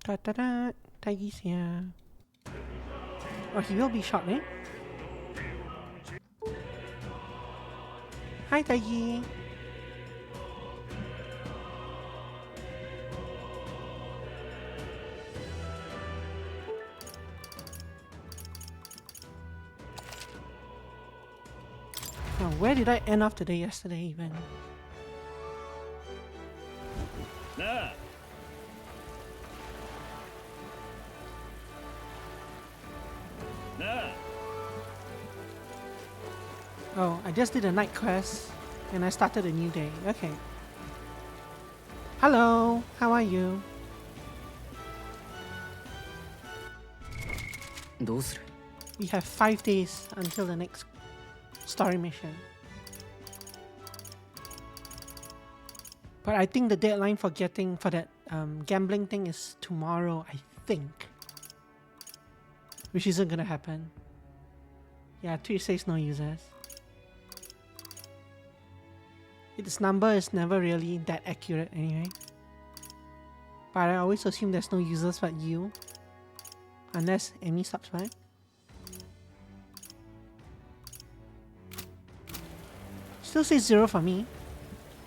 Ta-da-da! Taigi's here. Oh, he will be shot, eh? Hi, Taigi! Oh, where did I end off today yesterday even? Nah. Nah. Oh, I just did a night quest and I started a new day. Okay. Hello, how are you? どうする We have 5 days until the next story mission. But I think the deadline for getting for that gambling thing is tomorrow, I think. Which isn't gonna happen. Yeah, Twitch says no users. Its number is never really that accurate anyway. But I always assume there's no users but you. Unless Amy subscribe. Still says 0 for me.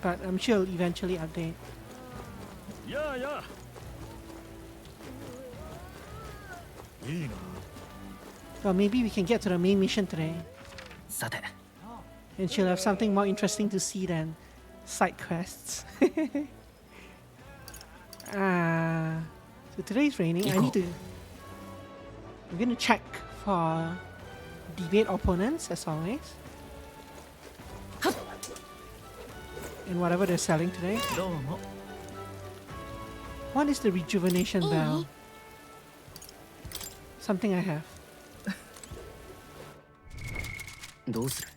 But I'm sure it'll eventually update. Yeah, yeah. Well, maybe we can get to the main mission today. さて And she'll have something more interesting to see than side quests. So today's raining. I need to... I'm gonna check for debate opponents as always. And whatever they're selling today. どうも What is the rejuvenation bell? Something I have. どうする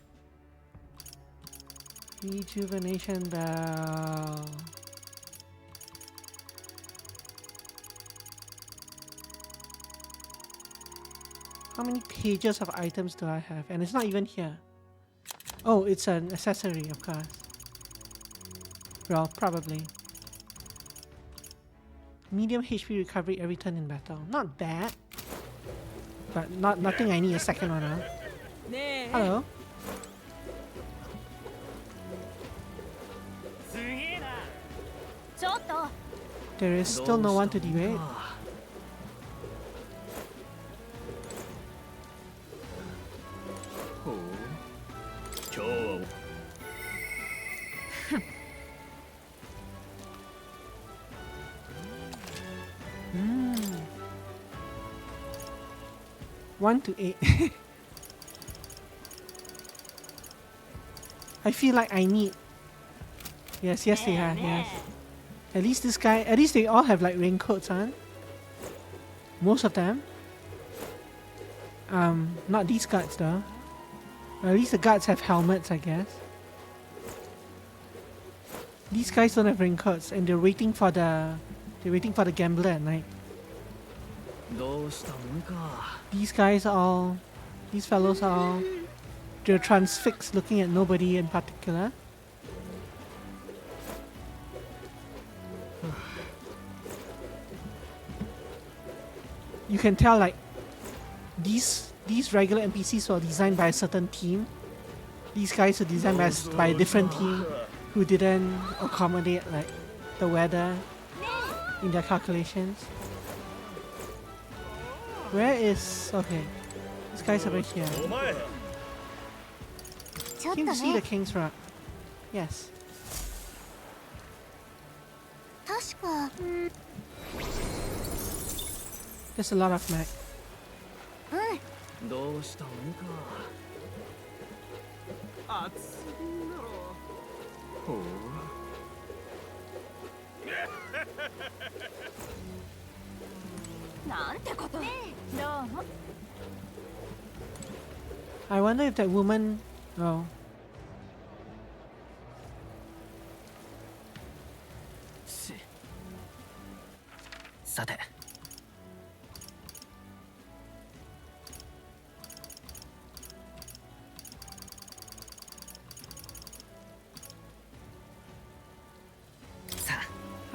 Rejuvenation bell. How many pages of items do I have? And it's not even here. Oh, it's an accessory, of course. Well, probably. Medium HP recovery every turn in battle. Not bad. But nothing I need a second one on. Hello. There is still no one to debate. ほう今日は 1 to 8. I feel like I need... Yes, they have, yes. At least this guy... At least they all have like raincoats on. Most of them. Not these guards though. Or at least the guards have helmets, I guess. These guys don't have raincoats and they're waiting for the... They're waiting for the gambler at night. どうしたもんか These guys are all... These fellows are all... They're transfixed looking at nobody in particular. You can tell like... These regular NPCs were designed by a certain team. These guys were designed by a different team who didn't accommodate like the weather in their calculations. Where is... Okay. This guy's over here. お前 Can you see the King's Rock? Yes. 確か There's a lot of mag. どうしたもんか暑すぎんだろほう なんてこと。どうも。 I wonder if that woman... Oh. さて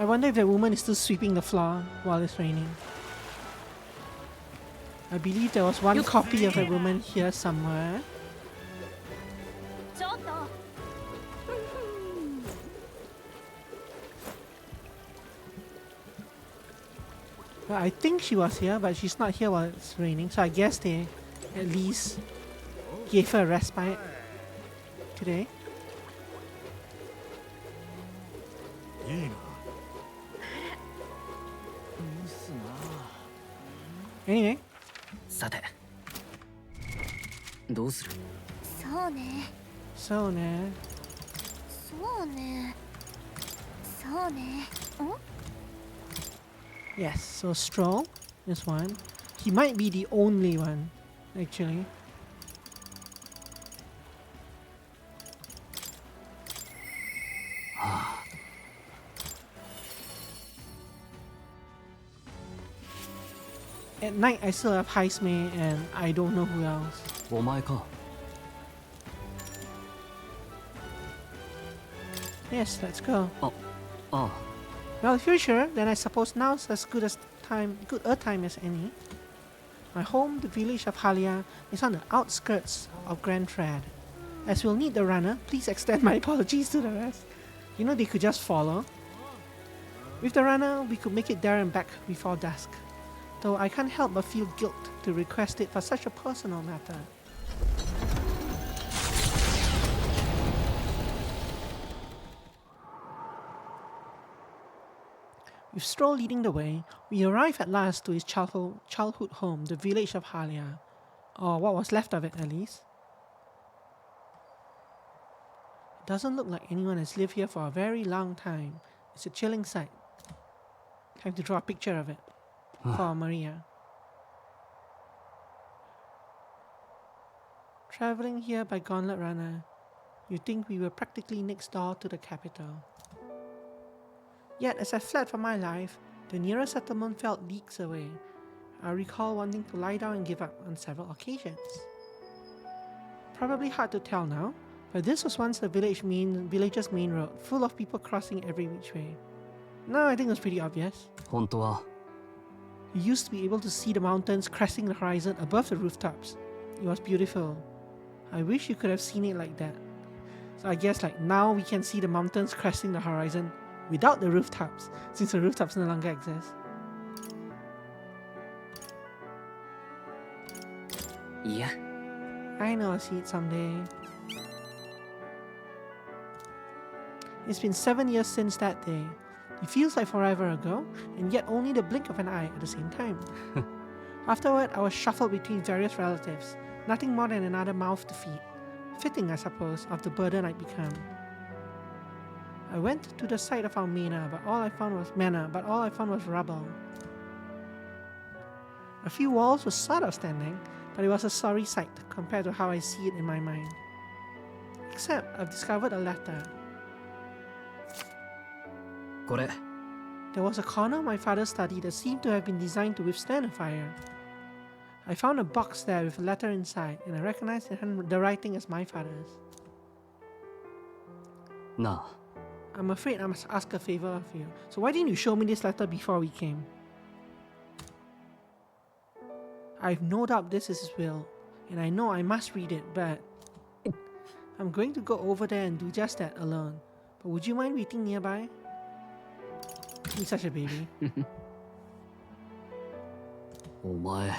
I wonder if that woman is still sweeping the floor while it's raining. I believe there was one copy of that woman here somewhere. ちょっと Well, I think she was here, but she's not here while it's raining, so I guess they at least gave her a respite today. いいな。 Anyway, さてどうする？そうね so ne. そうねそうねん Yes, so Stroll is one. He might be the only one, actually. At night, I still have Heismay and I don't know who else. お前か。 Yes, let's go. ああ Well, if you're sure, then I suppose now's as good a time as any. My home, the village of Halia, is on the outskirts of Grand Trad. As we'll need the runner, please extend my apologies to the rest. You know, they could just follow. With the runner, we could make it there and back before dusk. Though I can't help but feel guilt to request it for such a personal matter. With Stroll leading the way, we arrive at last to his childhood home, the village of Halia. Or what was left of it, at least. It doesn't look like anyone has lived here for a very long time. It's a chilling sight. Time to draw a picture of it for Maria. Traveling here by Gauntlet Runner, you'd think we were practically next door to the capital. Yet as I fled for my life, the nearest settlement felt leagues away. I recall wanting to lie down and give up on several occasions. Probably hard to tell now, but this was once the village's main road, full of people crossing every which way. No, I think it was pretty obvious. 本当は You used to be able to see the mountains cresting the horizon above the rooftops. It was beautiful. I wish you could have seen it like that. So I guess like now we can see the mountains cresting the horizon without the rooftops, since the rooftops no longer exist. いや I know I'll see it someday. It's been 7 years since that day. It feels like forever ago, and yet only the blink of an eye at the same time. Afterward, I was shuffled between various relatives, nothing more than another mouth to feed. Fitting, I suppose, of the burden I'd become. I went to the site of our manor, but all I found was rubble. A few walls were sort of standing, but it was a sorry sight compared to how I see it in my mind. Except I've discovered a letter. これ There was a corner of my father's study that seemed to have been designed to withstand a fire. I found a box there with a letter inside, and I recognized the writing as my father's. な I'm afraid I must ask a favor of you. So why didn't you show me this letter before we came? I've no doubt this is his will, and I know I must read it, but I'm going to go over there and do just that alone. But would you mind waiting nearby? He's such a baby. お前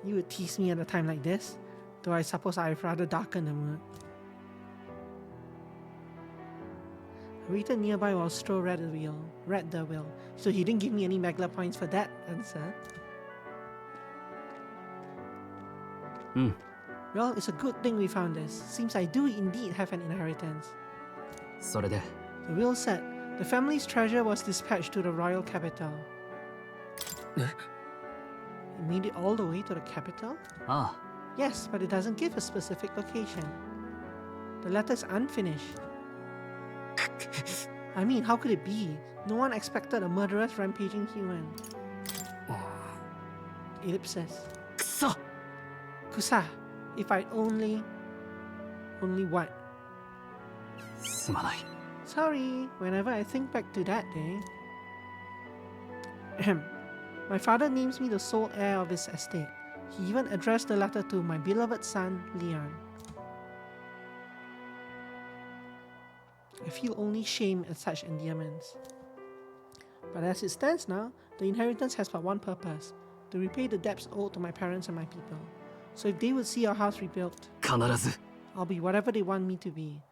You would tease me at a time like this, though I suppose I've rather darkened the mood. I waited nearby while Stroh read the will, so he didn't give me any Megla points for that answer. うん Well, it's a good thing we found this. Seems I do indeed have an inheritance. それで The will said, the family's treasure was dispatched to the royal capital. Eh? It made it all the way to the capital? あ Yes, but it doesn't give a specific location. The letter's unfinished. I mean, how could it be? No one expected a murderous, rampaging human. Ellipsis. くそ Kusa, if I'd only... Only what? すまない Sorry, whenever I think back to that day, Ahem. My father names me the sole heir of his estate. He even addressed the letter to my beloved son, Leon. I feel only shame at such endearments. But as it stands now, the inheritance has but one purpose: to repay the debts owed to my parents and my people. So if they would see our house rebuilt, 必ず I'll be whatever they want me to be,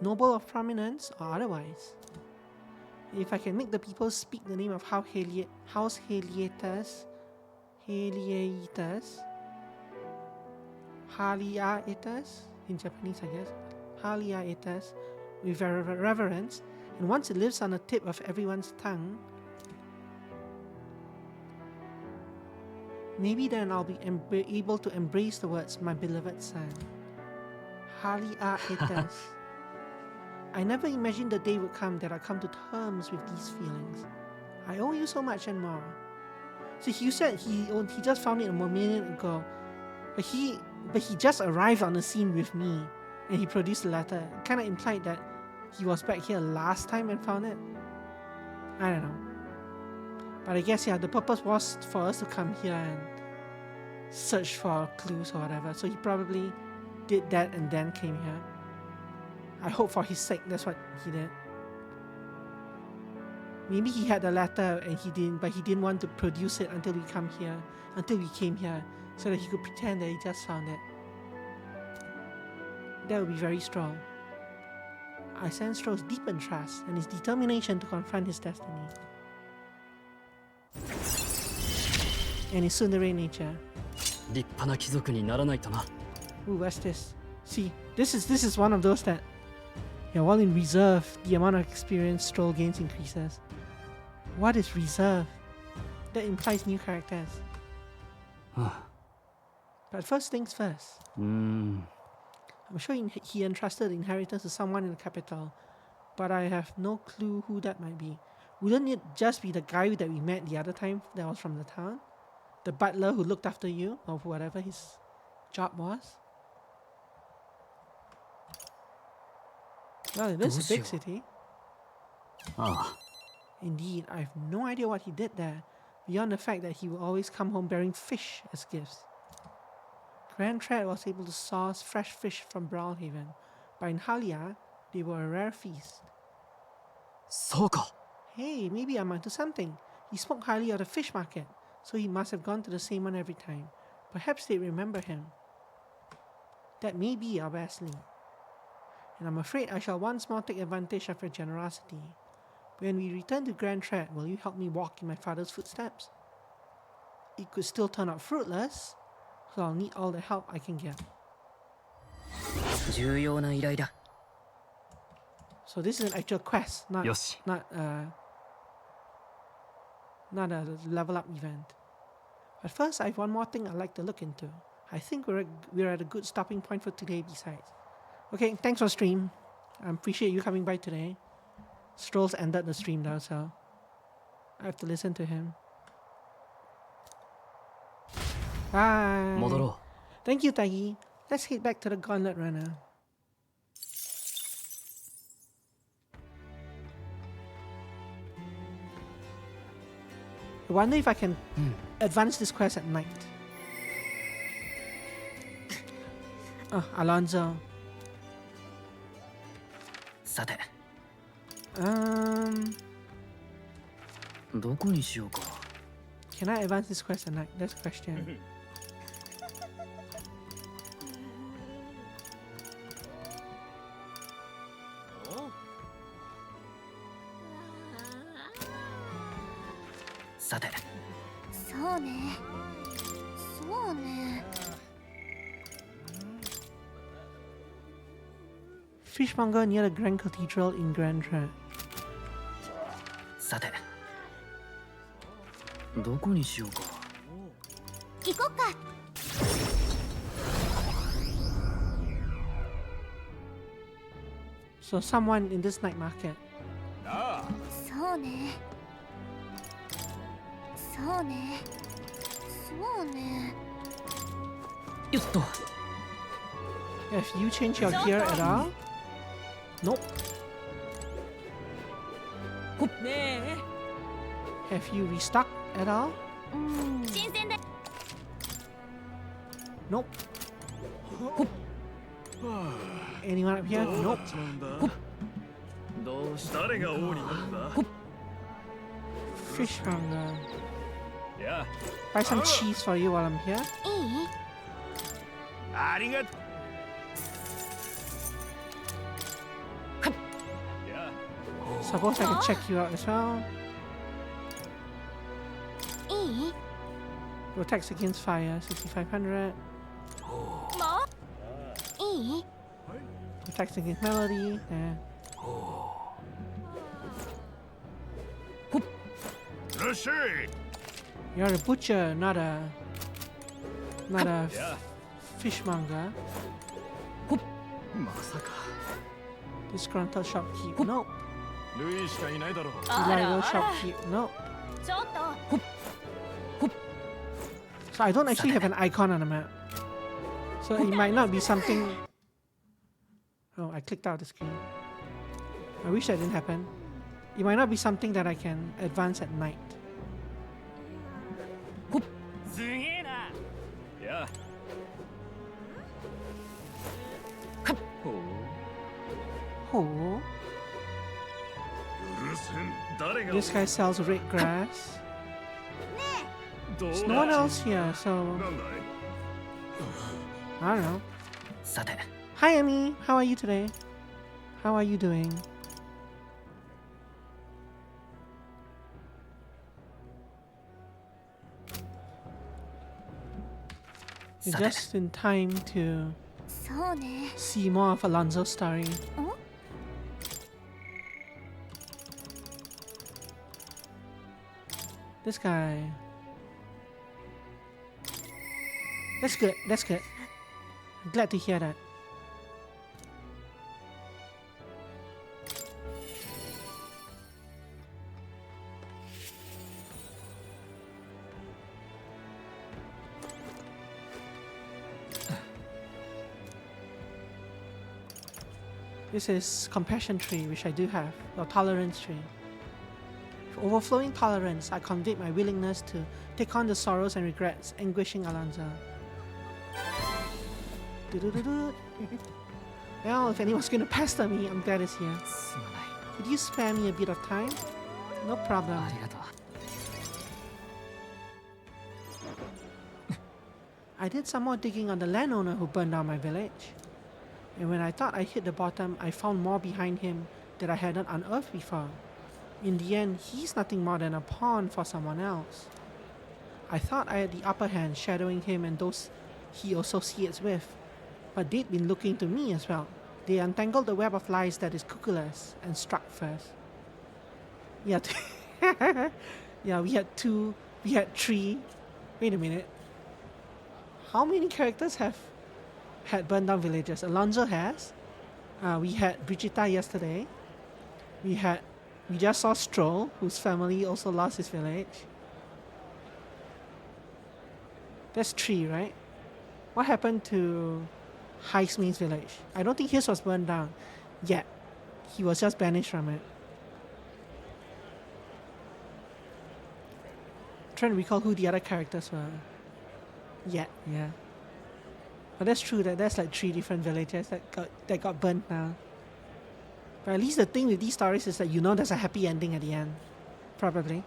noble of prominence or otherwise. If I can make the people speak the name of House Haliaetus, in Japanese I guess, Haliaetus, with reverence, and once it lives on the tip of everyone's tongue, maybe then I'll be able to embrace the words, my beloved son. Haliaetus. I never imagined the day would come that I come to terms with these feelings. I owe you so much and more. So you said he just found it a minute ago, but he just arrived on the scene with me, and he produced the letter. It kind of implied that he was back here last time and found it. I don't know. But I guess the purpose was for us to come here and search for clues or whatever. So he probably did that and then came here. I hope for his sake that's what he did. Maybe he had the letter and he didn't want to produce it until we came here, so that he could pretend that he just found it. That would be very strong. I sense Stroh's deep trust and his determination to confront his destiny. And his tsundere nature. 立派な貴族にならないとな。 Ooh, what's this? See, this is one of those that, while in reserve, the amount of experience Strohl gains increases. What is reserve? That implies new characters. But first things first. I'm sure he entrusted the inheritance to someone in the capital, but I have no clue who that might be. Wouldn't it just be the guy that we met the other time that was from the town? The butler who looked after you, or whatever his job was? Well, it is a big city. Indeed, I have no idea what he did there, beyond the fact that he will always come home bearing fish as gifts. Grand Tread was able to source fresh fish from Brawlhaven, but in Halia, they were a rare feast. そうか。 Hey, maybe I'm onto something. He spoke highly of the fish market, so he must have gone to the same one every time. Perhaps they remember him. That may be our best lead. And I'm afraid I shall once more take advantage of your generosity. When we return to Grand Tread, will you help me walk in my father's footsteps? It could still turn out fruitless, so I'll need all the help I can get. 重要な依頼だ。 So this is an actual quest, not よし。 not a level up event. But first, I have one more thing I'd like to look into. I think we're at a good stopping point for today besides. Okay, thanks for stream. I appreciate you coming by today. Stroll's ended the stream now, so I have to listen to him. Bye. 戻ろ Thank you, Taggy. Let's head back to the Gauntlet Runner. I wonder if I can advance this quest at night. Oh, Alonzo. う。さて、 どこにしようか。 Can I advance this quest at night? That's the question. Oh, さて、そうねそうね Fishmonger near the Grand Cathedral in Grand Tread. さて。どこにしようか。行こっか So someone in this night market. なあそうねそうねそうねよっと。 Have you changed your gear at all? Nope. ねえ Have you restocked at all? 新鮮だ Nope. Anyone up here? どうな Nope. っちまうんだどうした誰が王になるんだ Fishmonger. や Buy some cheese for you while I'm here. いいありがとや Suppose I can check you out as well. いい Protects against fire, 6500. もういい Protects against melody. Yeah. ういらっしゃい You're a butcher, not aや fishmonger. まさか Disgruntled shopkeep. Nope. ルイしかいないだろう Illegal shopkeep. Nope. ちょっと So I don't actually have an icon on the map. So it might not be something. Oh, I clicked out the screen. I wish that didn't happen. It might not be something that I can advance at night. すげえなや Oh, 許せん誰が this guy sells red grass. どう There's no one else here, so なんだい I don't know. さて Hi, Emmy. How are you today? How are you doing? You're さて just in time to そうね see more of Alonzo's story. This guy. That's good. That's good. I'm glad to hear that. This is compassion tree, which I do have, or tolerance tree. With overflowing tolerance, I conveyed my willingness to take on the sorrows and regrets anguishing Alonzo. Do-do-do-do. Well, if anyone's gonna pester me, I'm glad it's here. すまない Could you spare me a bit of time? No problem. ありがとう I did some more digging on the landowner who burned down my village. And when I thought I hit the bottom, I found more behind him that I hadn't unearthed before. In the end, he's nothing more than a pawn for someone else. I thought I had the upper hand shadowing him and those he associates with, but they'd been looking to me as well. They untangled the web of lies that is cuckoolas and struck first. Yeah, yeah, we had three. Wait a minute. How many characters have had burned down villages? Alonzo has. We had Brigitta yesterday. We just saw Stroll, whose family also lost his village. That's three, right? What happened to Highsmede's village? I don't think his was burned down yet. He was just banished from it. Trying to recall who the other characters were. Yeah. But that's true that there's like three different villages that got burnt down. But at least the thing with these stories is that you know there's a happy ending at the end. Probably.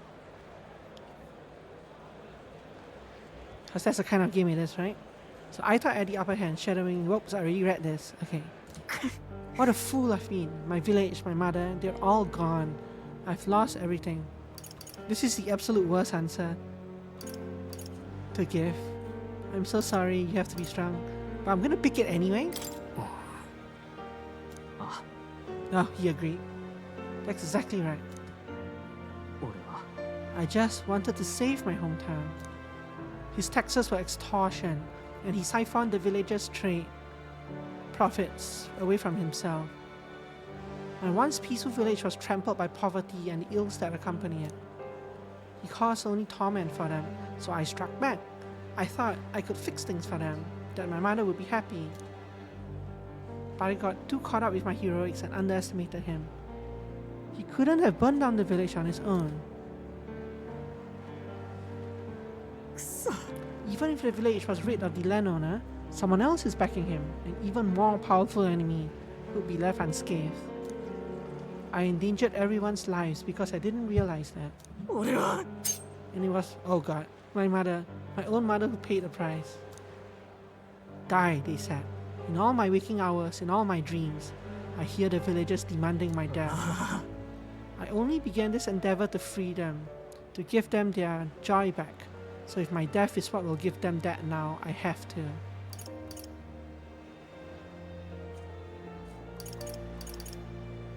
Because that's the kind of game it is, right? So I thought I had the upper hand, shadowing. Whoops, I already read this. Okay. What a fool I've been. My village, my mother, they're all gone. I've lost everything. This is the absolute worst answer to give. I'm so sorry, you have to be strong. But I'm gonna pick it anyway. Ah. No, he agreed. That's exactly right. 俺は I just wanted to save my hometown. His taxes were extortion, and he siphoned the villagers' trade profits away from himself. My once peaceful village was trampled by poverty and the ills that accompany it. He caused only torment for them, so I struck back. I thought I could fix things for them, that my mother would be happy. But I got too caught up with my heroics and underestimated him. He couldn't have burned down the village on his own. even if the village was rid of the landowner, someone else is backing him, an even more powerful enemy who would be left unscathed. I endangered everyone's lives because I didn't realize that. And it was, oh god, my own mother who paid the price. Die, they said. In all my waking hours, in all my dreams, I hear the villagers demanding my death. I only began this endeavor to free them, to give them their joy back. So if my death is what will give them that now, I have to.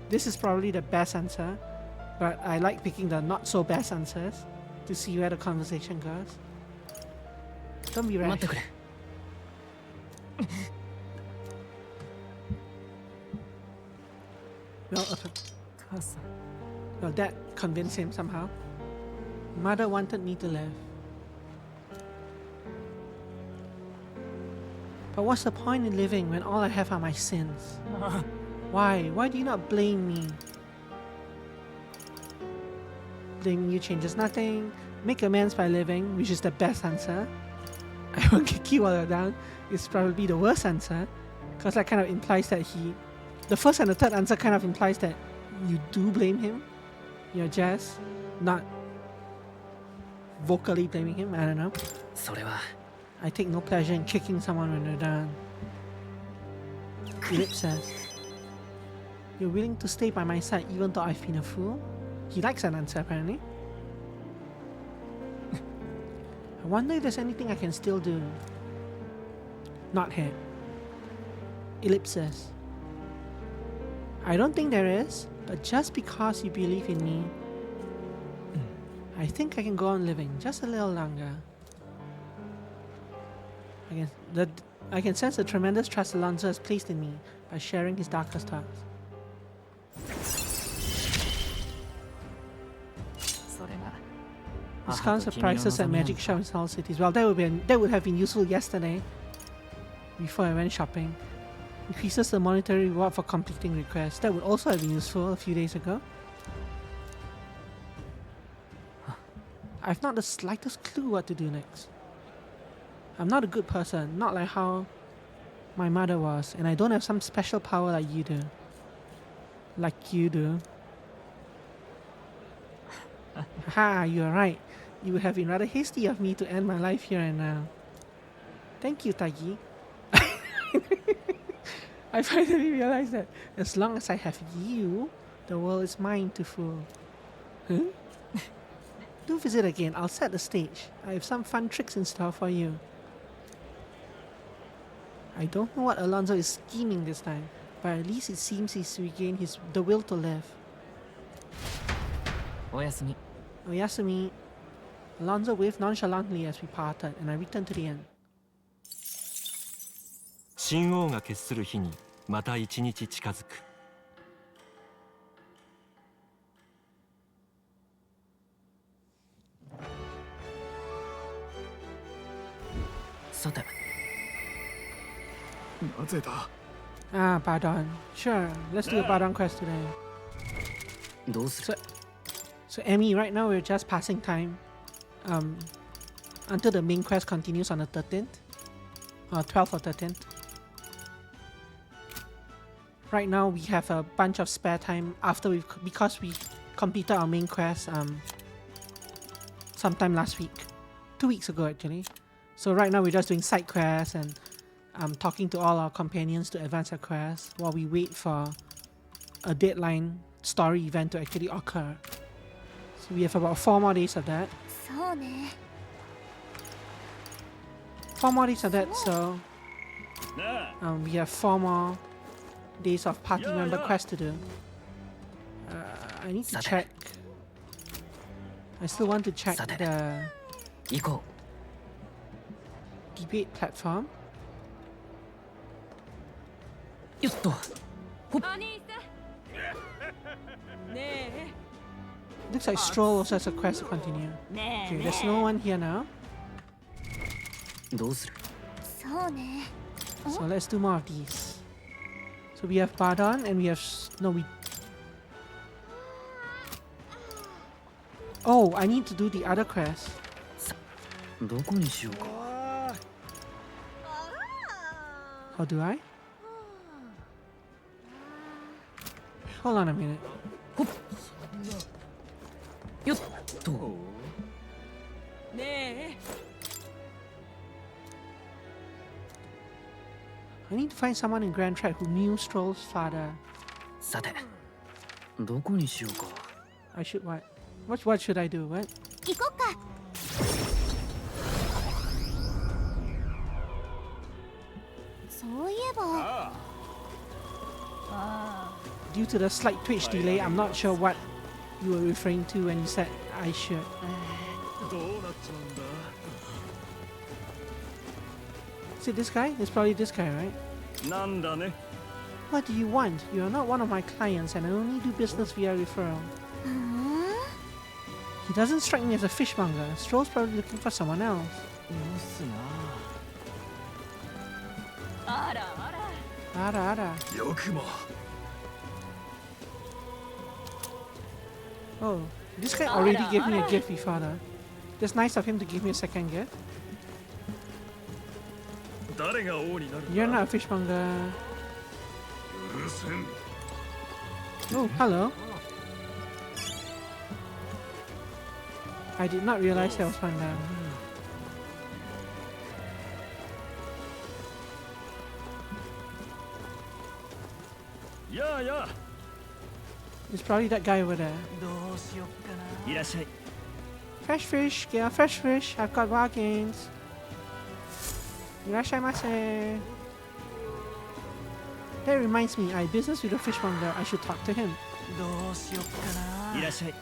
This is probably the best answer, but I like picking the not so best answers to see where the conversation goes. Don't be rash. 待ってくれ Well, well, that convinced him somehow. Mother wanted me to live. But what's the point in living when all I have are my sins? Why? Why do you not blame me? Blaming you changes nothing. Make amends by living, which is the best answer. I won't kick you while you're down. It's probably the worst answer, because that kind of implies that the first and the third answer kind of implies that you do blame him. You're just not vocally blaming him. I don't know. それは I take no pleasure in kicking someone when they're down. Philip says, you're willing to stay by my side even though I've been a fool? He likes that answer apparently. I wonder if there's anything I can still do. Not here. Ellipsis. I don't think there is, but just because you believe in me, I think I can go on living just a little longer. I can sense the tremendous trust Alonso has placed in me by sharing his darkest thoughts. それが Discounts of prices at magic shops in all cities. Well, that would have been useful yesterday, before I went shopping. Increases the monetary reward for completing requests. That would also have been useful a few days ago. I've not the slightest clue what to do next. I'm not a good person, not like how my mother was, and I don't have some special power like you do. Like you do. Haha, you're right. You would have been rather hasty of me to end my life here and now. Thank you, Tagi. I finally realized that as long as I have you, the world is mine to fool. Huh? Do visit again. I'll set the stage. I have some fun tricks in store for you. I don't know what Alonso is scheming this time, but at least it seems he's regained the will to live. おやすみ Oyasumi. Alonso waved nonchalantly as we parted, and I returned to the inn. 神王が決する日にまた一日近づく。さて なぜだ Ah, Badon. Sure, let's do a Badon quest today. どうする So Emmy, right now we're just passing time until the main quest continues on the 13th, or 12th or 13th. Right now we have a bunch of spare time because we completed our main quest sometime last week, 2 weeks ago actually. So right now we're just doing side quests and talking to all our companions to advance our quest while we wait for a deadline story event to actually occur. So we have about 4 more days of that. そうね 4 more days of that, so なあ we have 4 more days of party Yeah, member yeah. quest to do. I need to check. I still want to check Saturday. the 行こ debate platform. うよっと Looks like Stroll also has a quest to continue. Okay, there's no one here now. どうするそうね So let's do more of these. So we have Badon and we have Oh, I need to do the other quest. どこにしようか Or do I? Hold on a minute. よっとね I need to find someone in Grand Trek who knew Stroll's father. さてどこにしようか I should what? What should I do? What? 行こっか。そういえば。 Due to the slight Twitch delay, I'm not sure what you were referring to when you said I should. どうなっちまうんだ Is it this guy? It's probably this guy, right? なんだね What do you want? You are not one of my clients and I only do business via referral. うーん。 He doesn't strike me as a fishmonger. Stroll's probably looking for someone else. よすなあらあ Ara ara. らよくも Oh, this guy already gave me a gift before though. That's nice of him to give me a second gift. 誰が王になるん You're だ not a fishmonger. うるせん Oh, hello. I did not realize there was one down. Yeah. It's probably that guy over there. どうしよっかないらっしゃい Fresh fish, yeah, fresh fish. I've got bargains. Irashaimase. That reminds me, I have business with a fishmonger. I should talk to him. どうしよっかないらっしゃい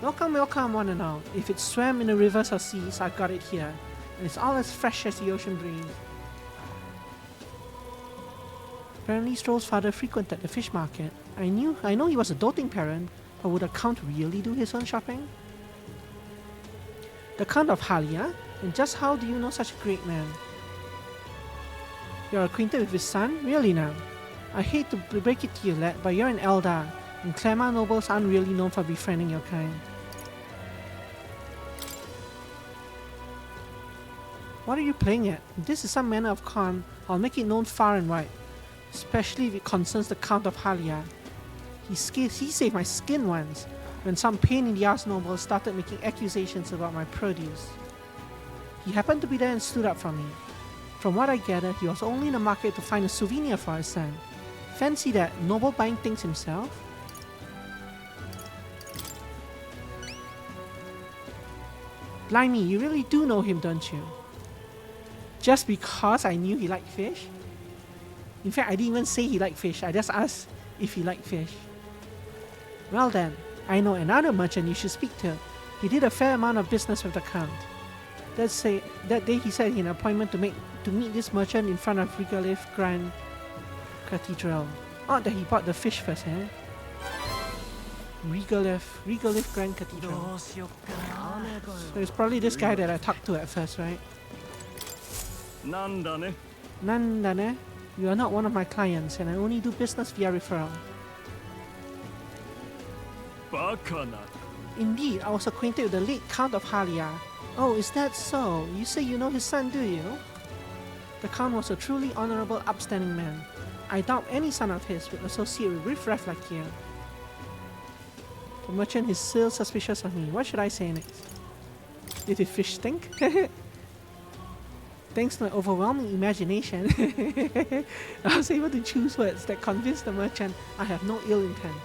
Welcome, welcome, one and all. If it's swam in the rivers or seas, I've got it here. And it's all as fresh as the ocean breeze. Apparently, Stroll's father frequented the fish market. I know he was a doting parent, but would a count really do his own shopping? The Count of Halia? And just how do you know such a great man? You're acquainted with his son? Really now? I hate to break it to you, lad, but you're an Eldar, and Clemar nobles aren't really known for befriending your kind. What are you playing at? If this is some manner of con, I'll make it known far and wide, especially if it concerns the Count of Halia. He saved my skin once, when some pain in the ass nobles started making accusations about my produce. He happened to be there and stood up for me. From what I gather, he was only in the market to find a souvenir for his son. Fancy that, noble buying things himself? Blimey, you really do know him, don't you? Just because I knew he liked fish? In fact, I didn't even say he liked fish, I just asked if he liked fish. Well then, I know another merchant you should speak to. He did a fair amount of business with the Count. That day he said he had an appointment to meet this merchant in front of Regalith Grand Cathedral. Odd that he bought the fish first, eh? Regalith Grand Cathedral. どうしよっかな So it's probably this guy that I talked to at first, right? なんだね Nandane, you are not one of my clients and I only do business via referral. バカな Indeed, I was acquainted with the late Count of Halia. Oh, is that so? You say you know his son, do you? The Count was a truly honorable, upstanding man. I doubt any son of his would associate with riffraff like you. The merchant is still suspicious of me. What should I say next? Did his fish stink? Thanks to my overwhelming imagination, I was able to choose words that convinced the merchant I have no ill intent.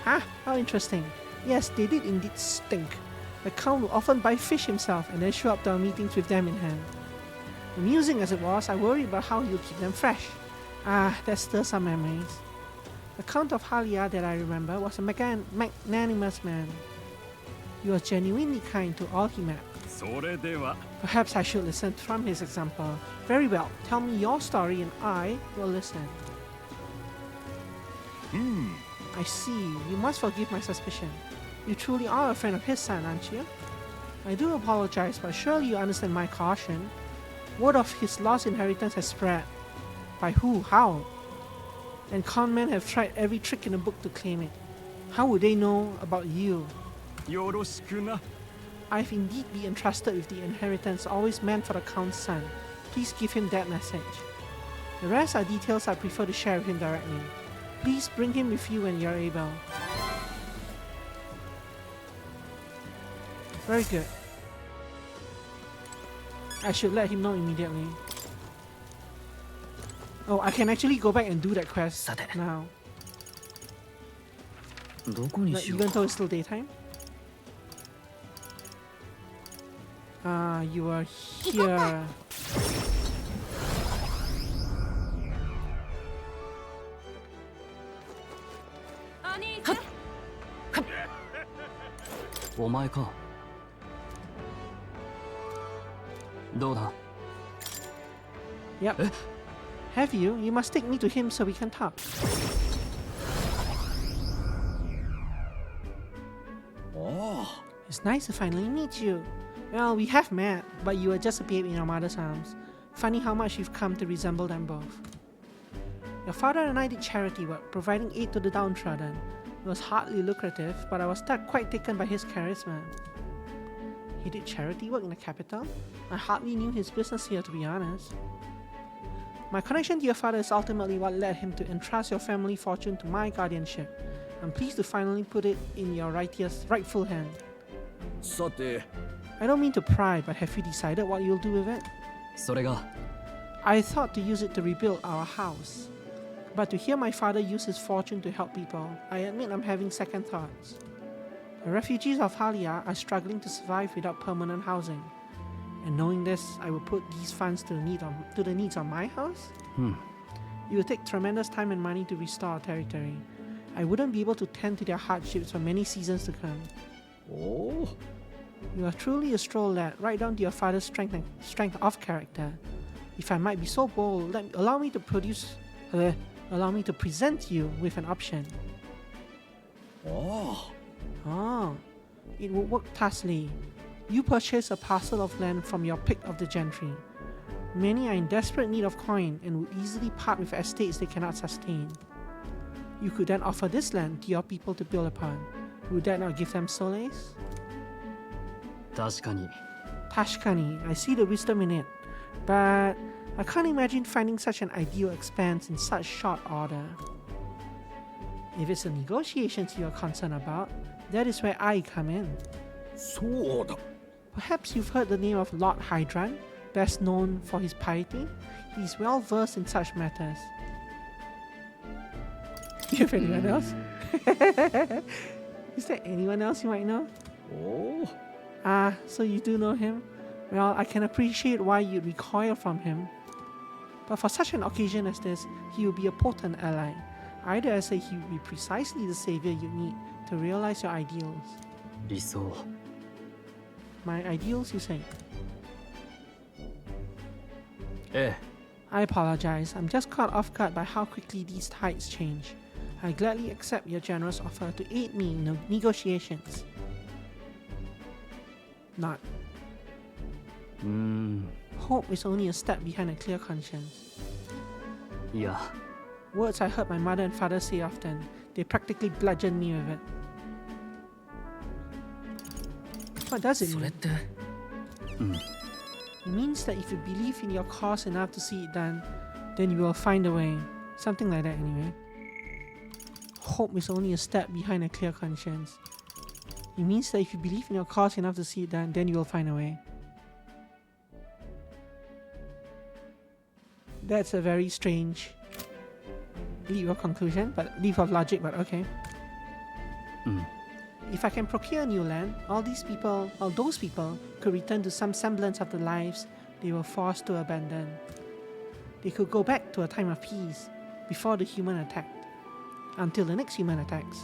Huh? How interesting. Yes, they did indeed stink. The Count would often buy fish himself and then show up to our meetings with them in hand. Amusing as it was, I worried about how he would keep them fresh. Ah, there's still some memories. The Count of Halia that I remember was a magnanimous man. He was genuinely kind to all he met. それでは Perhaps I should listen from his example. Very well, tell me your story and I will listen. I see. You must forgive my suspicion. You truly are a friend of his son, aren't you? I do apologize, but surely you understand my caution. Word of his lost inheritance has spread. By who? How? And con men have tried every trick in the book to claim it. How would they know about you? よろしくな I've indeed been entrusted with the inheritance always meant for the Count's son. Please give him that message. The rest are details I prefer to share with him directly. Please bring him with you when you're able. Very good. I should let him know immediately. Oh, I can actually go back and do that quest now. どこに Like, しよう even か though it's still daytime. You are here. 兄ちゃんお前かどうだ Yep. Have you? You must take me to him so we can talk. It's nice to finally meet you. Well, we have met, but you were just a babe in your mother's arms. Funny how much you've come to resemble them both. Your father and I did charity work, providing aid to the downtrodden. It was hardly lucrative, but I was quite taken by his charisma. He did charity work in the capital? I hardly knew his business here, to be honest. My connection to your father is ultimately what led him to entrust your family fortune to my guardianship. I'm pleased to finally put it in your rightful hand. さて I don't mean to pry, but have you decided what you'll do with it? それが I thought to use it to rebuild our house. But to hear my father use his fortune to help people, I admit I'm having second thoughts. The refugees of Halia are struggling to survive without permanent housing. And knowing this, I will put these funds to the needs of my house? It will take tremendous time and money to restore our territory. I wouldn't be able to tend to their hardships for many seasons to come. おお You are truly a stroll lad, right down to your father's strength of character. If I might be so bold, allow me to present you with an option. あ Ah, it would work thusly. You purchase a parcel of land from your pick of the gentry. Many are in desperate need of coin and would easily part with estates they cannot sustain. You could then offer this land to your people to build upon. Would that not give them solace? 確かに Tashkani, I see the wisdom in it, but I can't imagine finding such an ideal expanse in such short order. If it's the negotiations you are concerned about, that is where I come in. そうだ Perhaps you've heard the name of Lord Hydran, best known for his piety. He is well versed in such matters. Do you have anyone else? Is there anyone else you might know? おお Ah, so you do know him? Well, I can appreciate why you'd recoil from him. But for such an occasion as this, he will be a potent ally. I dare say he will be precisely the savior you need to realize your ideals. 理想 My ideals, you say? ええ I apologize, I'm just caught off guard by how quickly these tides change. I gladly accept your generous offer to aid me in negotiations. Not. Hope is only a step behind a clear conscience. いや Words I heard my mother and father say often. They practically bludgeoned me with it. What does it それっ mean? て It means that if you believe in your cause enough to see it done, then you will find a way. Something like that anyway. Hope is only a step behind a clear conscience. It means that if you believe in your cause enough to see it done, then you will find a way. That's a very strange leap of conclusion, but leap of logic, but okay. If I can procure new land, all those people could return to some semblance of the lives they were forced to abandon. They could go back to a time of peace, before the human attacked, until the next human attacks.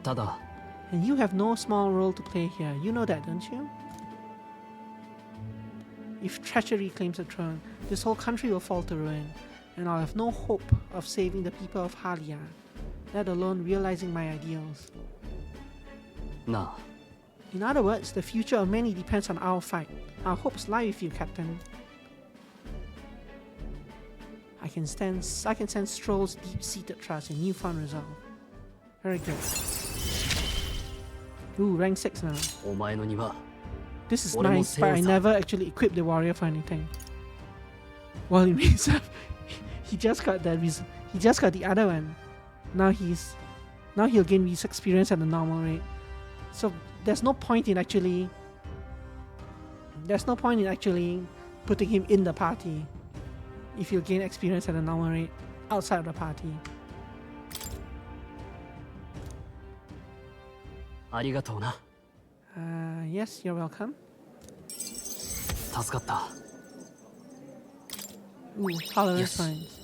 ただ And you have no small role to play here, you know that, don't you? If treachery claims the throne, this whole country will fall to ruin, and I'll have no hope of saving the people of Halia, let alone realizing my ideals. なあ In other words, the future of many depends on our fight. Our hopes lie with you, Captain. I can sense Stroll's deep-seated trust and newfound resolve. Very good. Ooh, rank 6 now. お前の庭 This is 俺も nice, but I 背負うさ。 never actually equipped the warrior for anything. Well, it means he just got he just got the other one. Now he'll gain this experience at the normal rate. So there's no point in actually putting him in the party if he'll gain experience at the normal rate outside of the party. ありがとうな。 Yes, you're welcome. 助かった。 Ooh, tolerance Yes. signs.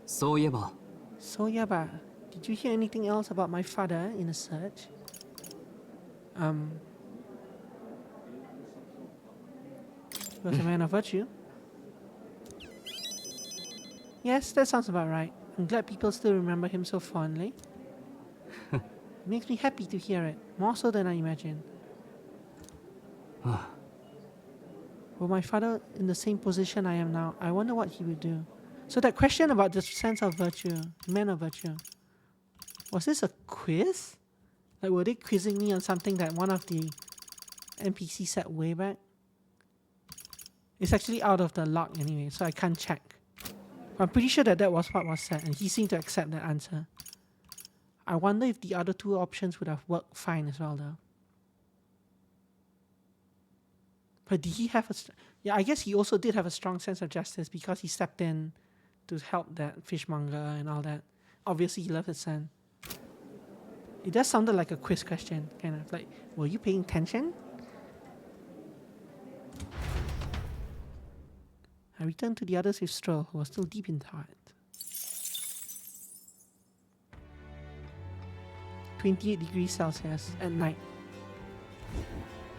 So yeah, So Yaba, did you hear anything else about my father in the search? He was a man of virtue. Yes, that sounds about right. I'm glad people still remember him so fondly. It makes me happy to hear it, more so than I imagined. Were my father in the same position I am now, I wonder what he would do. So that question about the sense of virtue, man of virtue, was this a quiz? Like, were they quizzing me on something that one of the NPCs said way back? It's actually out of the log anyway, so I can't check. But I'm pretty sure that was what was said, and he seemed to accept that answer. I wonder if the other two options would have worked fine as well, though. But did he have a... Yeah, I guess he also did have a strong sense of justice because he stepped in to help that fishmonger and all that. Obviously, he loved his son. It does sound like a quiz question, kind of like, were you paying attention? I returned to the others with Stroll, who was still deep in thought. 28 degrees Celsius at night.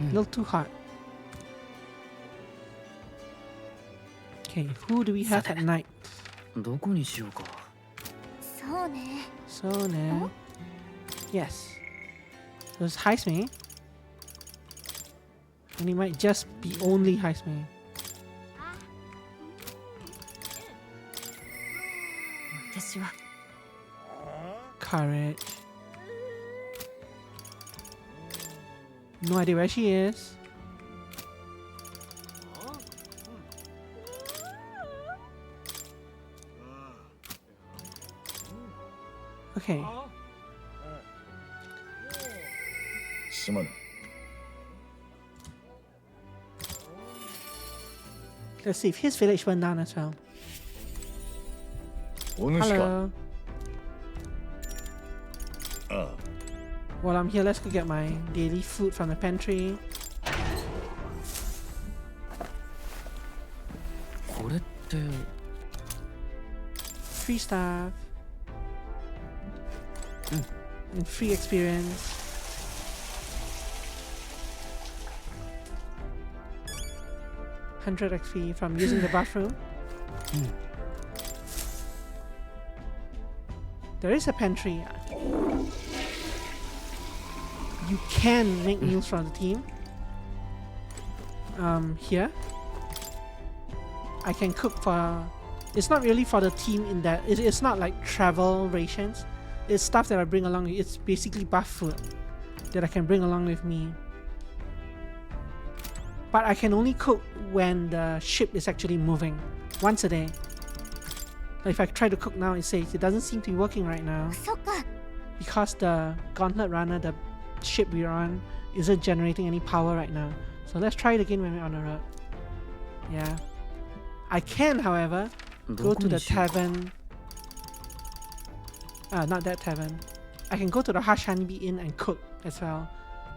A little too hot. Okay, who do we have at night? どこにしようか。そうね。 So, ne. Yes. So it's Heisme. And it might just be only Heisme. 私は Courage. No idea where she is. Okay. すまぬ。 Let's see if his village went down as well. お主か。 Hello. ああ。 While I'm here, let's go get my daily food from the pantry. これって Free stuff. And free experience. $100 XP from using the bathroom. There is a pantry. You can make meals from the team. Here. I can cook for... It's not really for the team in that... It's not like travel rations. It's stuff that I bring along. It's basically buff food that I can bring along with me. But I can only cook when the ship is actually moving. Once a day. Like if I try to cook now, it says it doesn't seem to be working right now. そっか。 Because the Gauntlet Runner, the ship we're on, isn't generating any power right now. So let's try it again when we're on the road. Yeah. I can, however, go to the tavern. Not that tavern. I can go to the Hush Honeybee Inn and cook as well.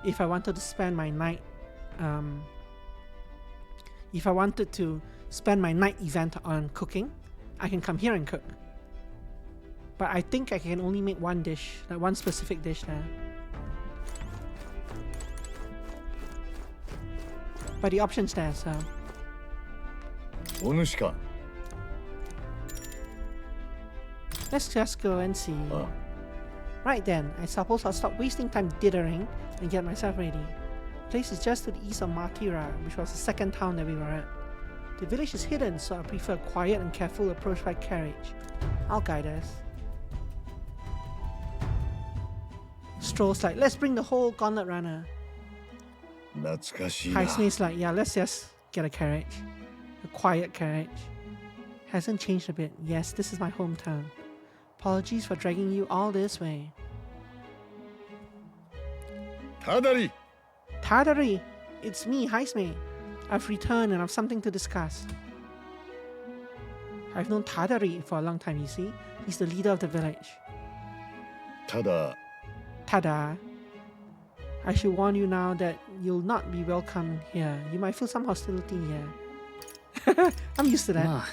If I wanted to spend my night... if I wanted to spend my night event on cooking, I can come here and cook. But I think I can only make one dish, like one specific dish there. But the option's there, so... お主か。 Let's just go and see. ああ。 Right then, I suppose I'll stop wasting time dithering and get myself ready. The place is just to the east of Martira, which was the second town that we were at. The village is hidden, so I prefer a quiet and careful approach by carriage. I'll guide us. Stroll's like, let's bring the whole gauntlet runner. 懐かしいな。 Heismei's like, yeah, let's just get a carriage. A quiet carriage. Hasn't changed a bit. Yes, this is my hometown. Apologies for dragging you all this way. ただり Tadari! It's me, Heismei. I've returned and I've something to discuss. I've known Tadari for a long time, you see. He's the leader of the village. ただ Tada! I should warn you now that you'll not be welcome here. You might feel some hostility here. I'm used to that. まあ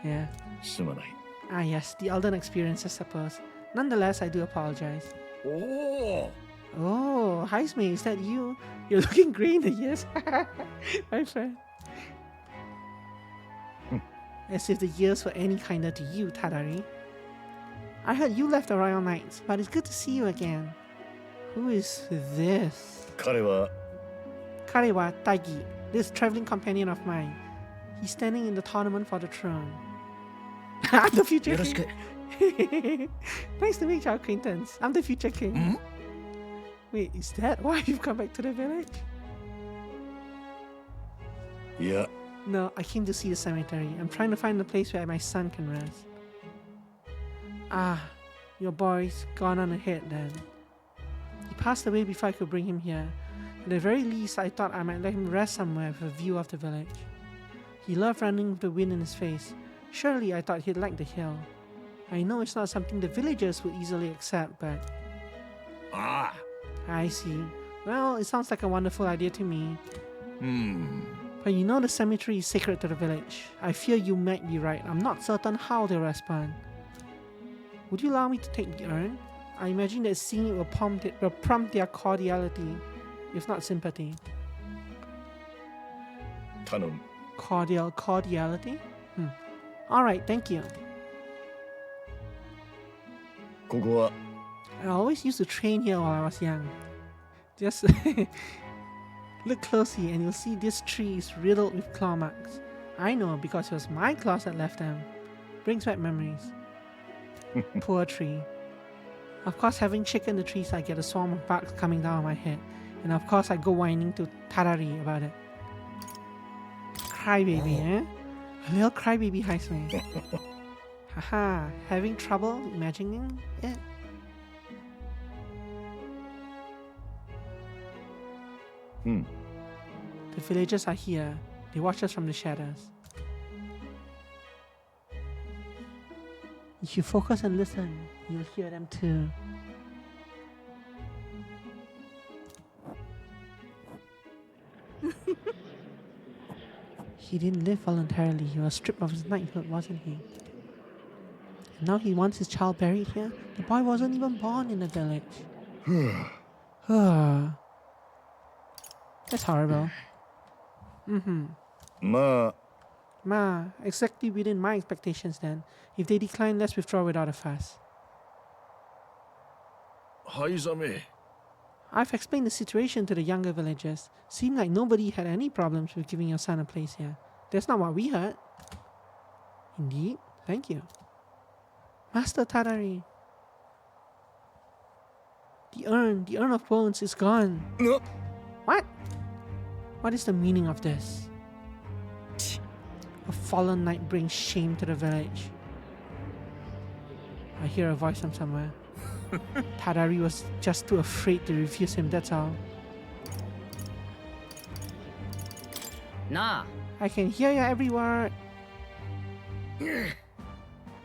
Yeah. すまない。 Ah, yes, the Elden experience, I suppose. Nonetheless, I do apologize. おお Oh, Heismei, is that you? You're looking grey in the ears. My friend. As if the years were any kinder to you, Tadari. I heard you left the Royal Knights, but it's good to see you again. Who is this? 彼は Karewa Taigi, this traveling companion of mine. He's standing in the tournament for the throne. I'm the future よろしく king. Nice to meet your acquaintance. I'm the future king. Wait, is that why you've come back to the village? いや No, I came to see the cemetery. I'm trying to find a place where my son can rest. Ah, your boy's gone on ahead then. He passed away before I could bring him here. At the very least, I thought I might let him rest somewhere with a view of the village. He loved running with the wind in his face. Surely I thought he'd like the hill. I know it's not something the villagers would easily accept, but ああ I see. Well, it sounds like a wonderful idea to me. うん But you know the cemetery is sacred to the village. I fear you might be right. I'm not certain how they'll respond. Would you allow me to take the urn? I imagine that seeing it will prompt their cordiality, if not sympathy. 頼む。 Cordiality? Alright, thank you. ここは I always used to train here while I was young. Just look closely and you'll see this tree is riddled with claw marks. I know because it was my claws that left them. Brings back memories. Poor tree. Of course, having shaken the trees, I get a swarm of bugs coming down on my head. And of course, I go whining to Tadari about it. Crybaby, eh? A little crybaby, Heismei. Haha, having trouble imagining it? The villagers are here. They watch us from the shadows. If you focus and listen, you'll hear them too. He didn't live voluntarily. He was stripped of his knighthood, wasn't he? And now he wants his child buried here? The boy wasn't even born in the village. That's horrible. まあ Ma, exactly within my expectations then. If they decline, let's withdraw without a fuss. 灰ざめ I've explained the situation to the younger villagers. Seemed like nobody had any problems with giving your son a place here. That's not what we heard. Indeed, thank you. Master Tadari. The urn of bones is gone. な What? What is the meaning of this? A fallen knight brings shame to the village. I hear a voice from somewhere. Tadari was just too afraid to refuse him, that's all. なあ I can hear your every word.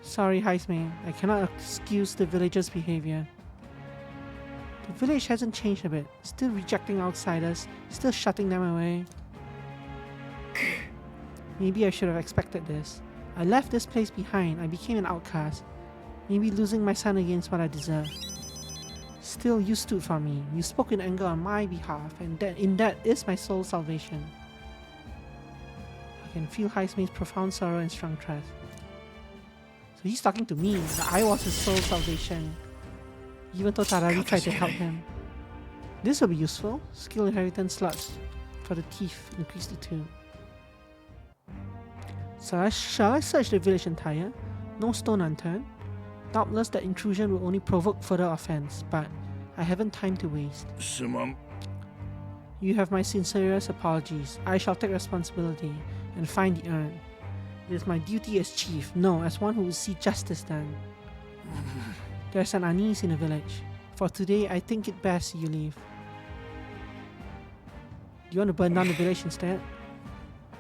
Sorry, Heismei. I cannot excuse the villagers' behavior. The village hasn't changed a bit. Still rejecting outsiders, still shutting them away. Maybe I should have expected this. I left this place behind. I became an outcast. Maybe losing my son against what I deserve. Still, you stood for me. You spoke in anger on my behalf, and in that is my soul's salvation. I can feel Heismei's profound sorrow and strong trust. So he's talking to me, that I was his soul's salvation. Even though Tadari tried to help him. This will be useful. Skill inheritance slots for the thief increased to 2. So shall I search the village entire? No stone unturned? Doubtless that intrusion will only provoke further offense, but I haven't time to waste. すまん。 You have my sincerest apologies. I shall take responsibility and find the urn. It is my duty as chief, no, as one who will see justice done. There's an unease in the village. For today, I think it best you leave. Do you want to burn down the village instead?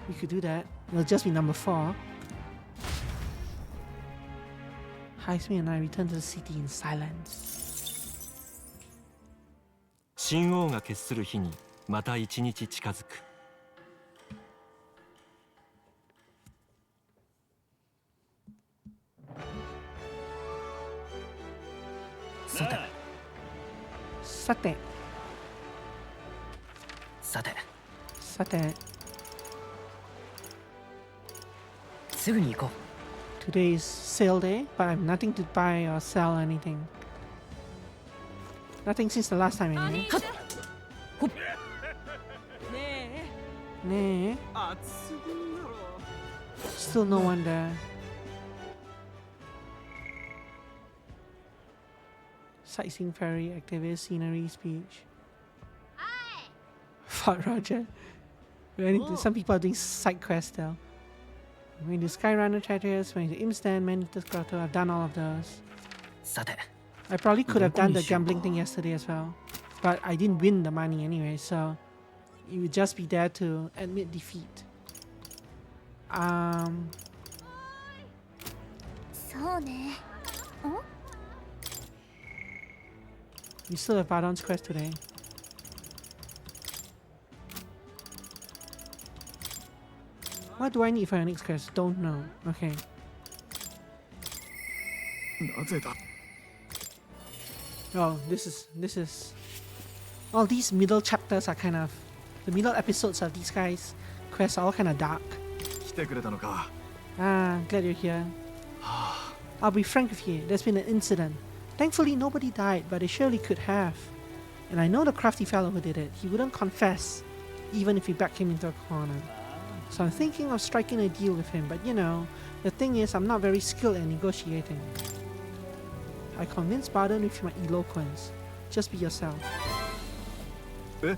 We could do that. It'll just be number 4. Heisme and I return to the city in silence. 神王が決する日にまた一日近づく。さてさて、さてさて、すぐに行こ today is sale day, but I have nothing to buy or sell anything. Nothing since the last time anyway. ね Nah, え、暑すぎんだろ。 still no one there. Sightseeing ferry, activist, scenery, speech. Fort Roger. Some people are doing side quests still. Going to Skyrunner Charters, going to Imstan, Manitas Grotto. I've done all of those. う。さて I probably could have done the gambling thing yesterday as well. But I didn't win the money anyway, so you would just be there to admit defeat. そうね。 We still have Bardon's quest today. What do I need for your next quest? Don't know. Okay. なぜだ。 Oh, this is. All these middle chapters are kind of. The middle episodes of these guys' quests are all kind of dark. 来てくれたのか。 Ah, glad you're here. I'll be frank with you, there's been an incident. Thankfully, nobody died, but they surely could have. And I know the crafty fellow who did it. He wouldn't confess, even if we backed him into a corner. So I'm thinking of striking a deal with him, but you know, the thing is, I'm not very skilled at negotiating. I convinced Bardon with my eloquence. Just be yourself. Eh?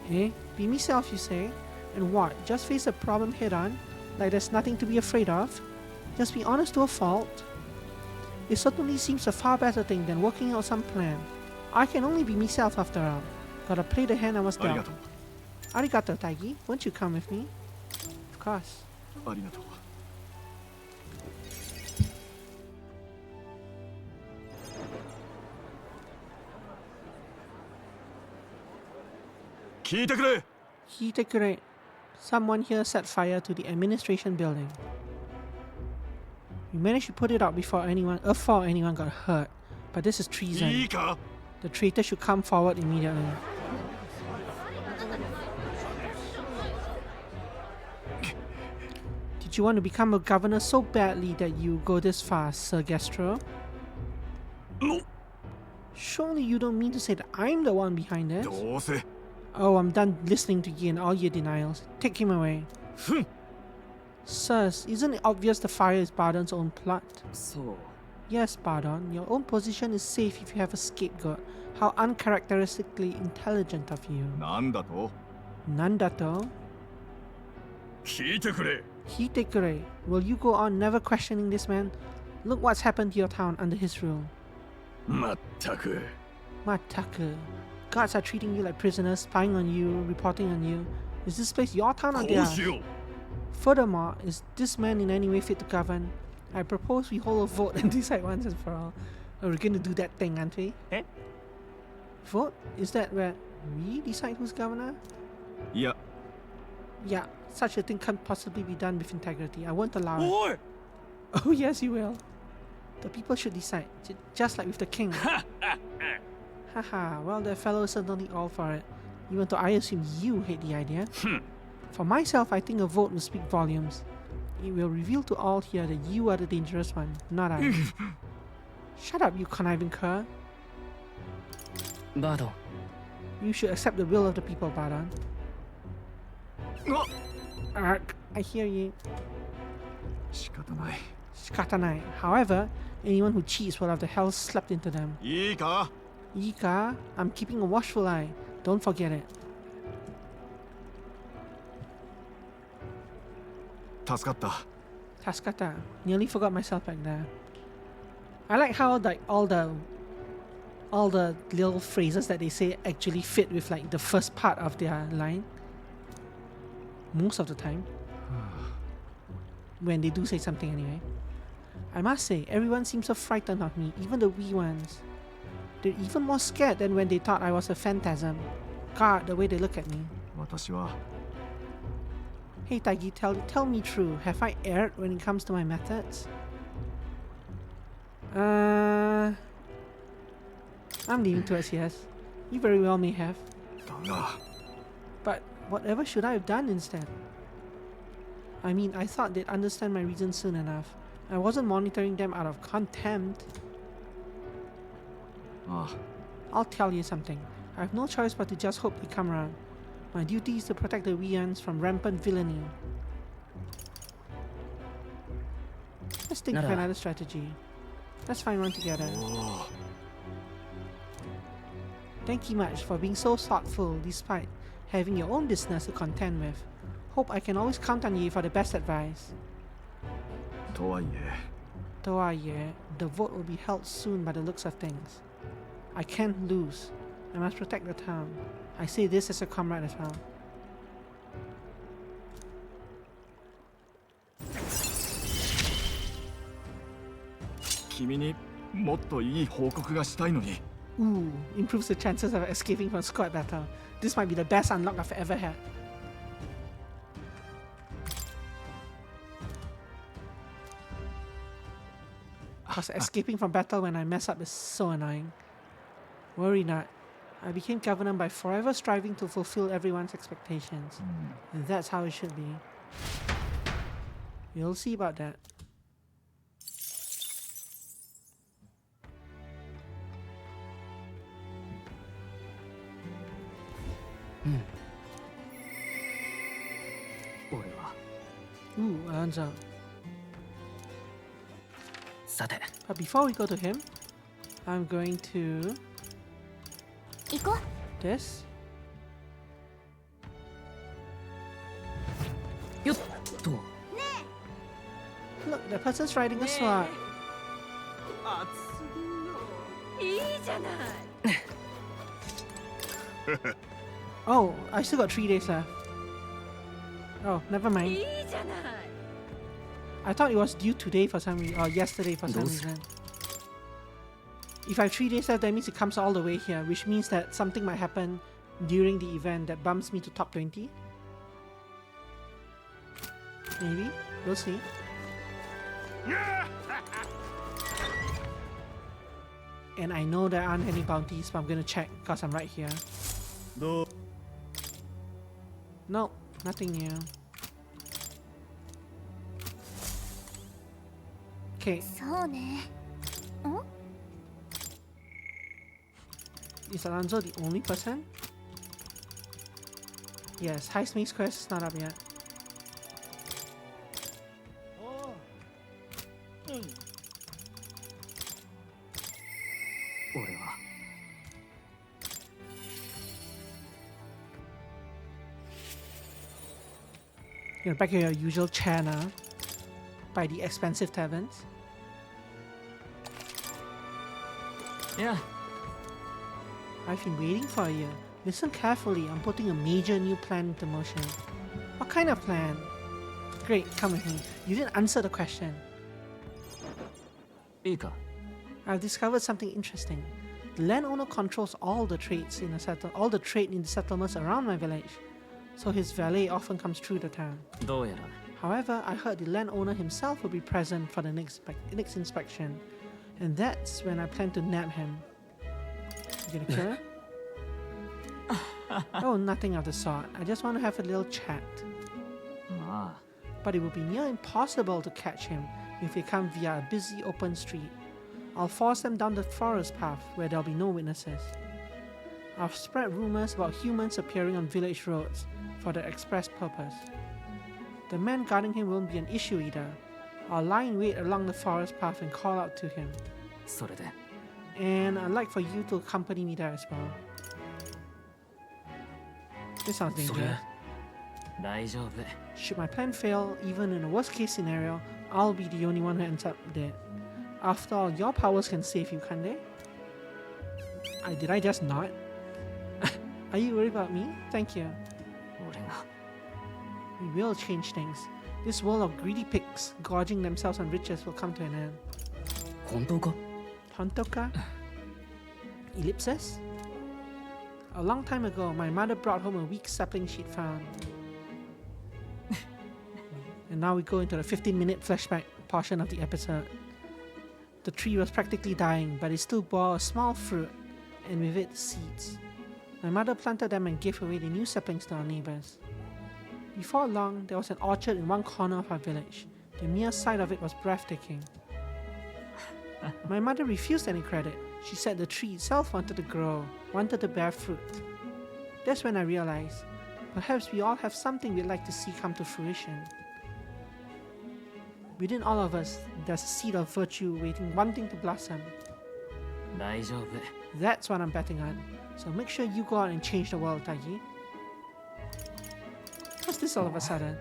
Eh? Be myself, you say? And what? Just face the problem head on? Like there's nothing to be afraid of? Just be honest to a fault? It certainly seems a far better thing than working out some plan. I can only be myself after all. Gotta play the hand I was あり dealt. がとう。 Arigato, Taigi. Won't you come with me? Of course. ありがとう。聞いてくれ。 Hitekure. Someone here set fire to the administration building. We managed to put it out before anyone got hurt. But this is い treason. いか。 The traitor should come forward immediately. Did you want to become a governor so badly that you go this far, Sir Gastro? Surely you don't mean to say that I'm the one behind this? どうせ。 Oh, I'm done listening to you and all your denials. Take him away. ふん。 Sirs, isn't it obvious the fire is Bardon's own plot? そう Yes, Bardon, your own position is safe if you have a scapegoat. How uncharacteristically intelligent of you. なんだと。 Nandato? 聞いてくれ。 Hitekure, will you go on never questioning this man? Look what's happened to your town under his rule. まったく。 Mataku. Guards are treating you like prisoners, spying on you, reporting on you. Is this place your town or こう theirs? しよう。 Furthermore, is this man in any way fit to govern? I propose we hold a vote and decide once and for all. Are we going to do that thing, aren't we? Eh? Vote? Is that where we decide who's governor? いや。 Yeah, such a thing can't possibly be done with integrity. I won't allow it. おい。 Oh yes, you will. The people should decide, just like with the king. Haha, well, that fellow is certainly all for it. Even though I assume you hate the idea. For myself, I think a vote will speak volumes. It will reveal to all here that you are the dangerous one, not I. Shut up, you conniving cur. バード You should accept the will of the people, Bardon. あ。 Ark, I hear you. 仕方ない。 Shikatanai. However, anyone who cheats will have the hell slapped into them. いいか。Ika, I'm keeping a watchful eye. Don't forget it. 助かった。 Taskata. Nearly forgot myself back there. I like how like all the little phrases that they say actually fit with like the first part of their line. Most of the time. When they do say something anyway. I must say, everyone seems so frightened of me, even the wee ones. They're even more scared than when they thought I was a phantasm. God, the way they look at me. 私は Hey Taigi, tell me true. Have I erred when it comes to my methods? I'm leaning towards yes. You very well may have. だが But whatever should I have done instead? I mean, I thought they'd understand my reasons soon enough. I wasn't monitoring them out of contempt. あ I'll tell you something. I have no choice but to just hope they come around. My duty is to protect the Weans from rampant villainy. Let's think of Nara. another strategy. Let's find one together. おお Thank you much for being so thoughtful despite having your own business to contend with. Hope I can always count on you for the best advice. とはいえ Though the vote will be held soon by the looks of things. I can't lose. I must protect the town. I say this as a comrade as well. 君にもっといい報告がしたいのに Ooh, improves the chances of escaping from squad battle. This might be the best unlock I've ever had. Because escaping from battle when I mess up is so annoying. Worry not. I became governor by forever striving to fulfill everyone's expectations. And that's how it should be. We'll see about that. Ooh, Alonso. さて But before we go to him, I'm going to 行こう。 this. よっと Look, that person's riding a sword. いいじゃない Oh, I still got 3 days left. Oh, never い mind. いじゃない I thought it was due today for some reason, or yesterday for some Those- reason. If I have 3 days left, that means it comes all the way here, which means that something might happen during the event that bumps me to top 20. Maybe. We'll see. And I know there aren't any bounties, but I'm gonna check because I'm right here. どう Nope, nothing new. Okay, そうね。ん？ is Alonso the only person? Yes, High Space Quest is not up yet. Oh. 俺は You're back in your usual chair now. By the expensive taverns. いや I've been waiting for you. Listen carefully, I'm putting a major new plan into motion. What kind of plan? Great, come with me. You didn't answer the question. いいか I've discovered something interesting. The landowner controls all the trades in all the trade in the settlements around my village. So his valet often comes through the town. どうやら However, I heard the landowner himself will be present for the next inspection. And that's when I plan to nab him. You gonna kill him? Oh, nothing of the sort. I just want to have a little chat. まあ But it would be near impossible to catch him if they come via a busy open street. I'll force them down the forest path where there'll be no witnesses. I've spread rumors about humans appearing on village roads for the express purpose. The man guarding him won't be an issue either. I'll lie in wait along the forest path and call out to him. それで And I'd like for you to accompany me there as well. This sounds そ dangerous. れ大丈夫 Should my plan fail, even in a worst case scenario, I'll be the only one who ends up dead. After all, your powers can save you, can't they? Did I just not? Are you worried about me? Thank you. 俺が We will change things. This world of greedy pigs gorging themselves on riches will come to an end. 本当か Hontoka? Ellipsis? A long time ago, my mother brought home a weak sapling she'd found. And now we go into the 15-minute flashback portion of the episode. The tree was practically dying, but it still bore a small fruit, and with it, seeds. My mother planted them and gave away the new saplings to our neighbors. Before long, there was an orchard in one corner of our village. The mere sight of it was breathtaking. My mother refused any credit. She said the tree itself wanted to grow, wanted to bear fruit. That's when I realized, perhaps we all have something we'd like to see come to fruition. Within all of us, there's a seed of virtue waiting, wanting to blossom. 大丈夫 That's what I'm betting on. So make sure you go out and change the world, Taiji. What's this all of a sudden?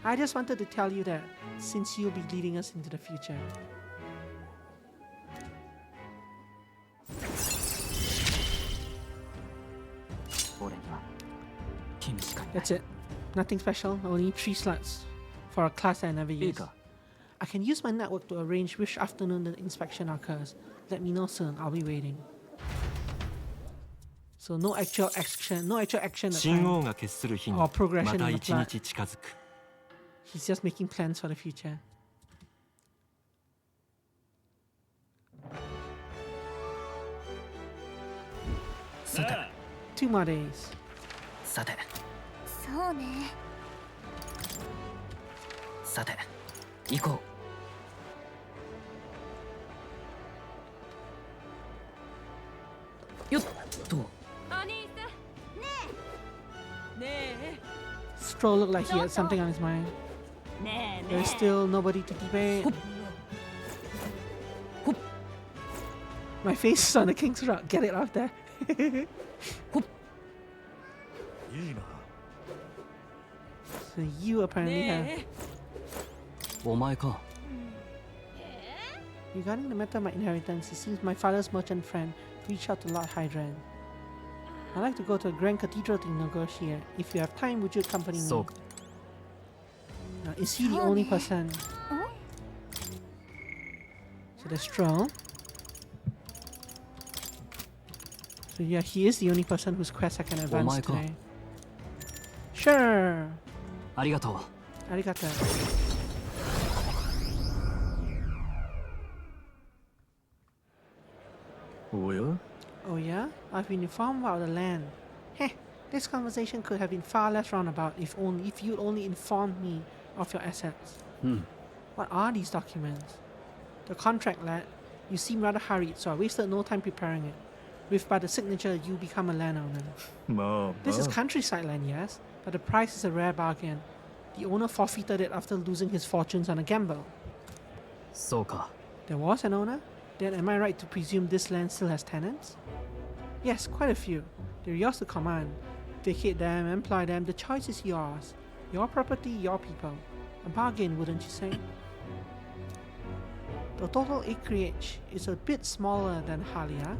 I just wanted to tell you that, since you'll be leading us into the future. That's it. Nothing special, only 3 slots for a class I never use. I can use my network to arrange which afternoon the inspection occurs. Let me know soon, I'll be waiting. So no actual action at 信 time. 号が決する日に Or progression また in the 一 plot. 日近づく He's just making plans for the future. Sata. 2 more days. さてそうねさて行こうよっとお兄さんねえ Stroll looked like he had something on his mind. ねえね There's still nobody to debate. My face is on the king's rock. Get it off there. いいな So you え apparently have. ねお前か Regarding the matter of my inheritance, it seems my father's merchant friend reached out to Lord Hydran. I'd like to go to a grand cathedral to negotiate. If you have time, would you accompany me? そうか Now, is he the only person? So there's Stroll. So yeah, he is the only person whose quest I can advance Omae ka. today. Sure. ありがとう Arigato. Oya? Oh yeah? I've been informed about the land. Heh, this conversation could have been far less roundabout if you'd only informed me of your assets. うん What are these documents? The contract, lad. You seem rather hurried, so I wasted no time preparing it. With by the signature, you become a landowner. まあ This is まあ countryside land, yes, but the price is a rare bargain. The owner forfeited it after losing his fortunes on a gamble. そうか There was an owner? Then am I right to presume this land still has tenants? Yes, quite a few. They're yours to command. Vacate them, employ them, the choice is yours. Your property, your people. A bargain, wouldn't you say? The total acreage is a bit smaller than Halia.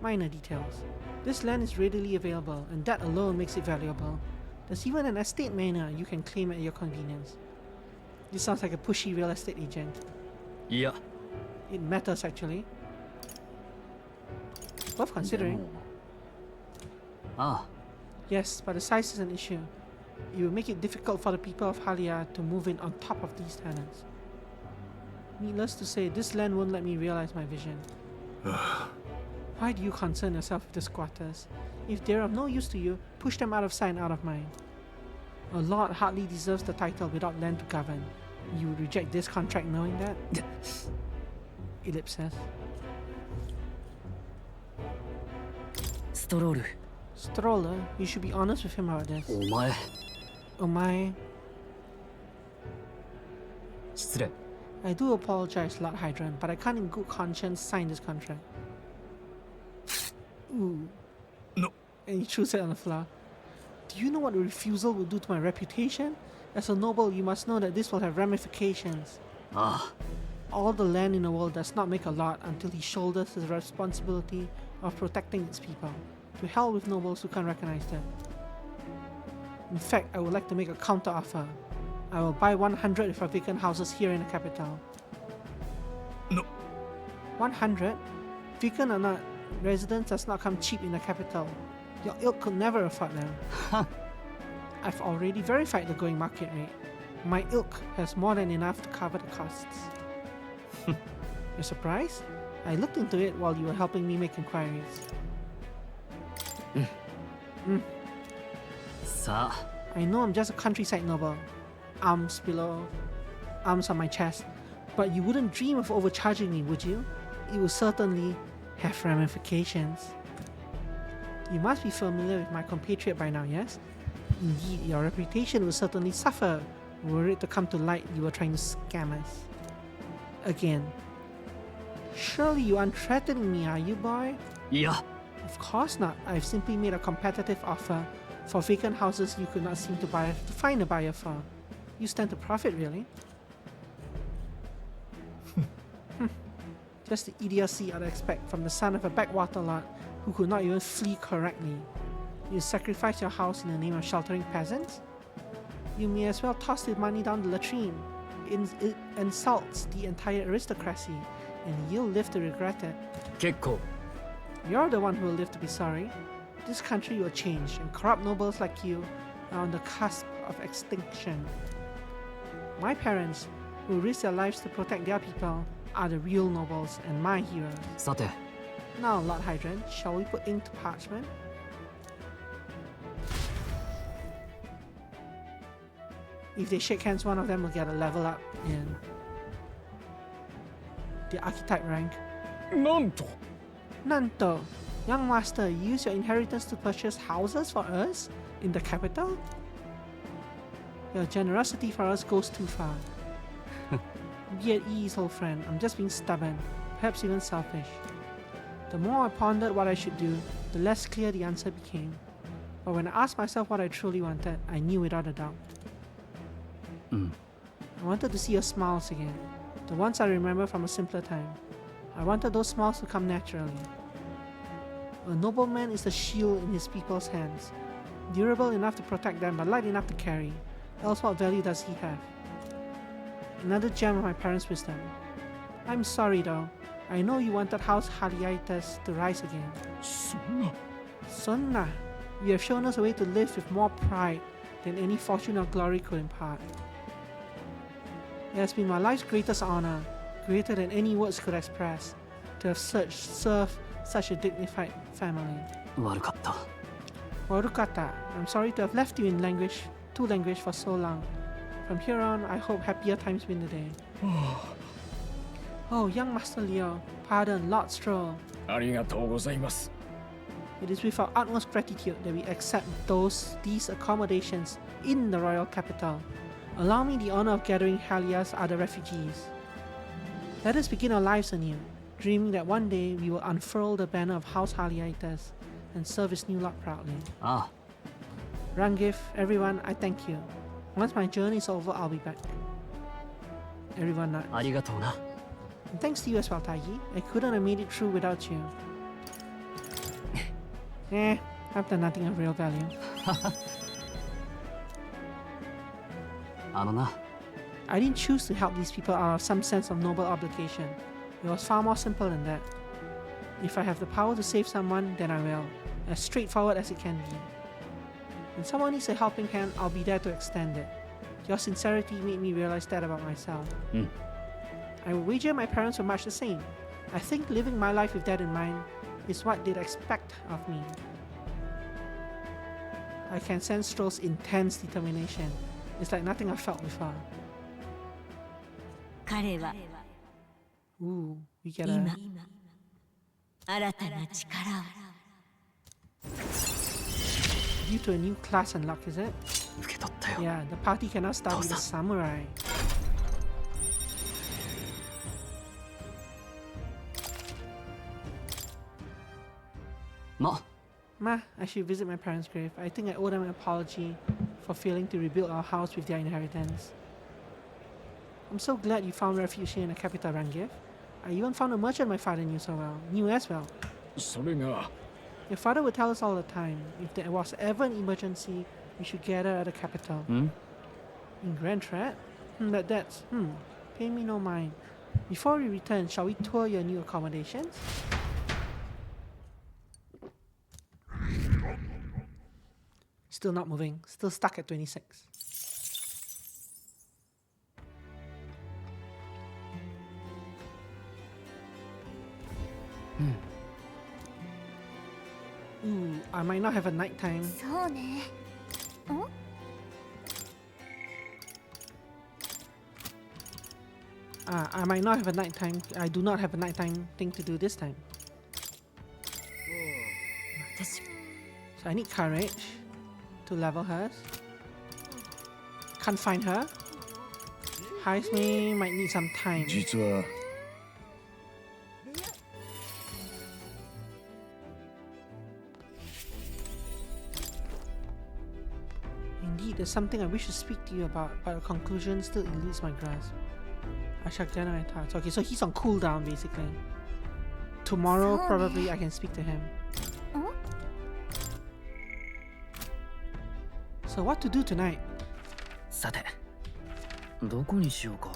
Minor details. This land is readily available, and that alone makes it valuable. There's even an estate manor you can claim at your convenience. This sounds like a pushy real estate agent. いや It matters actually. Worth considering. ああ Yes, but the size is an issue. It will make it difficult for the people of Halia to move in on top of these tenants. Needless to say, this land won't let me realize my vision. Why do you concern yourself with the squatters? If they're of no use to you, push them out of sight and out of mind. A lord hardly deserves the title without land to govern. You would reject this contract knowing that? Ellipsis. ストロール Stroller, you should be honest with him about this. お前 Oh my. 失礼 I do apologize, Lord Hydrant, but I can't in good conscience sign this contract. Ooh. No. And he threw it on the floor. Do you know what a refusal will do to my reputation? As a noble, you must know that this will have ramifications. Ah, All the land in the world does not make a lord until he shoulders the responsibility of protecting its people. To hell with nobles who can't recognize that. In fact, I would like to make a counter offer. I will buy 100 of our vacant houses here in the capital. No. 100? Vacant or not, residence does not come cheap in the capital. Your ilk could never afford them. I've already verified the going market rate. My ilk has more than enough to cover the costs. You're surprised? I looked into it while you were helping me make inquiries. さあ、 I know I'm just a countryside noble. Arms on my chest. But you wouldn't dream of overcharging me, would you? It will certainly have ramifications. You must be familiar with my compatriot by now, yes? Indeed, your reputation will certainly suffer were it to come to light you were trying to scam us. Again. Surely you aren't threatening me, are you, boy? いや、 Of course not. I've simply made a competitive offer for vacant houses you could not seem to find a buyer for. You stand to profit, really. Just the idiocy I'd expect from the son of a backwater lord who could not even flee correctly. You sacrifice your house in the name of sheltering peasants? You may as well toss the money down the latrine. It insults the entire aristocracy, and you'll live to regret it. 結構。 You're the one who will live to be sorry. This country will change, and corrupt nobles like you are on the cusp of extinction. My parents, who risked their lives to protect their people, are the real nobles and my heroes. さて、 Now, Lord Hydrant, shall we put ink to parchment? If they shake hands, one of them will get a level up in the archetype rank. なんと Nanto, young master, you use your inheritance to purchase houses for us in the capital? Your generosity for us goes too far. Be at ease, old friend. I'm just being stubborn, perhaps even selfish. The more I pondered what I should do, the less clear the answer became. But when I asked myself what I truly wanted, I knew without a doubt. I wanted to see your smiles again, the ones I remember from a simpler time. I wanted those smiles to come naturally. A nobleman is a shield in his people's hands, durable enough to protect them but light enough to carry, else what value does he have? Another gem of my parents' wisdom. I'm sorry though, I know you wanted House Haliaitas to rise again. そんな Sonna, you have shown us a way to live with more pride than any fortune or glory could impart. It has been my life's greatest honor, greater than any words could express, to have served such a dignified family. 悪かった。 Warukata, I'm sorry to have left you in language for so long. From here on, I hope happier times win the day. Oh, young Master Leo, pardon, Lord Stroll. ありがとうございます It is with our utmost gratitude that we accept these accommodations in the royal capital. Allow me the honor of gathering Halia's other refugees. Let us begin our lives anew, dreaming that one day we will unfurl the banner of House Haliaitas and serve his new lord proudly. あ Rangif, everyone, I thank you. Once my journey is over, I'll be back. Everyone nods. あ、ありがとうな。 And thanks to you as well, Taigi. I couldn't have made it through without you. I've done nothing of real value. あのな、 I didn't choose to help these people out of some sense of noble obligation. It was far more simple than that. If I have the power to save someone, then I will. As straightforward as it can be. When someone needs a helping hand, I'll be there to extend it. Your sincerity made me realize that about myself. I would wager my parents were much the same. I think living my life with that in mind is what they'd expect of me. I can sense Stroll's intense determination. It's like nothing I've felt before. 彼は Ooh, we get a... 今新たな力を Due to a new class unlock, is it? 受け取ったよ。 Yeah, the party can now start with a samurai. ま Ma, I should visit my parents' grave. I think I owe them an apology for failing to rebuild our house with their inheritance. I'm so glad you found refuge here in the capital, Rangiv. I even found a merchant my father knew as well. それが Your father would tell us all the time, if there was ever an emergency, we should gather at the capital. ん In Grand Threat? But that's, pay me no mind. Before we return, shall we tour your new accommodations? Still not moving, still stuck at 26. Ooh, I might not have a nighttime. そうね。ん I might not have a nighttime. I do not have a nighttime thing to do this time. So I need courage to level hers. Can't find her. Heist me might need some time. 実は Indeed, there's something I wish to speak to you about, but the conclusion still eludes my grasp. I shall gather my thoughts. Okay, so he's on cooldown basically. Tomorrow, probably I can speak to him. So what to do tonight? さてどこにしようか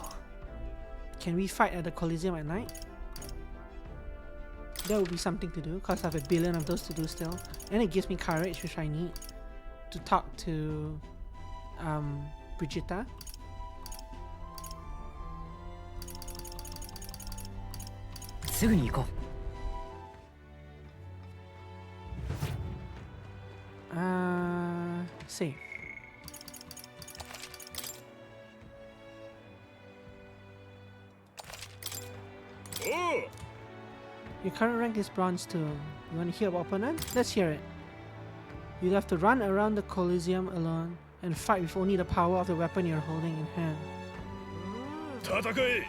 Can we fight at the Coliseum at night? That would be something to do, because I have a billion of those to do still. And it gives me courage, which I need to talk to Brigitta. Save. Your current rank is Bronze 2. You want to hear about opponent? Let's hear it. You'll have to run around the Coliseum alone and fight with only the power of the weapon you're holding in hand. 戦え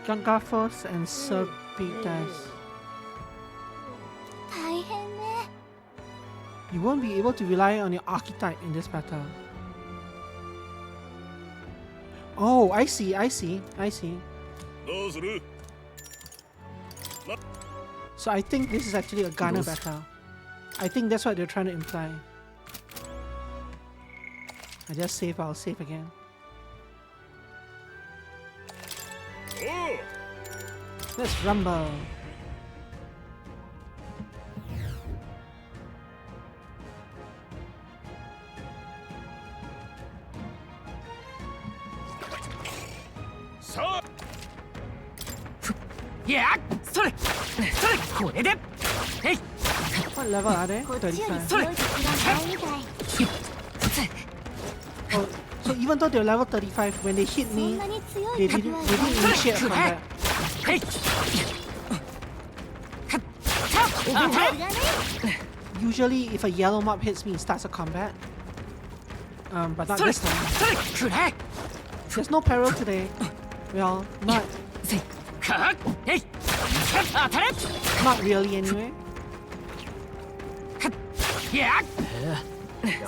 Gangaphos and Serpitas. 大変ね。 You won't be able to rely on your archetype in this battle. Oh, I see. どうする So I think this is actually a Gunner battle. I think that's what they're trying to imply. I just save, I'll save again. Let's rumble. What level are they? こっちより 35. 強い敵がいないみたい。 Oh, so even though they're level 35, when they hit そん me, なに強い they 敵 didn't, はい they ない didn't initiate a combat. 覚えがね。 Usually, if a yellow mob hits me, it starts a combat. But not this time. There's no peril today. Well, not really anyway.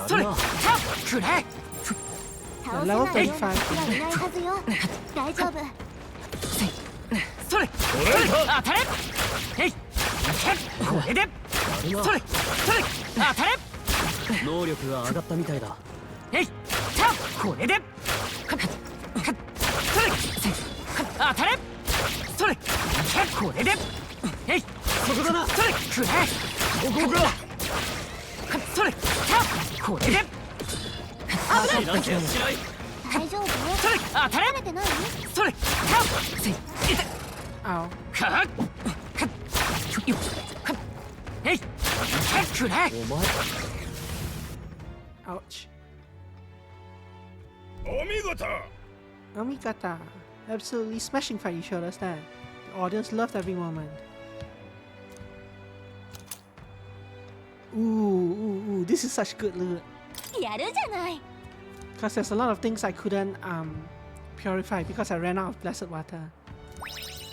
Level Level 35 35. はいないはずよ。大丈夫。能力が上がったみたいだそこだなここか知らんけんしない大丈夫？疲れてない？ Ow. お前 Ouch. お見事 Omikata. Absolutely smashing fight, you showed us that. The audience loved every moment. Ooh, this is such good loot. やるじゃない。 Because there's a lot of things I couldn't purify because I ran out of blessed water.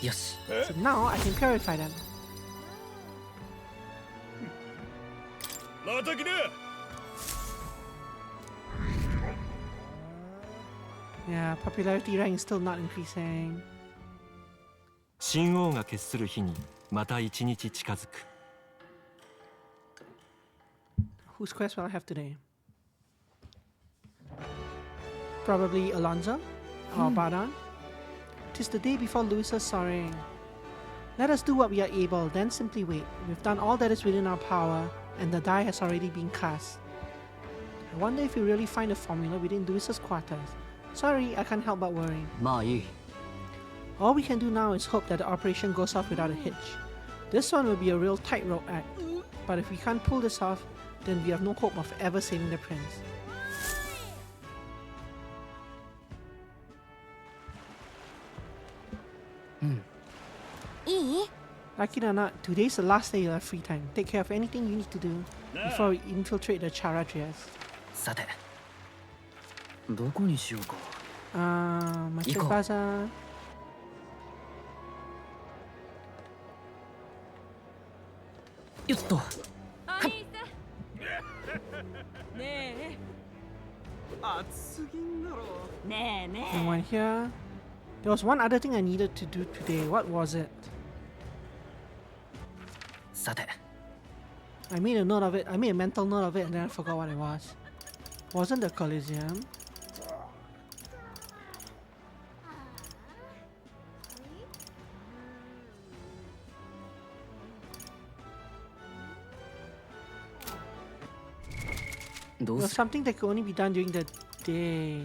よし So now I can purify them. Yeah, popularity rank is still not increasing. 神王が決する日にまた一日近づく。 Whose quest will I have today? Probably Alonso or Badan. 'Tis the day before Luis's soaring. Let us do what we are able, then simply wait. We've done all that is within our power, and the die has already been cast. I wonder if we really find a formula within Luis's quarters. Sorry, I can't help but worry. まあいい。 All we can do now is hope that the operation goes off without a hitch. This one will be a real tightrope act, but if we can't pull this off, then we have no hope of ever saving the prince. Like it or not, today's the last day you'll have free time. Take care of anything you need to do before we infiltrate the Charadrias. さて、どこにしようか。Market Iko. Bazaar. Yotto. お兄さんね熱すぎんだろ。えねえね And one here. There was one other thing I needed to do today. What was it? さて、 I made a note of it. I made a mental note of it and then I forgot what it was. Wasn't the Coliseum? It どう was する。 something that could only be done during the day.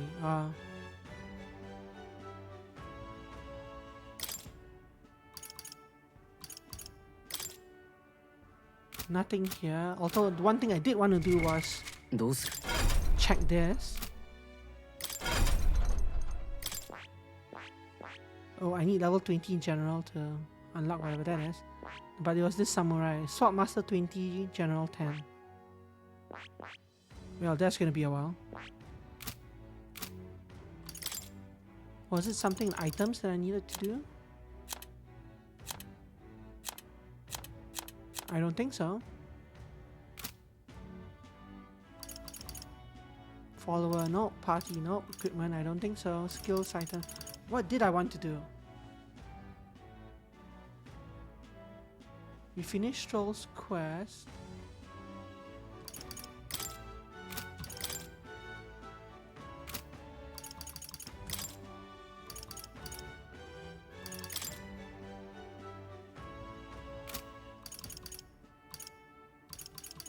Nothing here. Although one thing I did want to do was どうする。 check this. Oh, I need level 20 in general to unlock whatever that is. But it was this samurai. Sword Master 20, General 10. Well, that's gonna be a while. Was it something in items that I needed to do? I don't think so. Follower, no. Party, no. Equipment, I don't think so. Skills item. What did I want to do? We finished Stroll's quest.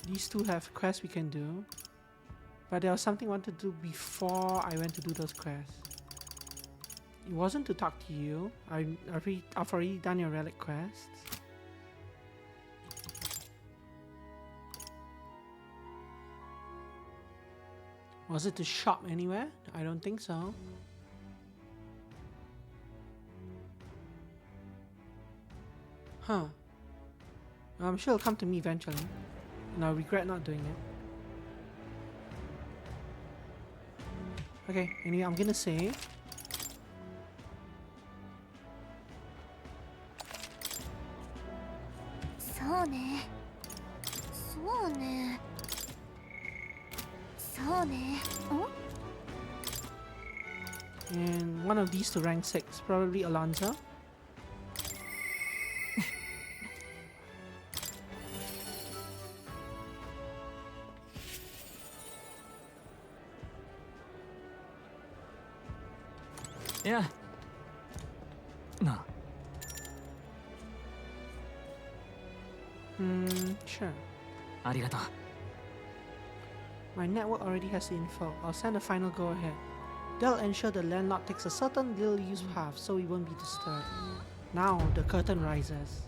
These two have quests we can do. But there was something I wanted to do before I went to do those quests. It wasn't to talk to you. I've already done your relic quests. Was it to shop anywhere? I don't think so. Huh. I'm sure it'll come to me eventually. And I'll regret not doing it. Okay, anyway, I'm gonna save.そうね。そうね。そうね。And one of these to rank 6, probably Alonso. Yeah. な。 Sure. ありがとう。 My network already has the info. I'll send a final go ahead. They'll ensure the landlord takes a certain little used path so we won't be disturbed. Now the curtain rises.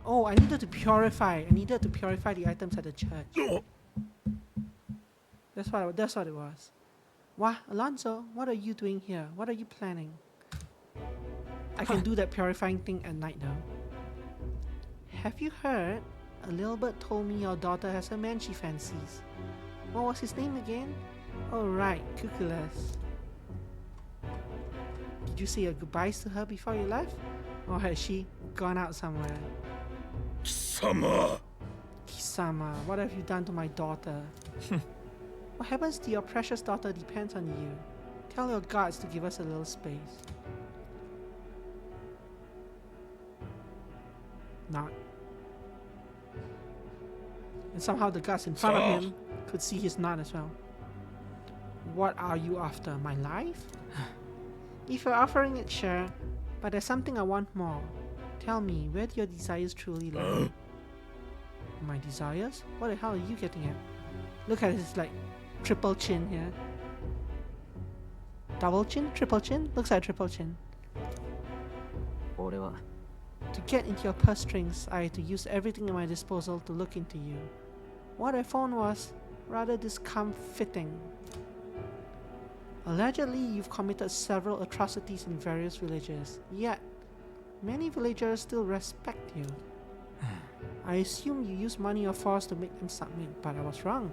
Oh, I needed to purify. I needed to purify the items at the church. That's what it was. Wah, Alonso, what are you doing here? What are you planning? I can do that purifying thing at night though. Have you heard? A little bird told me your daughter has a man she fancies. What was his name again? Oh right, Cuculus. Did you say your goodbyes to her before you left? Or has she gone out somewhere? 貴様 Kisama, what have you done to my daughter? What happens to your precious daughter depends on you. Tell your guards to give us a little space. Not. And somehow the guards in front of him could see his nod as well. What are you after? My life? If you're offering it, sure. But there's something I want more. Tell me, where do your desires truly lie? My desires? What the hell are you getting at? Look at his like triple chin here. Double chin? Triple chin? Looks like a triple chin. 俺は To get into your purse strings, I had to use everything at my disposal to look into you. What I found was rather discomfiting. Allegedly, you've committed several atrocities in various villages, yet many villagers still respect you. I assume you use money or force to make them submit, but I was wrong.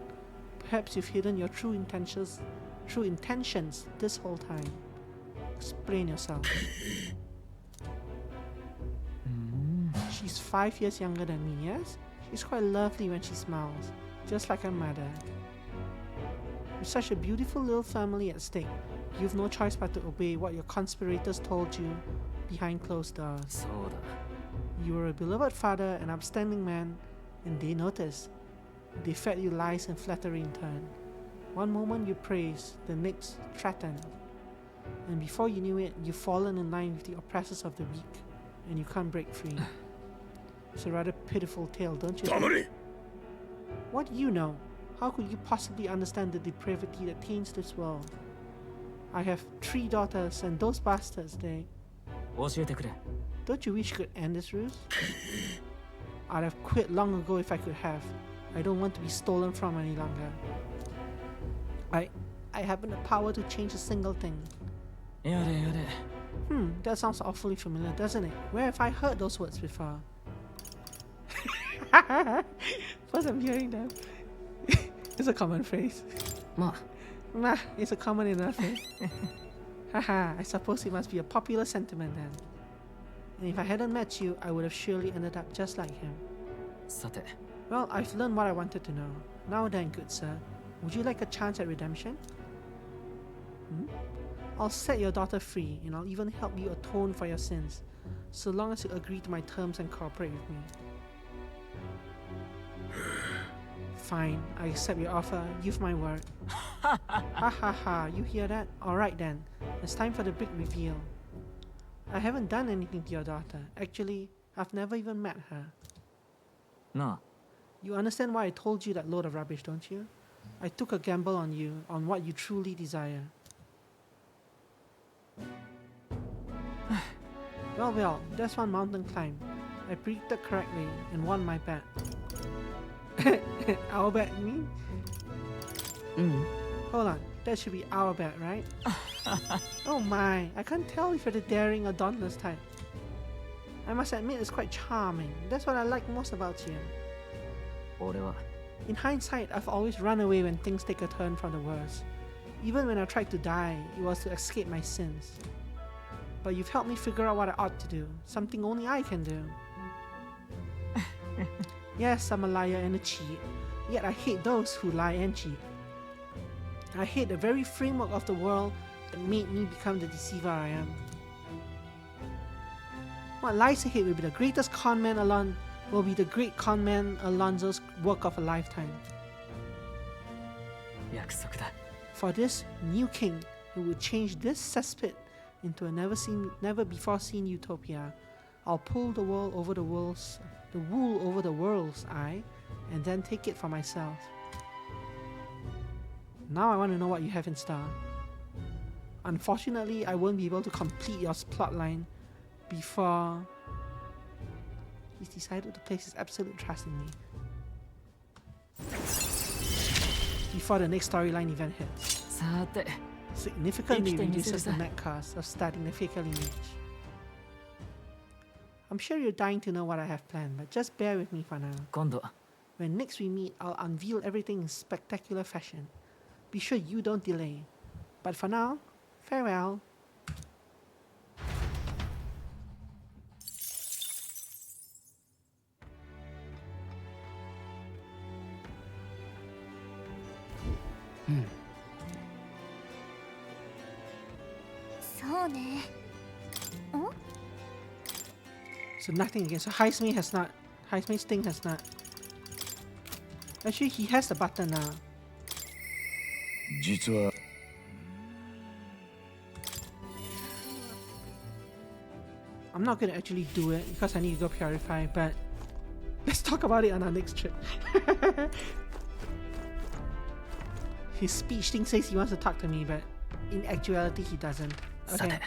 Perhaps you've hidden your true intentions this whole time. Explain yourself. She's 5 years younger than me, yes? She's quite lovely when she smiles, just like her mother. With such a beautiful little family at stake, you've no choice but to obey what your conspirators told you behind closed doors. そうだ You were a beloved father, an upstanding man, and they noticed. They fed you lies and flattery in turn. One moment you praise, the next threaten. And before you knew it, you've fallen in line with the oppressors of the weak, and you can't break free. It's a rather pitiful tale, don't you think? What do you know? How could you possibly understand the depravity that taints this world? I have 3 daughters, and those bastards, they... 教えてくれ Don't you wish you could end this ruse? I'd have quit long ago if I could have. I don't want to be stolen from any longer. I haven't the power to change a single thing. やれやれ That sounds awfully familiar, doesn't it? Where have I heard those words before? First I'm hearing them. It's a common phrase. ま Nah, it's a common enough. Haha, I suppose it must be a popular sentiment then. And if I hadn't met you, I would have surely ended up just like him. あさて Well, I've learned what I wanted to know. Now then, good sir, would you like a chance at redemption? I'll set your daughter free, and I'll even help you atone for your sins, so long as you agree to my terms and cooperate with me. Fine, I accept your offer. You've my word. Ha ha ha, you hear that? Alright then, it's time for the big reveal. I haven't done anything to your daughter. Actually, I've never even met her. な You understand why I told you that load of rubbish, don't you? I took a gamble on you, on what you truly desire. Well, that's one mountain climb. I predicted correctly and won my bet. Our bet, you mean? あうん Hold on, that should be our bet, right? Oh my, I can't tell if you're the daring or dauntless type. I must admit it's quite charming. That's what I like most about you. 俺は In hindsight, I've always run away when things take a turn for the worse. Even when I tried to die, it was to escape my sins. But you've helped me figure out what I ought to do, something only I can do. Yes, I'm a liar and a cheat, yet I hate those who lie and cheat. I hate the very framework of the world that made me become the deceiver I am. What lies ahead will be the greatest conman will be the great conman Alonzo's work of a lifetime. 約束だ For this new king who will change this cesspit into a never before seen utopia, I'll pull the wool over the world's eye, and then take it for myself. Now I want to know what you have in store. Unfortunately, I won't be able to complete your plotline before he's decided to place his absolute trust in me. Before the next storyline event hits. さて Significantly reduces the net cost of starting the faker lineage. I'm sure you're dying to know what I have planned, but just bear with me for now. 今度 When next we meet, I'll unveil everything in spectacular fashion. Be sure you don't delay. But for now, farewell. うん。そうね。ん？ So nothing again. So Heismate has not. Heismate's thing has not. Actually, he has the button now. 実は I'm not gonna actually do it because I need to go purify, but let's talk about it on our next trip. His speech thing says he wants to talk to me, but in actuality he doesn't. さて Okay.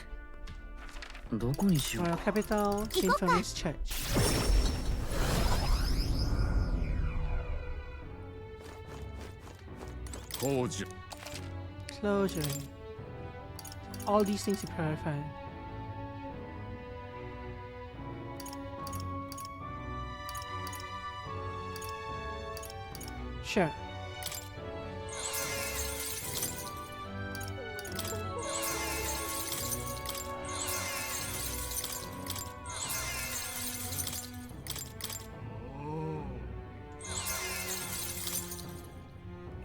どこにしよう Royal か。 Capital, St. Philip's Church. Closure. All these things to purify. Sure.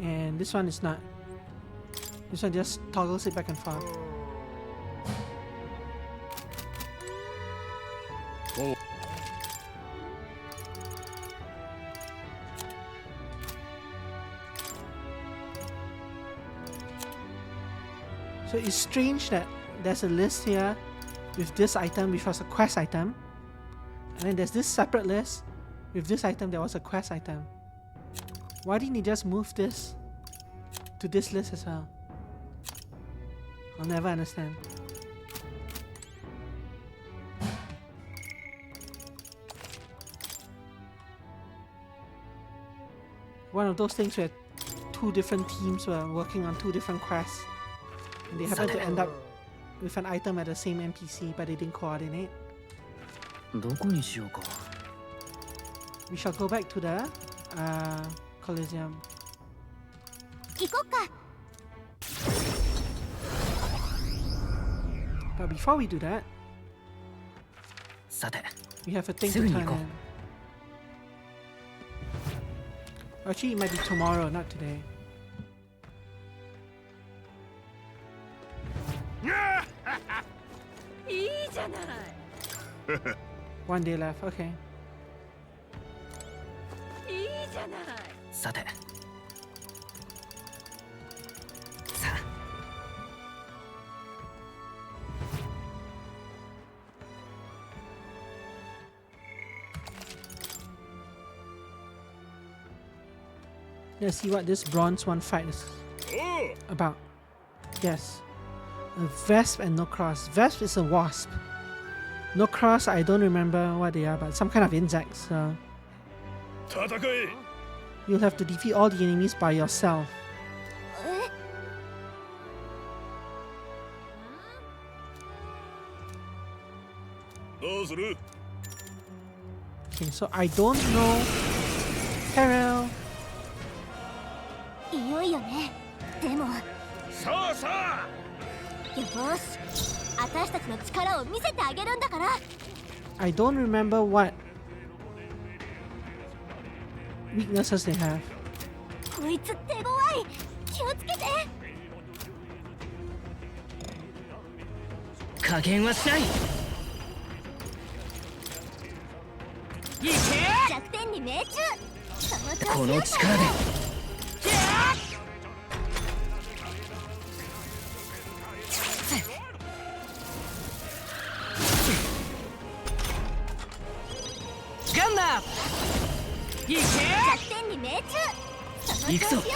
And this one is not. This one just toggles it back and forth. So it's strange that there's a list here with this item which was a quest item, and then there's this separate list with this item that was a quest item. Why didn't you just move this to this list as well? I'll never understand. One of those things where two different teams were working on two different quests, and they happened to end up with an item at the same NPC, but they didn't coordinate. どこにしようか。 We shall go back to the Coliseum. 行こっか。 But before we do that, さて we have a thing to すぐに turn 行こう。 in. Actually, it might be tomorrow, not today. One day left, okay. さてさあ Let's see what this bronze one fight is about. Yes. A Vesp and no cross. Vesp is a wasp. No cross, I don't remember what they are, but some kind of insects. So 戦え you'll have to defeat all the enemies by yourself. え？ どうする Okay, so I don't know. Peril. いよいよね。でも、よさあさあーし、私たちの力を見せてあげるんだから。 I don't remember what weaknesses they have. こいつ手強い。気をつけて。加減はしない。弱点に命中。その調子このよ力でガンナーいけ弱点に命中。その行くぞ調子よ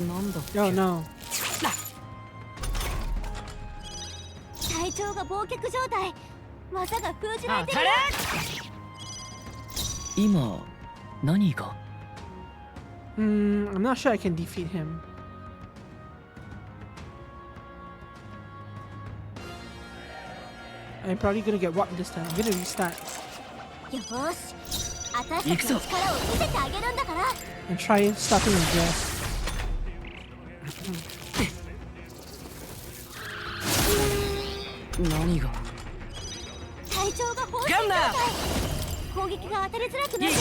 なんだっけ Oh no. 体調が忘却状態。技が封じられてる。今何が I'm not sure I can defeat him. I'm probably gonna get whopped this time. I'm gonna restart よーし、私たちの力を見せてあげるんだから。 and try starting again. 何が体隊長が放水状態。攻撃が当たりづらくなってる。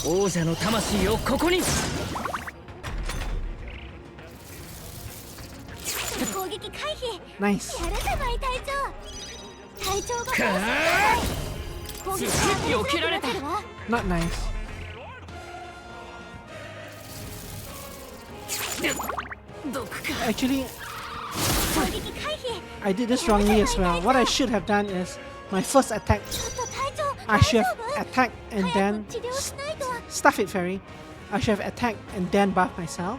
王者の魂をここに。攻撃回避。 Nice. やるじゃない隊長。隊長が放水状態。攻撃が当たりづらくなってるわ。 Not nice. 毒か。 Actually, 攻撃回避。 I did this wrongly as well. What I should have done is my first attack, ちょっと隊長。 I should 大 have 丈夫？ attacked and 早 then く治療しないと。 stuff it fairy. I should have attacked and then buff myself,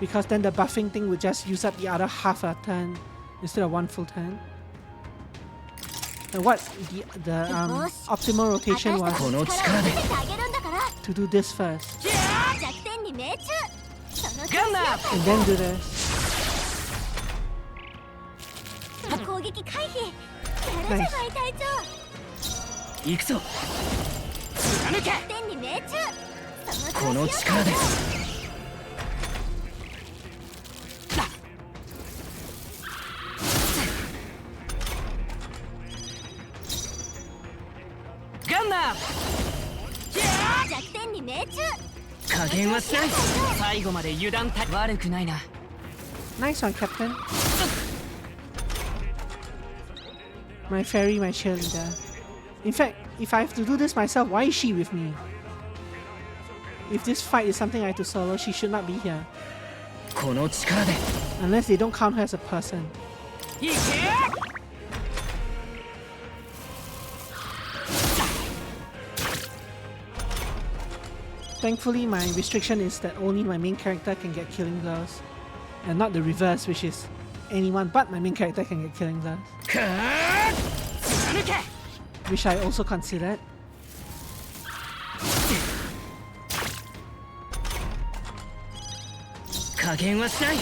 because then the buffing thing would just use up the other half a turn instead of one full turn. And what the optimal rotation 私たち was の力を見せてあげるんだから。 to do this first 弱点に命中。その調子ガンナー and then do this. 攻撃回避。やるじゃない隊長。行くぞ。貫け。弱点に命中。そこのの調子よ。力で。ガンナー。弱点に命中。加減はしない。最後まで油断た悪くないな。 Nice one, Captain. My fairy, my cheerleader. In fact, if I have to do this myself, why is she with me? If this fight is something I have to solo, she should not be here. この力で。 Unless they don't count her as a person. いけ。 Thankfully, my restriction is that only my main character can get killing blows, and not the reverse, which is anyone but my main character can get killing blows, かー。貫け。 which I also considered. 加減はしない。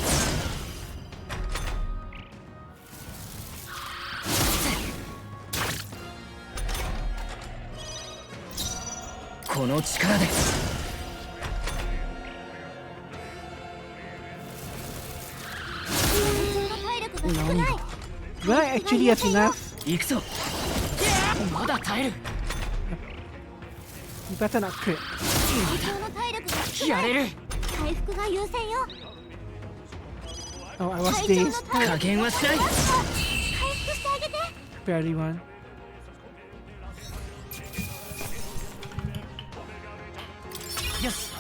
この力で。体力が少ない。 Will I actually have enough? 行くぞ。まだ耐える。 You better not crit. 隊長の体力が少ない。やれる。回復が優先よ。 Oh, I was 隊長の dazed. 体力加減はしない。回復してあげて。 Barely won. よし。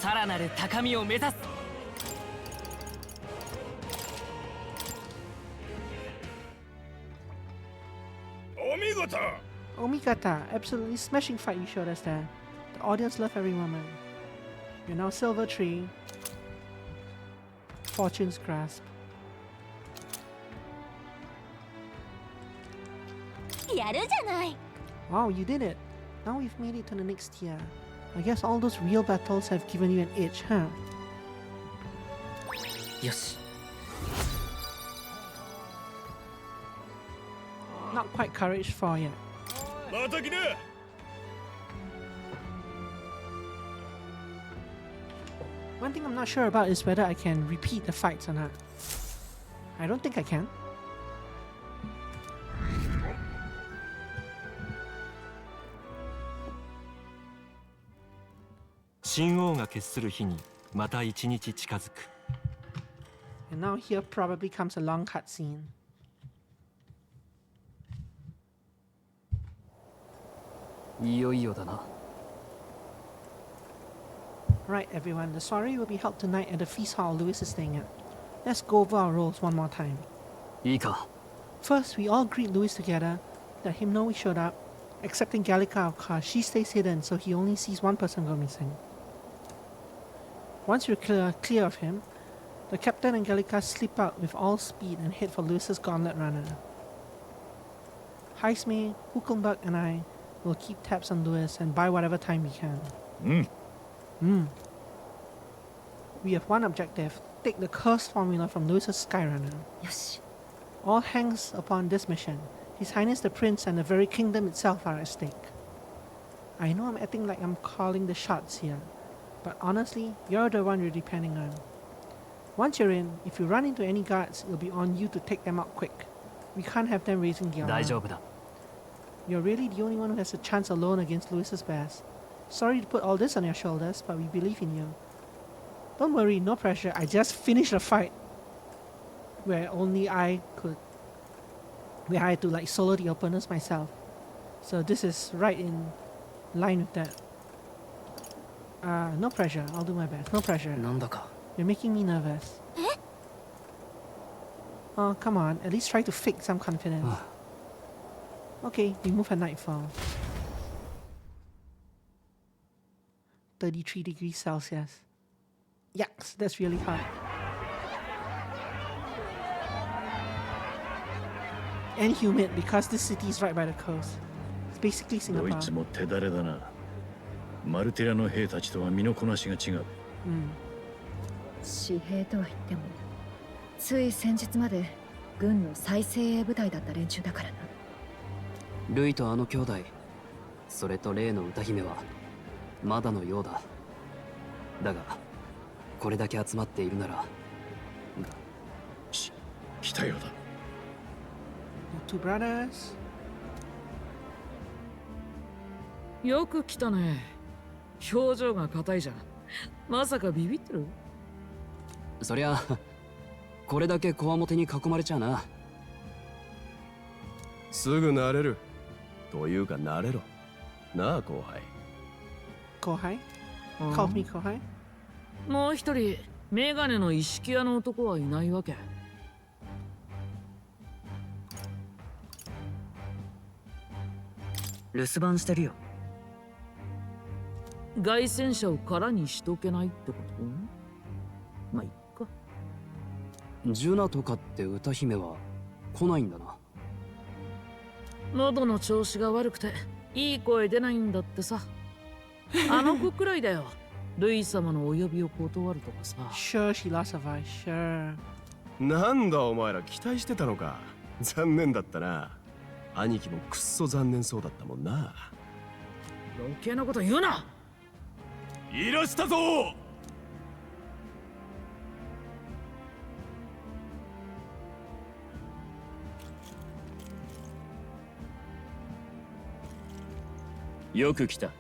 さらなる高みを目指す。 お見事。 Omigata, absolutely smashing fight you showed us there. The audience loved every moment. You're now Silver Tree. Fortune's Grasp. やるじゃない。 Wow, you did it! Now we've made it to the next tier. I guess all those real battles have given you an edge, huh? よし。 Not quite Courage 4 yet. また来な。 One thing I'm not sure about is whether I can repeat the fights or not. I don't think I can. 神王が決する日にまた一日近づく。 And now here probably comes a long cutscene. いよいよだな。 Right, everyone, the soiree will be held tonight at the feast hall Lewis is staying at. Let's go over our roles one more time. いいか。 First, we all greet Lewis together, let him know we showed up. Excepting Gallica, of course, she stays hidden, so he only sees one person go missing. Once we're clear of him, the captain and Gallica slip out with all speed and head for Lewis's gauntlet runner. Heisme, Huckelberg, and I will keep tabs on Lewis and buy whatever time we can. We have one objective: take the cursed formula from Lewis's Skyrunner. よし。 All hangs upon this mission. His Highness the Prince and the very kingdom itself are at stake. I know I'm acting like I'm calling the shots here, but honestly, you're the one we're depending on. Once you're in, if you run into any guards, it'll be on you to take them out quick. We can't have them raising the 大丈 alarm. 夫だ You're really the only one who has a chance alone against Luis's bears. Sorry to put all this on your shoulders, but we believe in you. Don't worry, no pressure. I just finished a fight where only I could, where I had to like solo the opponents myself. So this is right in line with that. No pressure. I'll do my best. No pressure. なんだか You're making me nervous. Oh, come on. At least try to fake some confidence. Okay, we move at nightfall. 33 degrees Celsius. Yucks, that's really hot. And humid because this city is right by the coast. It's basically どい Singapore. つも手だれだな。マルティラの兵たちとは身のこなしが違う。私兵とは言ってもつい先日まで軍の最精鋭部隊だった連中だからな。ルイとあの兄弟それと例の歌姫はまだのようだだがこれだけ集まっているなら来たようだ。The two brothers. よく来たね。表情が硬いじゃん。まさかビビってる？そりゃこれだけこわもてに囲まれちゃうな。すぐ慣れるというか慣れろなあ後輩。Kohai? Call me Kohai? もう一人メガネの一式屋の男はいないわけ？留守番してるよ。凱旋者を空にしとけないってこと？まあいっか。ジュナとかって歌姫は来ないんだな。喉の調子が悪くていい声出ないんだってさ。あの子くらいだよ。ルイ様のお呼びを断るとかさ。Sure, she lost her voice. Sure. なんだお前ら期待してたのか。残念だったな。兄貴もくっそ残念そうだったもんな。余計なこと言うな。いらしたぞ。よく来た。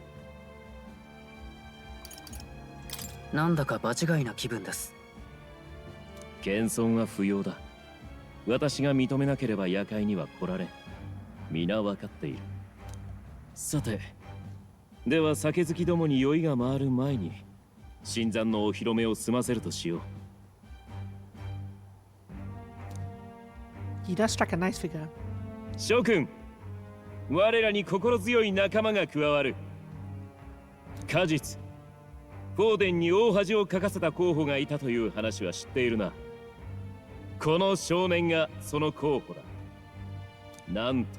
なんだか場違いな気分です。謙遜は不要だ。私が認めなければ夜会には来られん。皆分かっている。さて、では酒好きどもに酔いが回る前に新参のお披露目を済ませるとしよう。He does strike a nice figure. 諸君、我らに心強い仲間が加わる。果実、フォーデンに大恥をかかせた候補がいたという話は知っているな。この少年がその候補だ。なんと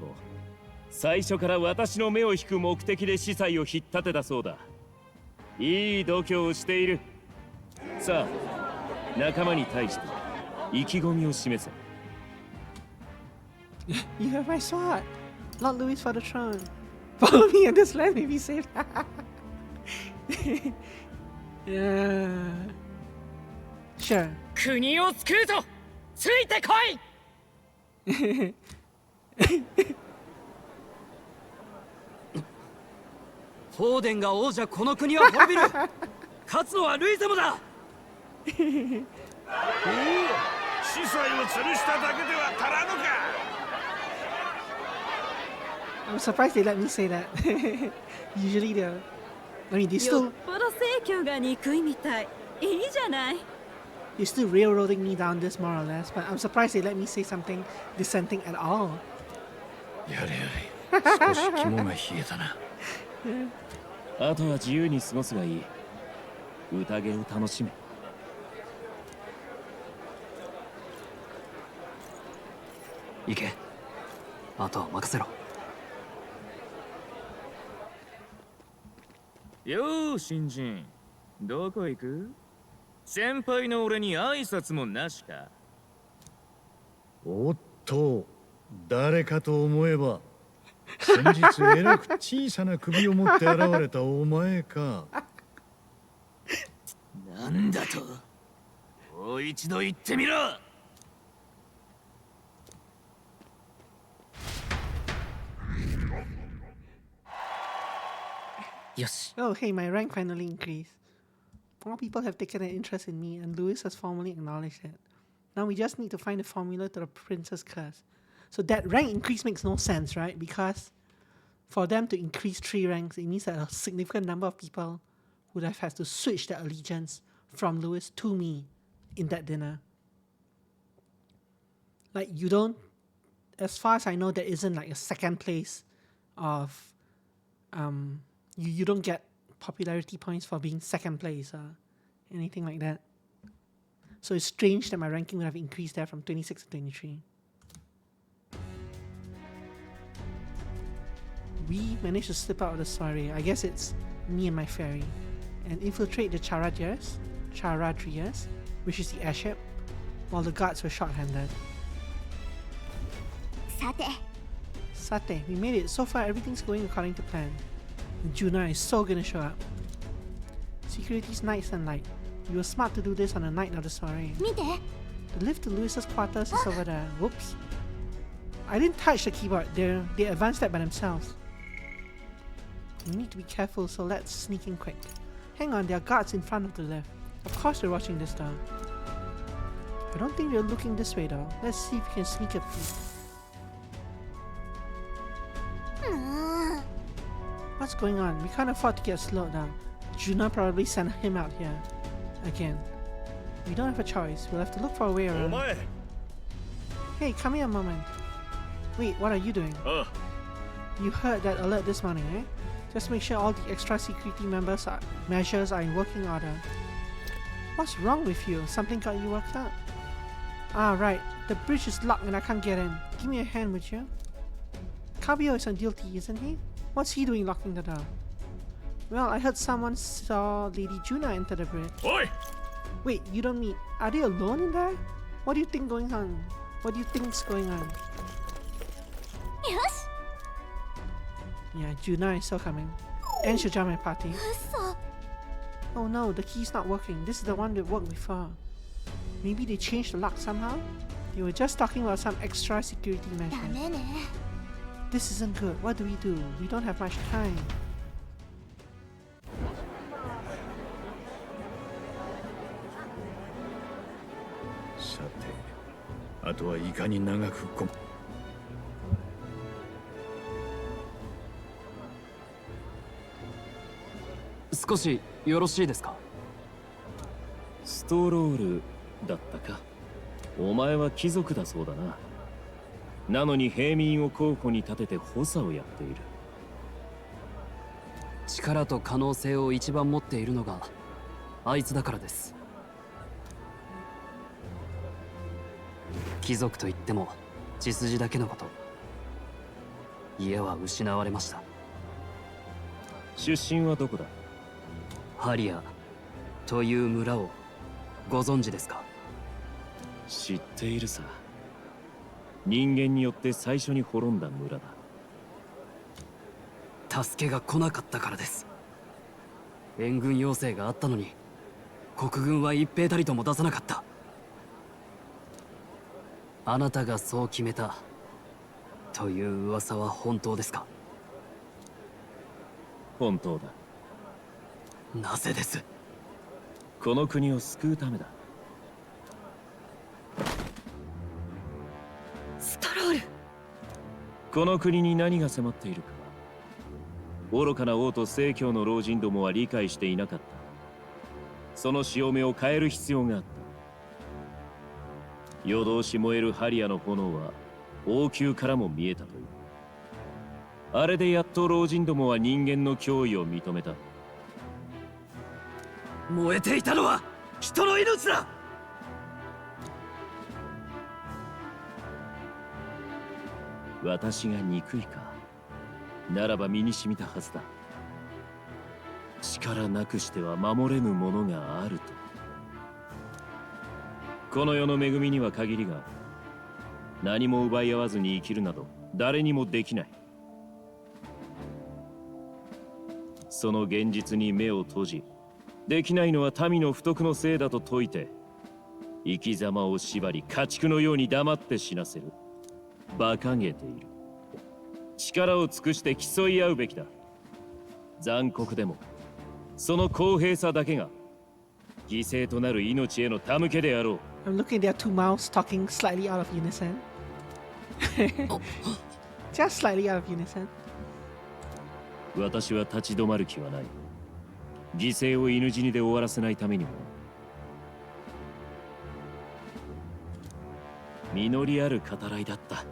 最初から私の目を引く目的で司祭を引っ立てたそうだ。いい度胸をしている。さあ、仲間に対して意気込みを示せ。You have my sword. Lord Louis for the throne. Follow me and this land may be saved. Yeah. Sure. 国を救うとついてこい。フォーデンが王者、この国は滅びる。勝つのはルイ様だ。司祭を吊るしただけでは足らぬか。I'm surprised they let me say that. Usually they, I mean, よっぽど正教が憎いみたい。いいじゃない。they're still railroading me down this more or less, but I'm surprised they let me say something dissenting at all. やれやれ。少し肝が冷えたな。あとは自由に過ごすがいい。宴を楽しめ。行け。あとは任せろ。よー新人、どこ行く？先輩の俺に挨拶もなしか。おっと、誰かと思えば先日えらく小さな首を持って現れたお前か。なんだと？もう一度言ってみろ。よし。 Oh, hey, my rank finally increased. More people have taken an interest in me, and Lewis has formally acknowledged it. Now we just need to find the formula to the Prince's Curse. So that rank increase makes no sense, right? Because for them to increase 3 ranks, it means that a significant number of people would have had to switch their allegiance from Lewis to me in that dinner. Like, you don't, as far as I know, there isn't like a second place of, you don't get popularity points for being second place or anything like that. So it's strange that my ranking would have increased there from 26 to 23. We managed to slip out of the soiree. I guess it's me and my fairy, and infiltrate the Charadrias, which is the airship, while the guards were short-handed. Sate, we made it. So far, everything's going according to plan. And Juna is so gonna show up. Security's nice and light. You were smart to do this on the night of the soiree. The lift to Lewis's quarters is over there. Whoops. I didn't touch the keyboard. They advanced that by themselves. We need to be careful, so let's sneak in quick. Hang on, there are guards in front of the lift. Of course they're watching this door. I don't think they're looking this way though. Let's see if we can sneak a peek. What's going on? We can't afford to get slowed down. Juna probably sent him out here. Again. We don't have a choice. We'll have to look for a way around. Hey, come here a moment. Wait, what are you doing? You heard that alert this morning, eh? Just make sure all the extra security measures are in working order. What's wrong with you? Something got you worked up? Ah, right. The bridge is locked and I can't get in. Give me a hand, would you? Kabio is on duty, isn't he? What's he doing locking the door? Well, I heard someone saw Lady Juna enter the bridge. Oi! Wait, you don't mean... Are they alone in there? What do you think going on? What do you think's going on? Yeah, Juna is still coming. And she'll join my party. Oh no, the key's not working. This is the one that worked before. Maybe they changed the lock somehow? They were just talking about some extra security measures. This isn't good. What do? We don't have much time.少しよろしいですか？ストロールだったか。お前は貴族だそうだな。なのに平民を候補に立てて補佐をやっている。力と可能性を一番持っているのがあいつだからです。貴族といっても血筋だけのこと。家は失われました。出身はどこだ？ハリアという村をご存知ですか？知っているさ。人間によって最初に滅んだ村だ。助けが来なかったからです。援軍要請があったのに国軍は一兵たりとも出さなかった。あなたがそう決めたという噂は本当ですか？本当だ。なぜです？この国を救うためだ。ストロール。この国に何が迫っているか、愚かな王と正教の老人どもは理解していなかった。その潮目を変える必要があった。夜通し燃えるハリアの炎は王宮からも見えたという。あれでやっと老人どもは人間の脅威を認めた。燃えていたのは人の命だ。私が憎いか。ならば身に染みたはずだ。力なくしては守れぬものがあると。この世の恵みには限りがある。何も奪い合わずに生きるなど誰にもできない。その現実に目を閉じ、できないのは民の不徳のせいだと説いて、生き様を縛り家畜のように黙って死なせる。馬鹿げている。力を尽くして競い合うべきだ。残酷でもその公平さだけが犠牲となる命への手向けであろう。I'm looking at their two mouths talking slightly out of unison. Just slightly out of unison. 私は立ち止まる気はない。犠牲を犬死にで終わらせないためにも。実りある語らいだった。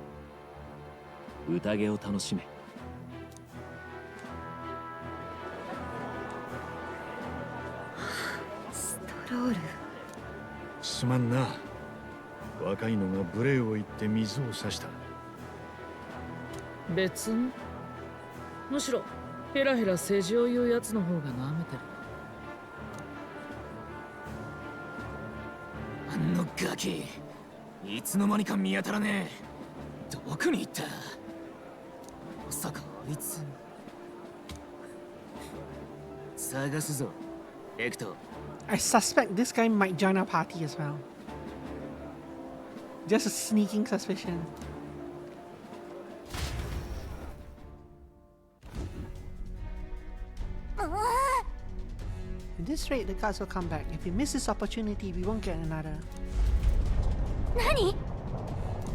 宴を楽しめ。ストロール。すまんな。若いのが無礼を言って水を差した。別に。むしろヘラヘラ世辞を言うやつの方が舐めてる。あのガキ、いつの間にか見当たらねえ。どこに行った？まさかあいつ。探すぞ、エクト。I suspect this guy might join our party as well. Just a sneaking suspicion. At this rate, the guards will come back. If we miss this opportunity, we won't get another. 何？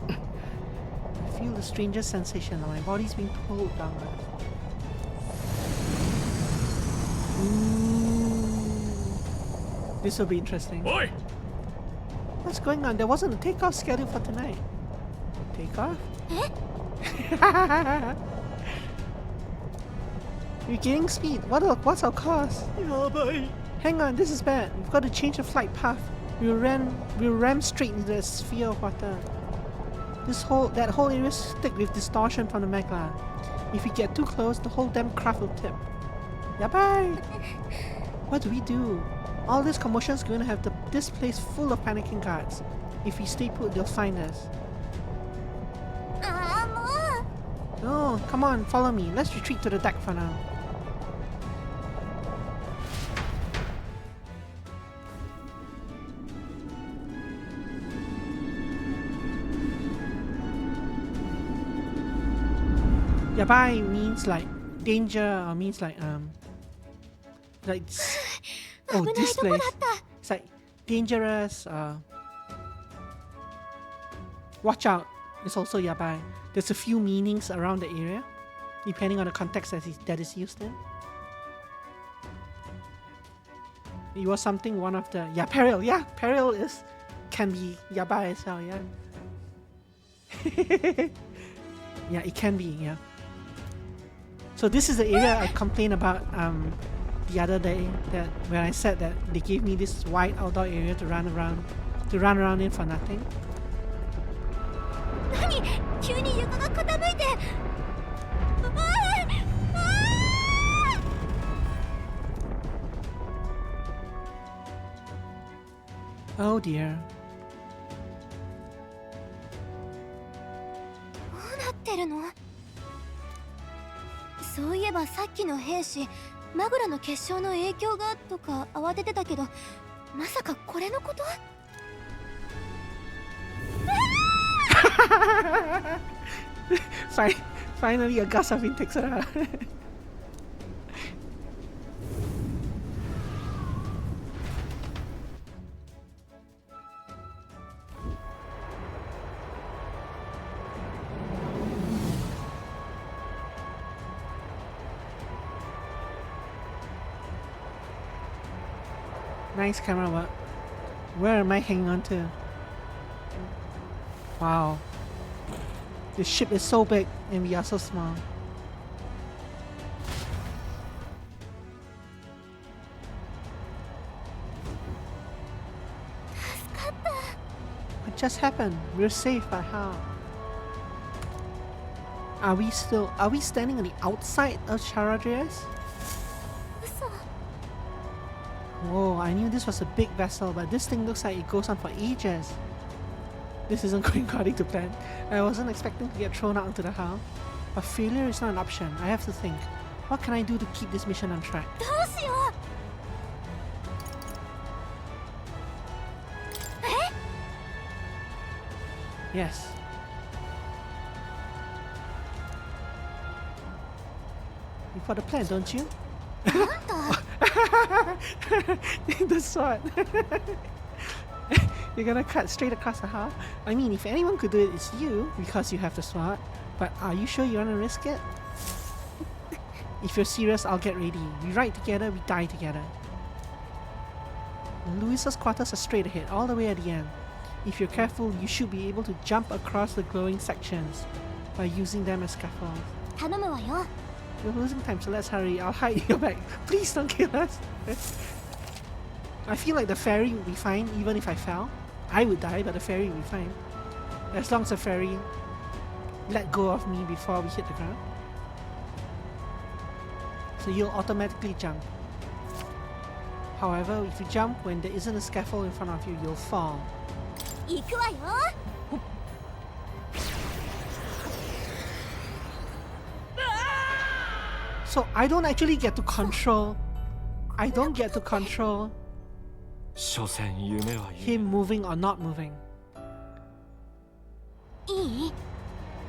I feel the strangest sensation of my body's being pulled downward. This will be interesting. Oi! What's going on? There wasn't a takeoff scheduled for tonight. Takeoff? We're gaining speed. What's our course? Hang on, this is bad. We've got to change the flight path. We'll ram straight into the sphere of water. That whole area is thick with distortion from the magma. If we get too close, the whole damn craft will tip. Yeah, bye. What do we do? All this commotion is going to have this place full of panicking guards. If we stay put, they'll find us. No, come on, follow me. Let's retreat to the deck for now. Yabai means like danger, or means like oh, this place. It's like dangerous. Watch out. It's also yabai. There's a few meanings around the area, depending on the context that is used in. It was something one of the peril. Yeah, peril can be yabai as well. Yeah. Yeah, it can be. Yeah. So this is the area I complained about the other day, that when I said that they gave me this wide outdoor area to run around in for nothing. 何？急に床が傾いて。Oh dear. どうなってるの？そういえばさっきの兵士、マグラの結晶の影響がとか慌ててたけど、まさかこれのこと？Finally, a gust of wind takes her out. Nice camera work. Where am I hanging on to? Wow. The ship is so big and we are so small. What just happened? We're safe, but how? Are we standing on the outside of Charadrius? Whoa, I knew this was a big vessel, but this thing looks like it goes on for ages. This isn't going according to plan. I wasn't expecting to get thrown out into the hull. But failure is not an option. I have to think. What can I do to keep this mission on track? どうしよう。Yes. You got a plan, don't you? The sword. You're gonna cut straight across the heart? I mean, if anyone could do it, it's you, because you have the sword. But are you sure you wanna risk it? If you're serious, I'll get ready. We ride together, we die together. Louisa's quarters are straight ahead, all the way at the end. If you're careful, you should be able to jump across the glowing sections by using them as scaffolds. 頼むわよ。 We're losing time, so let's hurry. I'll hide your back. Please don't kill us. I feel like the ferry would be fine even if I fell. I would die, but the ferry would be fine. As long as the ferry let go of me before we hit the ground. So you'll automatically jump. However, if you jump when there isn't a scaffold in front of you, you'll fall. 行くわよ。 So I don't actually get to control. I don't get to control 所詮夢は夢 him moving or not moving. いい？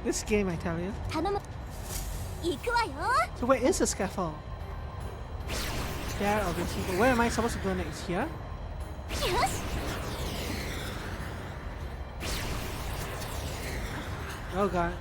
This game, I tell you. 頼む。行くわよ。 So where is the scaffold? There, obviously. But where am I supposed to go next? Here? よし。 Oh god.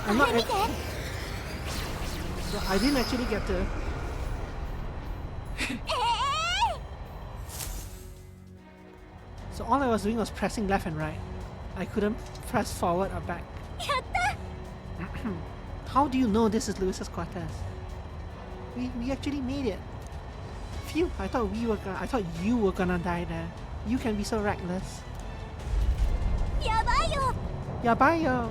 I'm not. So I didn't actually get to. So all I was doing was pressing left and right. I couldn't press forward or back. やった。 How do you know this is Lewis's quarters? We actually made it. Phew! I thought you were gonna die there. You can be so reckless. やばいよ。 Yabayo!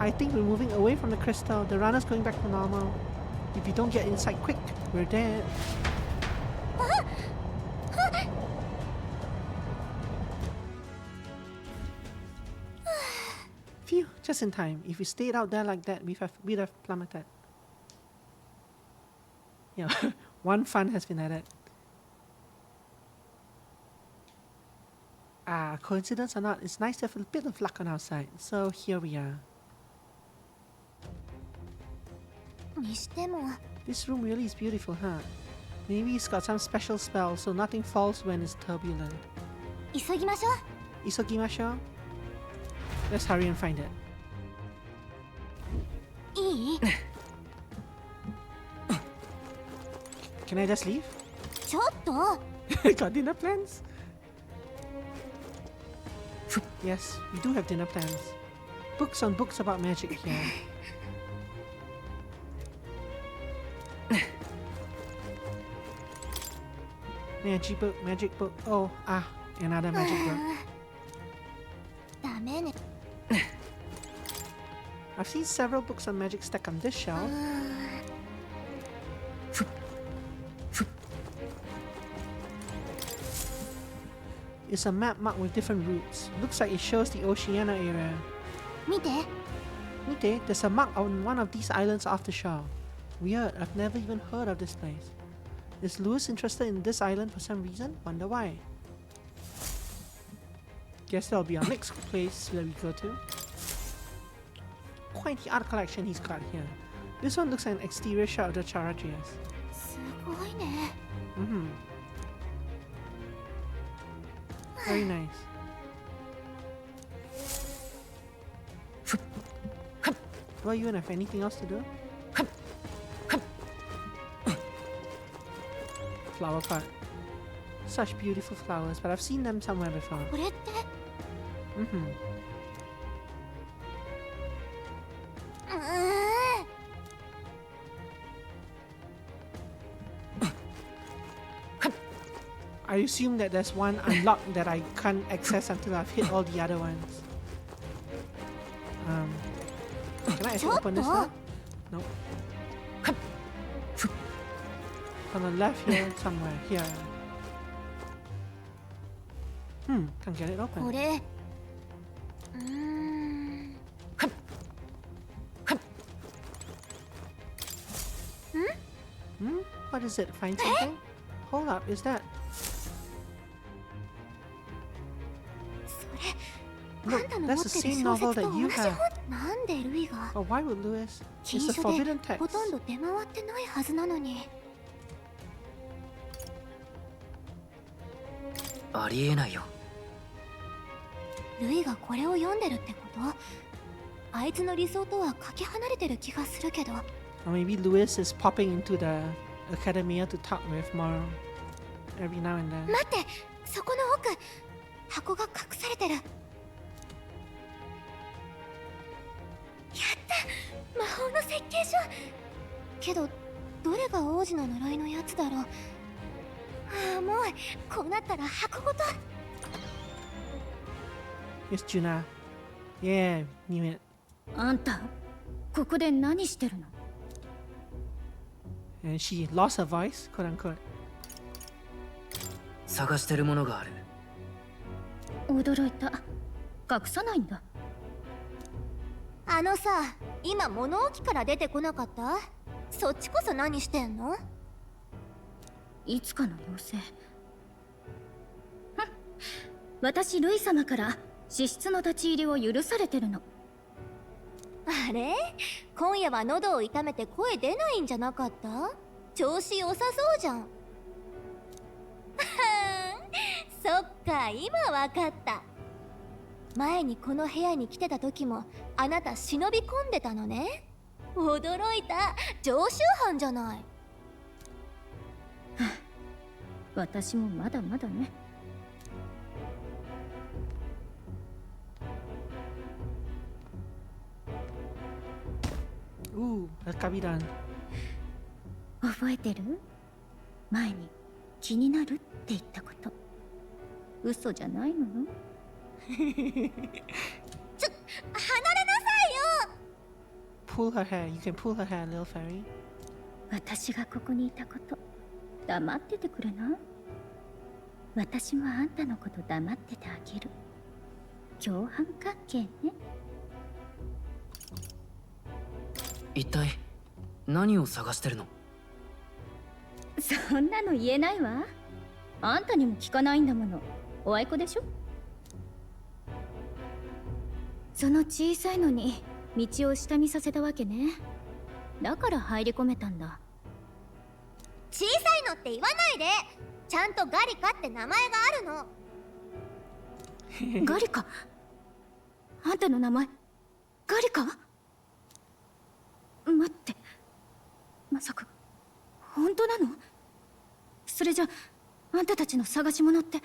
I think we're moving away from the crystal. The runner's going back to normal. If you don't get inside quick, we're dead. Phew, just in time. If we stayed out there like that, we'd have plummeted. Yeah, one fun has been added. Coincidence or not, it's nice to have a bit of luck on our side. So here we are. にしても。 This room really is beautiful, huh? Maybe it's got some special spell so nothing falls when it's turbulent. 急ぎましょう。 Isogimasho? Let's hurry and find it. いい？ Can I just leave? ちょっと。 Got dinner plans? Yes, we do have dinner plans. Books on books about magic here. Magic book. Oh, another magic book. ダメね。 I've seen several books on magic stacked on this shelf. It's a map marked with different routes. Looks like it shows the Oceania area. 見て。 Mite, there's a mark on one of these islands off the shore. Weird, I've never even heard of this place. Is Lewis interested in this island for some reason? Wonder why. Guess that'll be our next place that we go to. Quite the art collection he's got here. This one looks like an exterior shot of the Charagias. すごいね。 Very nice. Well, you have anything else to do? Flower pot. Such beautiful flowers, but I've seen them somewhere before. これって。I assume that there's one unlocked that I can't access until I've hit all the other ones. Can I actually open this now? Nope. On the left here, somewhere here. Can't get it こ open. れWhat is it? Find something? Hold up, is that? あ Look, んたの that's 持 the ってる same 小 novel 説と that 同 you じ have. 本。なんでルイが But why would Lewis? 禁 It's the 書 forbidden でほ text. とんど出回ってないはずなのに。ありえないよ。ルイがこれを読んでるってこと？あいつの理想とはかけ離れてる気がするけど。 Or maybe Lewis is popping into the academia to talk with more every now and then. 待って、そこの奥、箱が隠されてる。やった、魔法の設計書。けどどれが王子の呪いのやつだろう。ああ、もうこうなったら箱ごと。 It's Juna. Yeah, knew it. あんたここで何してるの？ And she lost her voice, quote unquote. 探してるものがある。驚いた。隠さないんだ。あのさ、今物置から出てこなかった？そっちこそ何してんの？いつかの妖精。私ルイ様から資質の立ち入りを許されてるの。あれ？今夜は喉を痛めて声出ないんじゃなかった？調子良さそうじゃん。そっか、今わかった。前にこの部屋に来てた時もあなた忍び込んでたのね。驚いた。常習犯じゃない。私もまだまだね。Ooh, a kabiran. 覚えてる？前に気になるって言ったこと。嘘じゃないのよ。離れなさいよ。 Pull her hair. You can pull her hair, little fairy. 私がここにいたこと黙っててくれない？私もあんたのこと黙っててあげる。共犯関係ね。一体何を探してるの？そんなの言えないわ。あんたにも聞かないんだもの。おあいこでしょ。その小さいのに道を下見させたわけね。だから入り込めたんだ。小さいのって言わないで。ちゃんとガリカって名前があるの。ガリカ？あんたの名前ガリカ？待って、まさか本当なの？それじゃあんたたちの探し物って。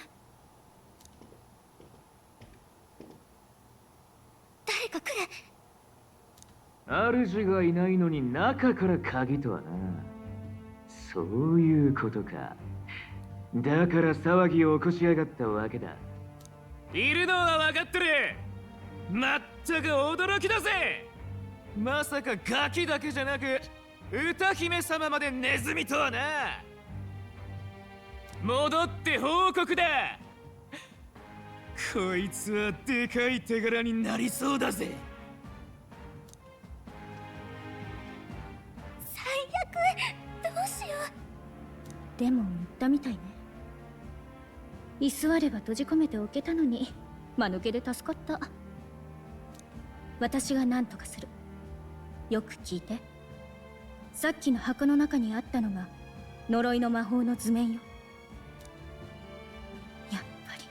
誰か来る。主がいないのに中から鍵とはな。そういうことか。だから騒ぎを起こしやがったわけだ。いるのは分かってる。まったく驚きだぜ。まさかガキだけじゃなく歌姫様までネズミとはな。戻って報告だ。こいつはでかい手柄になりそうだぜ。最悪。どうしよう。でも言ったみたいね。居座れば閉じ込めておけたのに間抜けで助かった。私が何とかする。よく聞いて。さっきの箱の中にあったのが呪いの魔法の図面よ。やっぱり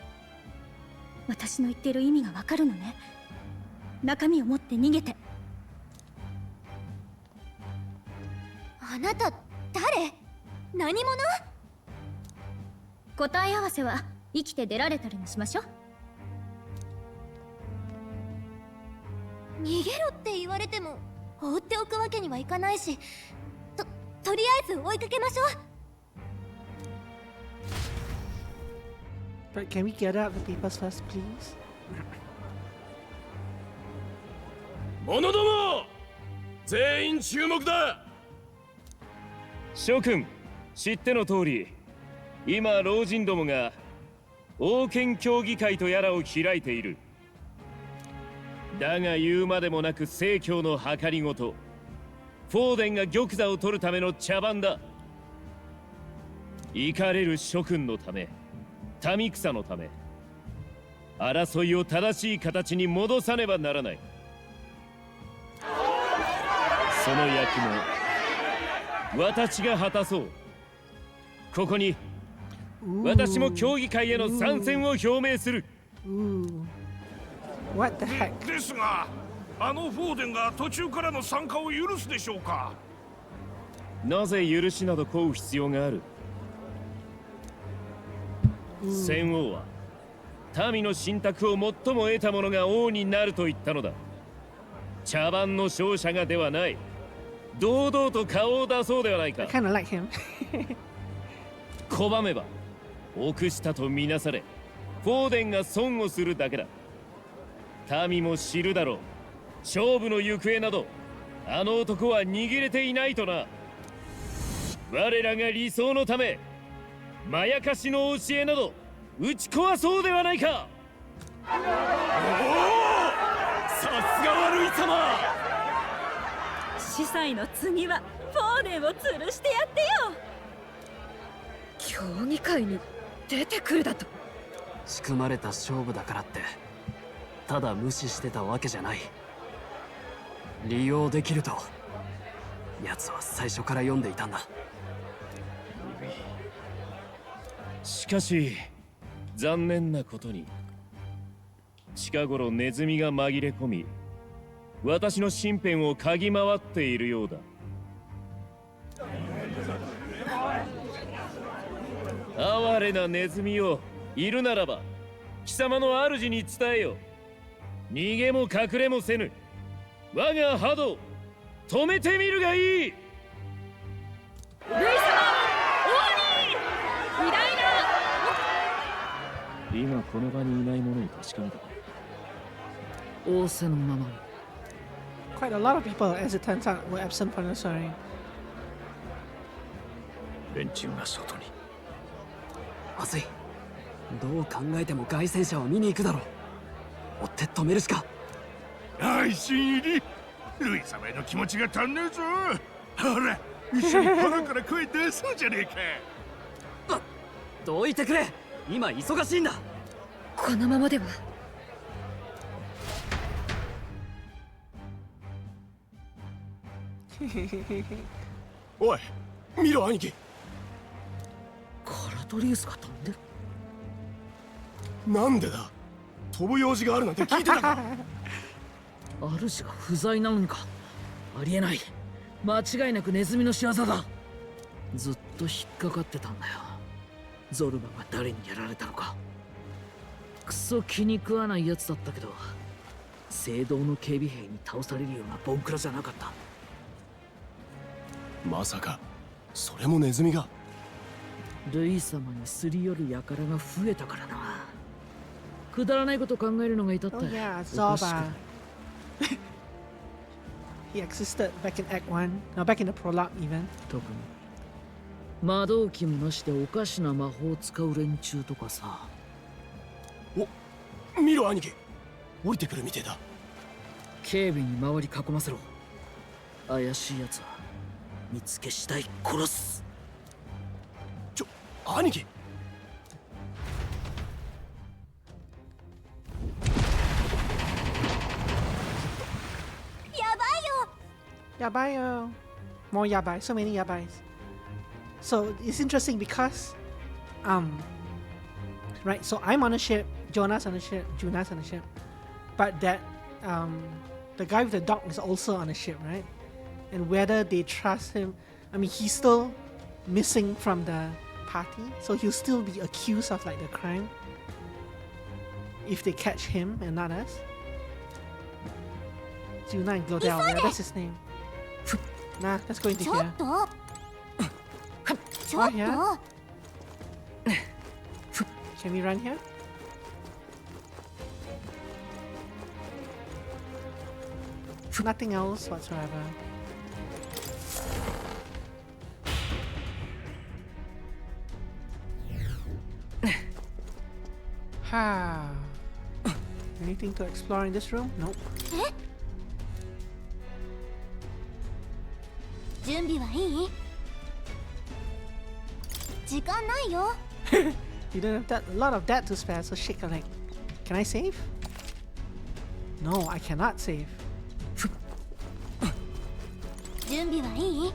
私の言ってる意味がわかるのね。中身を持って逃げて。あなた誰？何者？答え合わせは生きて出られたりにしましょう。逃げろって言われても放っておくわけにはいかないし、とりあえず追いかけましょう。 But can we get out the papers first, please? 者ども全員注目だ。諸君、知っての通り、今老人どもが王権協議会とやらを開いている。だが言うまでもなく正教の計りごと、フォーデンが玉座を取るための茶番だ。怒れる諸君のため、民草のため、争いを正しい形に戻さねばならない。その役目、私が果たそう。ここに私も協議会への参戦を表明する。What the heck? ですが、あのフォーデンが途中からの参加を許すでしょうか？なぜ許しなど請う必要がある？戦王は民の信託を最も得た者が王になると言ったのだ。茶番の勝者がではない。堂々と顔を出そうではないか。Kinda like him. 拒めば臆したとみなされ、フォーデンが損をするだけだ。民も知るだろう。勝負の行方などあの男は握れていないとな。我らが理想のため、まやかしの教えなど打ち壊そうではないか。さすがはルイ様。司祭の次はフォーデンを吊るしてやってよ。競技会に出てくるだと？仕組まれた勝負だからってただ無視してたわけじゃない。利用できると奴は最初から読んでいたんだ。しかし残念なことに近頃ネズミが紛れ込み、私の身辺を嗅ぎ回っているようだ。哀れなネズミよ、いるならば貴様の主に伝えよ。逃げも隠れもせぬ我が波動止めてみるがいい。ルイ様、王に偉大な。今この場にいない者に確かめた。仰せのままに。 Quite a lot of people, as it turns out, were absent from the story. 連中が外に。まずい。どう考えても凱旋者を見に行くだろう。追って止めるしか。愛心入り、ルイ様への気持ちが足んねえぞ。ほら、一緒に腹から声出そうじゃねえか。どいてくれ、今忙しいんだ。このままでは。おい、見ろ兄貴。カラトリウスが飛んでる。なんでだ。飛ぶ用事があるなんて聞いてたか。主が不在なのにか。ありえない。間違いなくネズミの仕業だ。ずっと引っかかってたんだよ。ゾルバが誰にやられたのか。クソ気に食わないやつだったけど、聖堂の警備兵に倒されるようなボンクラじゃなかった。まさかそれもネズミが。ルイ様にすり寄る輩が増えたからな。くだらないこと考えるのがいたって。Oh yeah, Zorba. He existed back in Act 1, no, back in the prologue even. 特に魔導機もなしでおかしな魔法を使う連中とかさ。お、見ろ兄貴、降りてくるみてえだ。警備に周り囲ませろ。怪しいやつは見つけ次第殺す。兄貴。Yabai, more yabai, so many yabais. So it's interesting because, right. So I'm on a ship, Jonas on a ship, Junas on a ship, but that the guy with the dog is also on a ship, right? And whether they trust him, I mean, he's still missing from the party, so he'll still be accused of like the crime if they catch him and not us. Juna and Glodell, yeah, that's his name. Nah, let's go into here. Oh, yeah? Can we run here? Nothing else whatsoever. Anything to explore in this room? Nope. 準備はいい？時間ないよ。You don't have a lot of that to spare, so shit, like, can I save? No, I cannot save. 準備はいい？うん。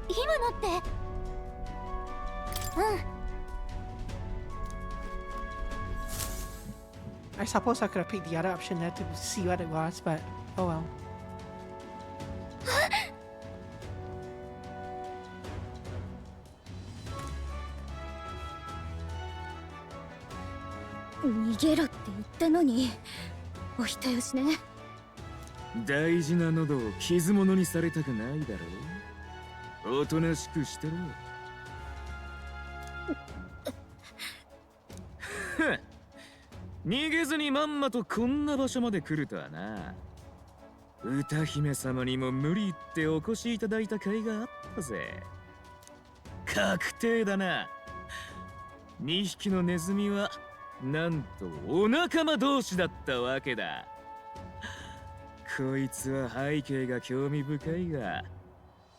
今のって。うん。I suppose I could have picked the other option there to see what it was, but oh well.「逃げろ」って言ったのにお人よしね。大事な喉を傷物にされたくないだろう。おとなしくしてろ。逃げずにまんまとこんな場所まで来るとはな。歌姫様にも無理ってお越しいただいた甲斐があったぜ。確定だな。2匹のネズミはなんとお仲間同士だったわけだ。こいつは背景が興味深いが、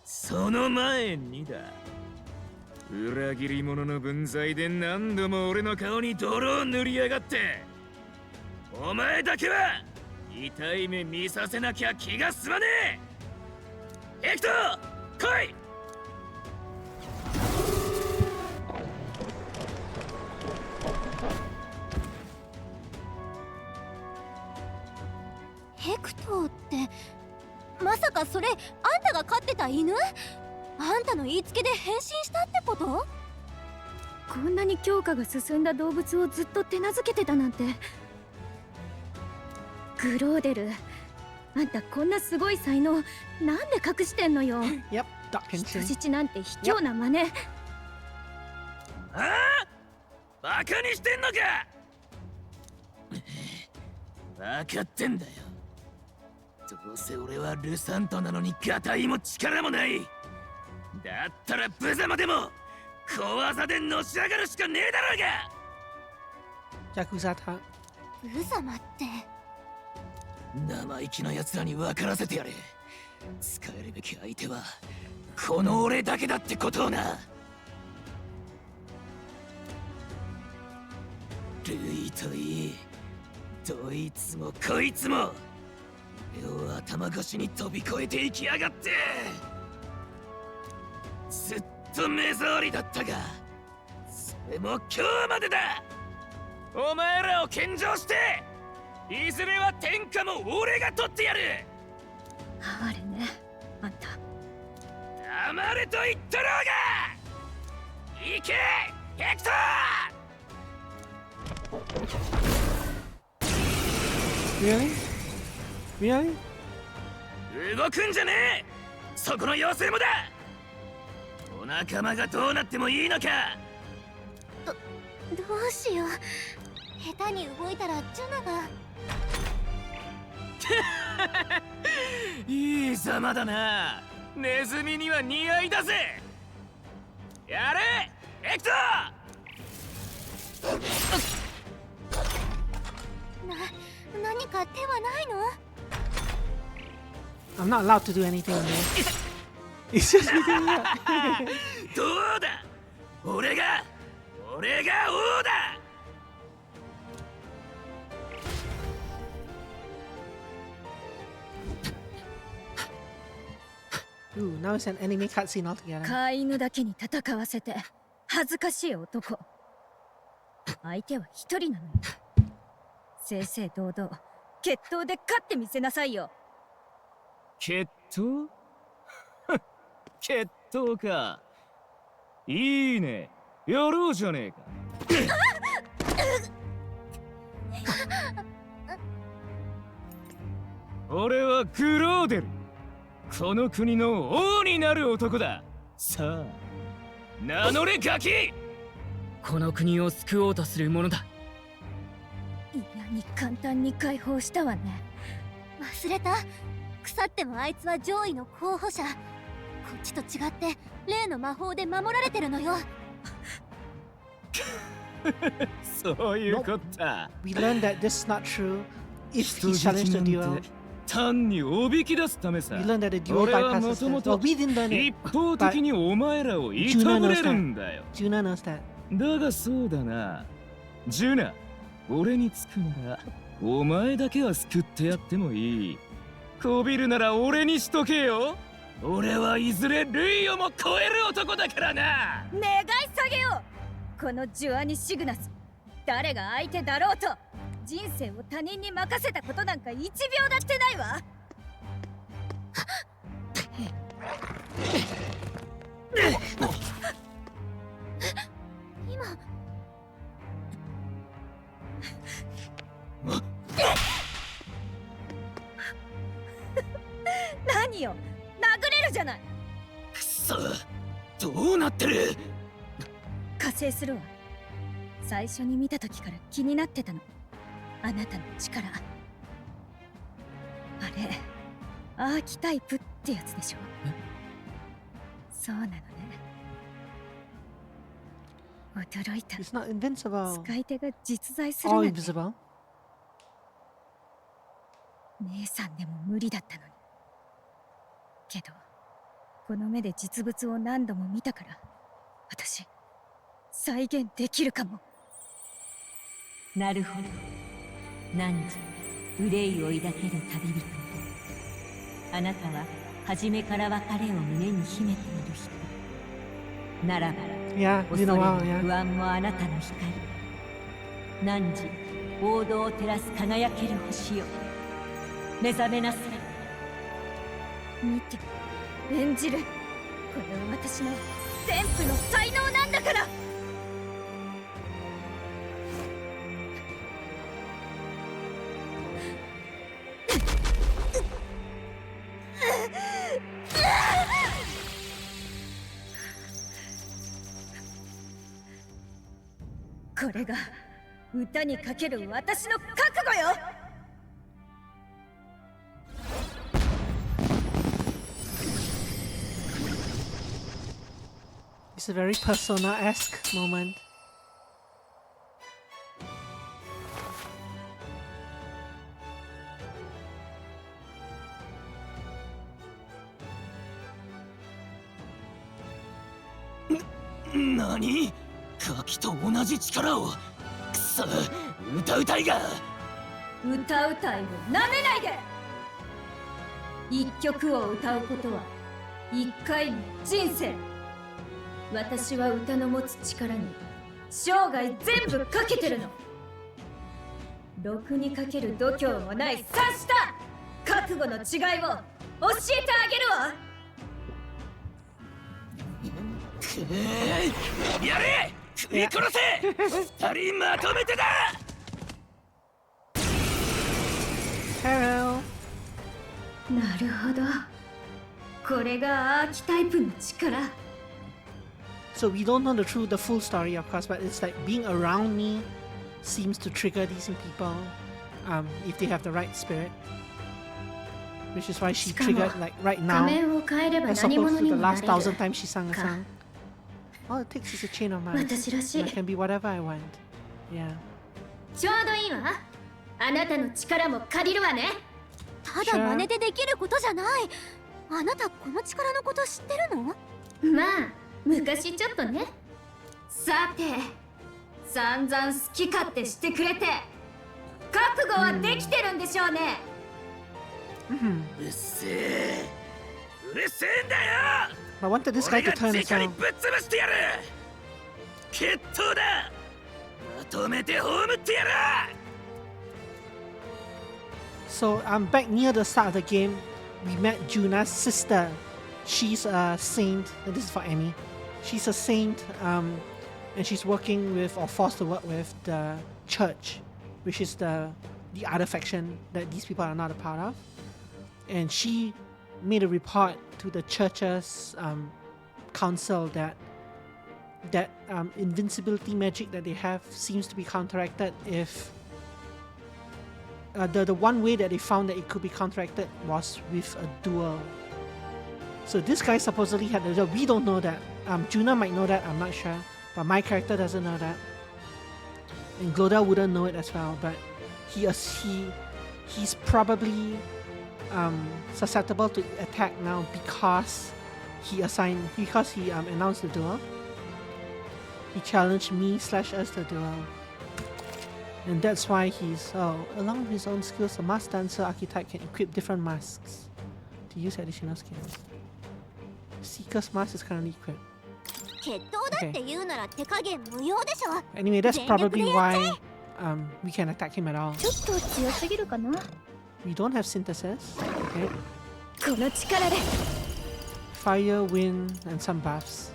その前にだ。裏切り者の分際で何度も俺の顔に泥を塗りやがって、お前だけは痛い目見させなきゃ気が済まねえ。ヘクトー、来い。ヘクトーってまさかそれあんたが飼ってた犬？あんたの言いつけで変身したってこと？こんなに強化が進んだ動物をずっと手なずけてたなんて。グローデル、あんたこんなすごい才能なんで隠してんのよ。Yep, duck pinching. 人質なんて卑怯な真似。ああ、バカにしてんのか。分かってんだよ。どうせ俺はルサントなのにガタイも力もない。だったら無様でも小技でのし上がるしかねえだろうが。ヤクザタ。無様って。生意気な奴らに分からせてやれ。使えるべき相手はこの俺だけだってことをな。ルイといい、どいつもこいつも俺を頭越しに飛び越えていきやがって。ずっと目障りだったが、それも今日までだ。お前らを献上していずれは天下も俺が取ってやる。哀れね、あんた。黙れと言ったろうが。行けヘクトー。 Really? 動くんじゃねえ、そこの妖精もだ。お仲間がどうなってもいいのか。どうしよう。下手に動いたらジュナが。いいざまだな。ネズミには似合いだぜ。やれヘクトー。何か手はないの？ I'm not allowed to do anything there. It's just me doing that. どうだ、俺が王だ。Ooh, now it's an anime cutscene altogether. 飼い犬だけに戦わせて恥ずかしい男。相手は一人なのに。正々堂々決闘で勝ってみせなさいよ。決闘？決闘か。いいね、やろうじゃねえか。俺はグローデル、この国の王になる男だ。さあ名乗れガキ。この国を救おうとする者だ。嫌に簡単に解放したわね。忘れた。腐ってもあいつは上位の候補者。こっちと違って例の魔法で守られてるのよ。そういうこった。We learned that this is not true if he challenged the duel. 単におびき出すためさ。We learned that the duel 俺は bypasses も this. ともと Well, we didn't learn 一 it. 方的にお前らをいたぶれるんだよ。Juna knows that. だがそうだな。ジュナ、俺につくなら、お前だけは救ってやってもいい。こびるなら俺にしとけよ。俺はいずれルイをも超える男だからな。願い下げよう。このジュアニ・シグナス、誰が相手だろうと人生を他人に任せたことなんか1秒だってないわ。今何よ、殴れるじゃない。くそ、どうなってる。加勢するわ。最初に見た時から気になってたの、あなたの力。あれアーキタイプってやつでしょ。そうなのね。驚いた。 It's not invincible. 使い手が実在する All なんて。 invisible. 姉さんでも無理だったのに。けどこの目で実物を何度も見たから私再現できるかも。なるほど。汝憂いを抱ける旅人。あなたは初めから別れを胸に秘めている人。ならば、 Yeah, 恐 you れ know も well, yeah. 不安もあなたの光。汝、王道を照らす輝ける星よ。目覚めなさい。見て、演じる。これは私の天賦の才能なんだから。これが歌にかける私の覚悟よ。It's a very Persona-esque moment.何？ガキと同じ力を。くそ、歌うたいが。歌うたいをなめないで。一曲を歌うことは一回の人生。私は歌の持つ力に生涯全部かけてるの。ろくにかける度胸もない察した覚悟の違いを教えてあげるわ。やれ！食い殺せ！二人まとめてだ！ Hello. なるほど。これがアーキタイプの力。 So we don't know the full story, of course, but it's like being around me seems to trigger these in people, if they have the right spirit. Which is why she triggered like right now, as opposed to the last 1,000 times she sang a song. All it takes is a chain of minds. And I can be whatever I want. Yeah. ちょうどいいわ。あなたの力も借りるわね。ただ真似でできることじゃない。あなたこの力のこと知ってるの？まあ昔ちょっとね。さて、散々好き勝手してくれて覚悟はできてるんでしょうね。うるせえ、うるせえんだよ。 I wanted this guy to turn 俺 his が直に own. ぶっ潰してやる。決闘だ。まとめて葬ってやる。 So back near the start of the game, we met Juna's sister. She's a saint, and this is for Emmy. She's a saint, and she's working with, or forced to work with, the church, which is the other faction that these people are not a part of. And she made a report to the church's council that invincibility magic that they have seems to be counteracted if the one way that they found that it could be counteracted was with a duel. So this guy supposedly had a duel. We don't know that. Juna might know that, I'm not sure. But my character doesn't know that. And Gloda wouldn't know it as well, but he's probably susceptible to attack now because he announced the duel. He challenged me/us to duel. And that's why he's along with his own skills, a mask dancer archetype can equip different masks to use additional skills. Seeker's mask is currently equipped. Anyway, that's probably why we can attack him at all. We don't have synthesis. Okay. Fire, wind, and some buffs.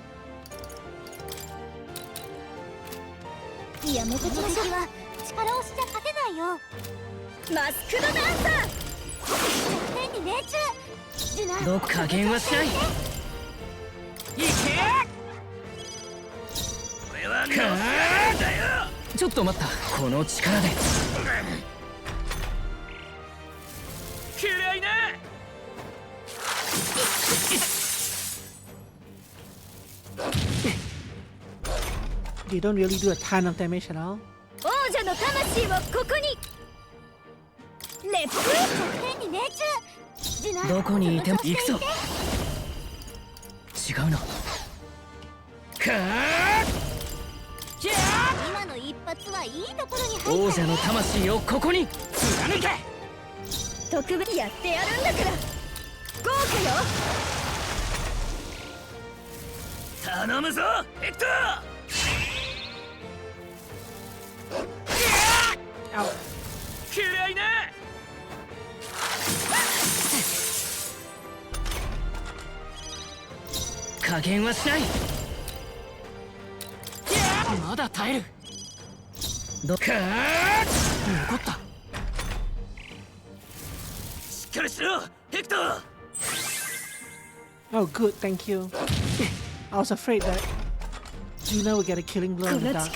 They don't really do a ton of damage at all. Oh, good, thank you. I was afraid that Juna would get a killing blow in the dark.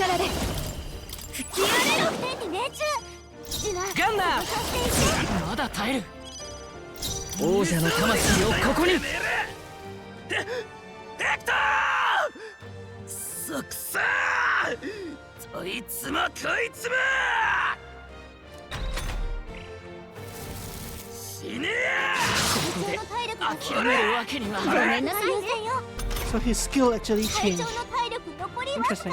So his skill actually changed. Interesting.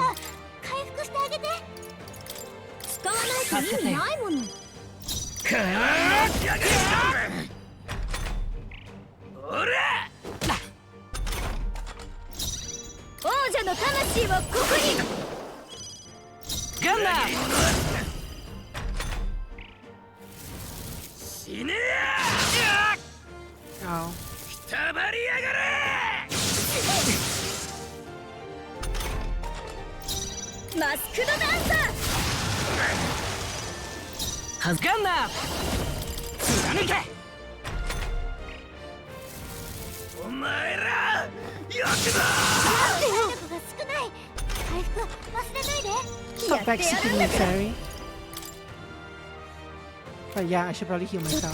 Oh. Stop backseating me, Fairy. But yeah, I should probably heal myself.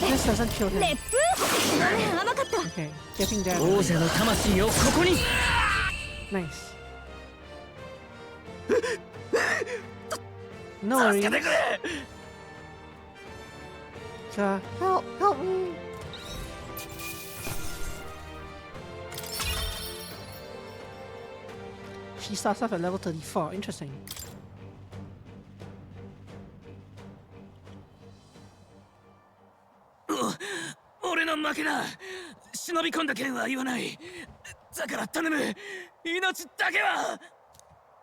This doesn't kill him. Okay, getting that. Nice. No worries. Help me. She starts off at level 34. Interesting.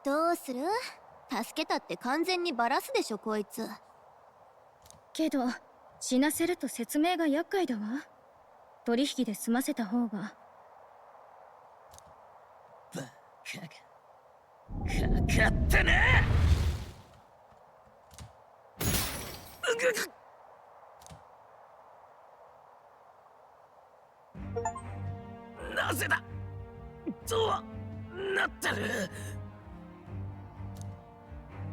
どうする？助けたって完全にバラすでしょこいつ。けど死なせると説明が厄介だわ。取引で済ませた方が。バカがかかってね。なぜだとなってる。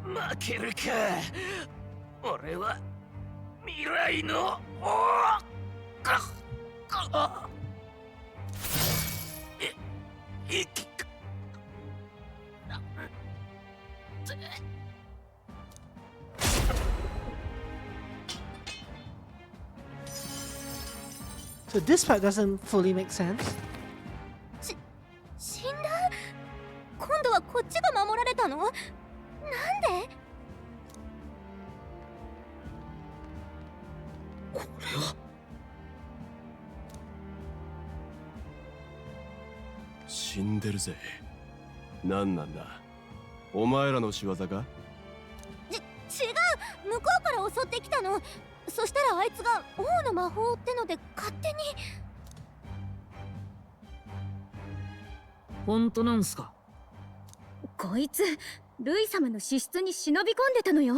負けるか。俺は未来のSo this part doesn't fully make sense. 死んだ？今度はこっちが守られたの？なんで？これは死んでるぜ。何なんだ、お前らの仕業か？違う、向こうから襲ってきたの。そしたらあいつが王の魔法ってので勝手に。本当なんすか？こいつルイ様の資質に忍び込んでたのよ。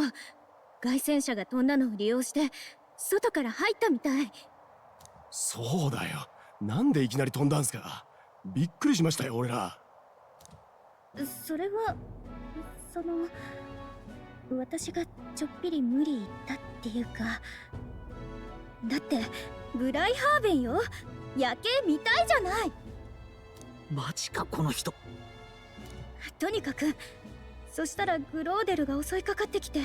凱旋者が飛んだのを利用して外から入ったみたい。そうだよ、なんでいきなり飛んだんすか？びっくりしましたよ俺ら。それは私がちょっぴり無理言ったっていうか。だってブライハーベンよ。夜景見たいじゃない。マジかこの人。とにかくそしたらグローデルが襲いかかってきて、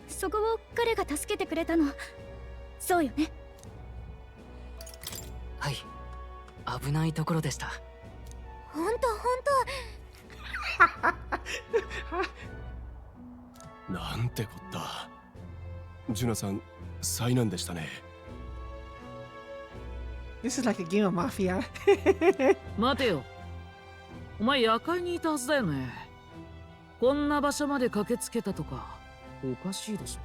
そこを彼が助けてくれたの。そうよね。はい、危ないところでした。ほんとなんてこった。ジュナさん災難でしたね。This is like a game of mafia. 待てよ、お前夜会にいたはずだよね。こんな場所まで駆けつけたとかおかしいでしょ。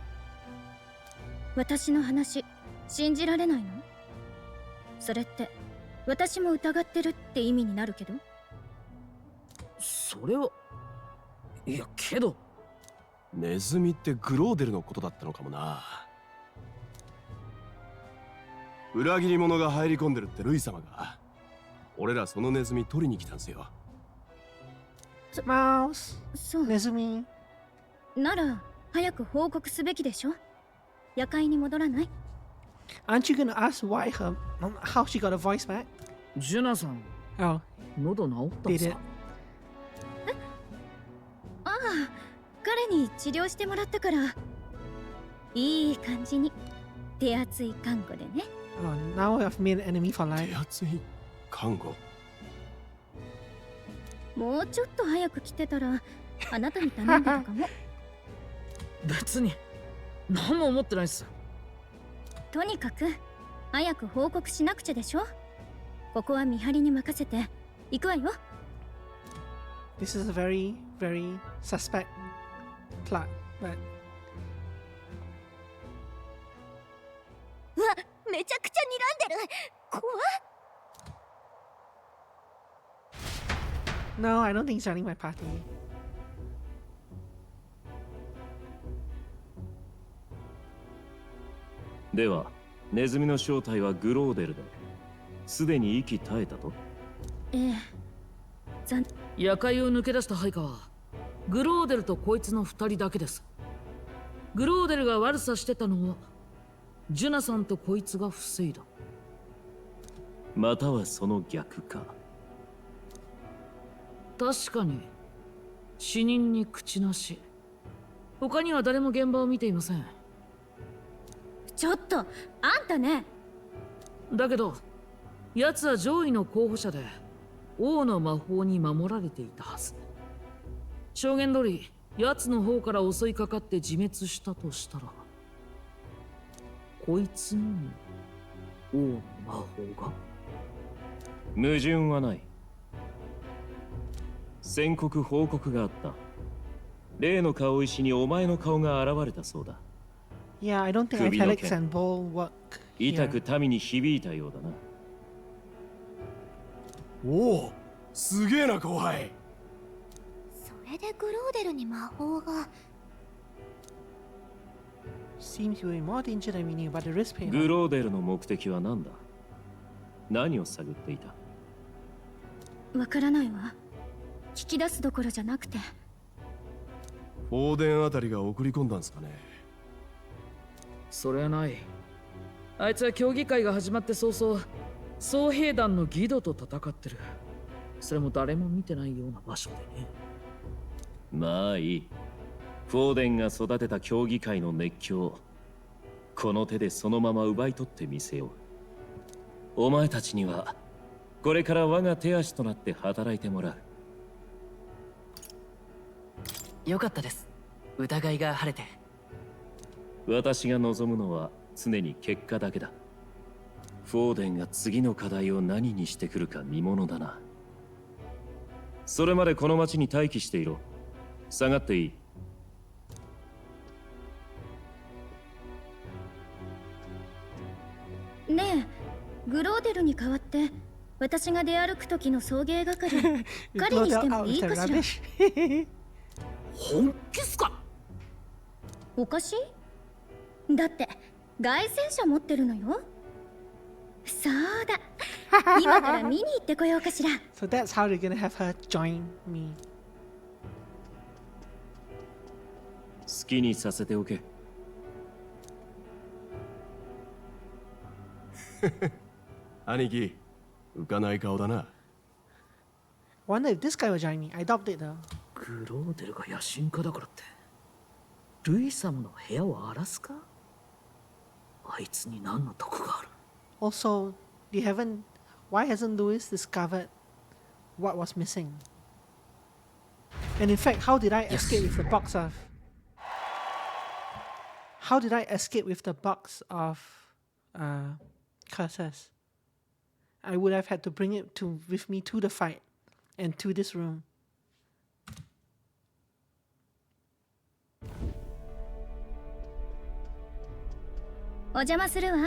私の話信じられないの？それって私も疑ってるって意味になるけど。それはいやけど、ネズミってグローデルのことだったのかもな。裏切り者が入り込んでるってルイ様が。俺らそのネズミ取りに来たんすよ。マウス。そう。ネズミ。なら早く報告すべきでしょ。夜会に戻らない？ Aren't you gonna ask why how she got a voice back? ジュナさん。Oh. 喉治ったんさ。ああ、彼に治療してもらったから。いい感じに手厚い看護でね。Oh, now I've made an enemy for life. 手厚い看護。もうちょっと早く来てたらあなたに頼んでたかも。別に何も思ってないっす。とにかく早く報告しなくちゃでしょ。ここは見張りに任せて行くわよ。This is a very, very suspect plot, but うわ、めちゃくちゃ睨んでる。怖っ。no, I don't think he's joining my party. では、ネズミの正体はグローデルで、すでに息絶えたと？ええ。夜会を抜け出した配下はグローデルとこいつの2人だけです。グローデルが悪さしてたのをジュナさんとこいつが防いだ。またはその逆か。確かに死人に口なし。他には誰も現場を見ていません。ちょっとあんたね。だけど奴は上位の候補者で王の魔法に守られていたはず。証言通り奴の方から襲いかかって自滅したとしたら、こいつにも王の魔法が？矛盾はない。宣告報告があった。例の顔石にお前の顔が現れたそうだ。Yeah, I don't think 首の italics 剣 and bold work 痛 here. く民に響いたようだな。おお、すげえな後輩。それでグローデルに魔法が。 Seems you were more danger than we knew, but the risk paid グ off. ローデルの目的は何だ？何を探っていた？わからないわ。聞き出すどころじゃなくて。フォーデンあたりが送り込んだんすかね。それはない。あいつは競技会が始まって早々、総兵団のギドと戦ってる。それも誰も見てないような場所でね。まあいい。フォーデンが育てた競技会の熱狂、この手でそのまま奪い取ってみせよう。お前たちにはこれから我が手足となって働いてもらう。よかったです。疑いが晴れて。私が望むのは常に結果だけだ。フォーデンが次の課題を何にしてくるか見ものだな。それまでこの町に待機していろ。下がっていい。ねえ、グローデルに代わって私が出歩く時の送迎係彼にしてもいいかしら。本気っすか？おかしい？だって凱旋者持ってるのよ。そうだ、今から見に行ってこようかしら。So that's how they're gonna have her join me. 好きにさせておけ。兄貴、浮かない顔だな。 Wonder if this guy will join me. I doubt it though. グローデルが野心家だからってルイ様の部屋を荒らすか？あいつに何の得がある？ Also, they haven't. Why hasn't Louis discovered what was missing? And in fact, how did I escape with the box of? How did I escape with the box of curses? I would have had to bring it with me to the fight and to this room. お邪魔するわ。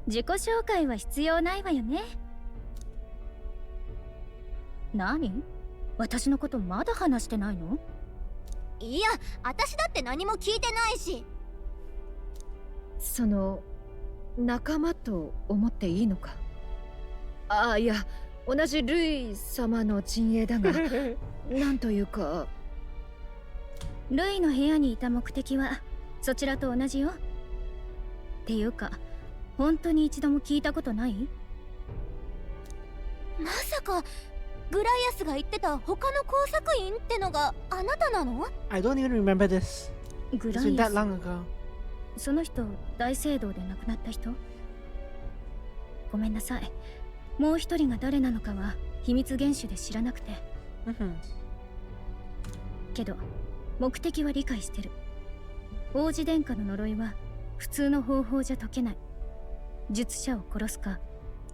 自己紹介は必要ないわよね。何？私のことまだ話してないの？いや、私だって何も聞いてないし。その仲間と思っていいのか？ああ、いや、同じルイ様の陣営だがなんというか。ルイの部屋にいた目的はそちらと同じよ。っていうか、本当に一度も聞いたことない？まさかグライアスが言ってた他の工作員ってのがあなたなの？ I don't even remember this. グ It's ラ been イ that アス。 long ago. その人、大聖堂で亡くなった人？ごめんなさい。もう一人が誰なのかは秘密厳守で知らなくて。けど、目的は理解してる。王子殿下の呪いは普通の方法じゃ解けない。術者を殺すか、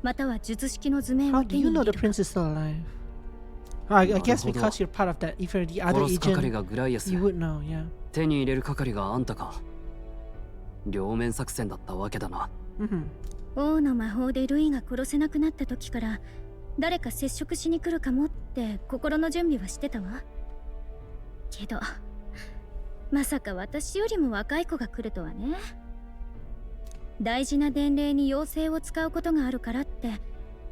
または術式の図面 How を do 手に you 入 know れ the るか。 prince is still alive? I guess because you're part of that. If you're the other 殺す係 agent, がグライアス。 you would know, yeah. 手に入れる係があんたか。両面作戦だったわけだな。王の魔法でルイが殺せなくなった時から誰か接触しに来るかもって心の準備はしてたわ。けどまさか私よりも若い子が来るとはね。大事な伝令に妖精を使うことがあるからって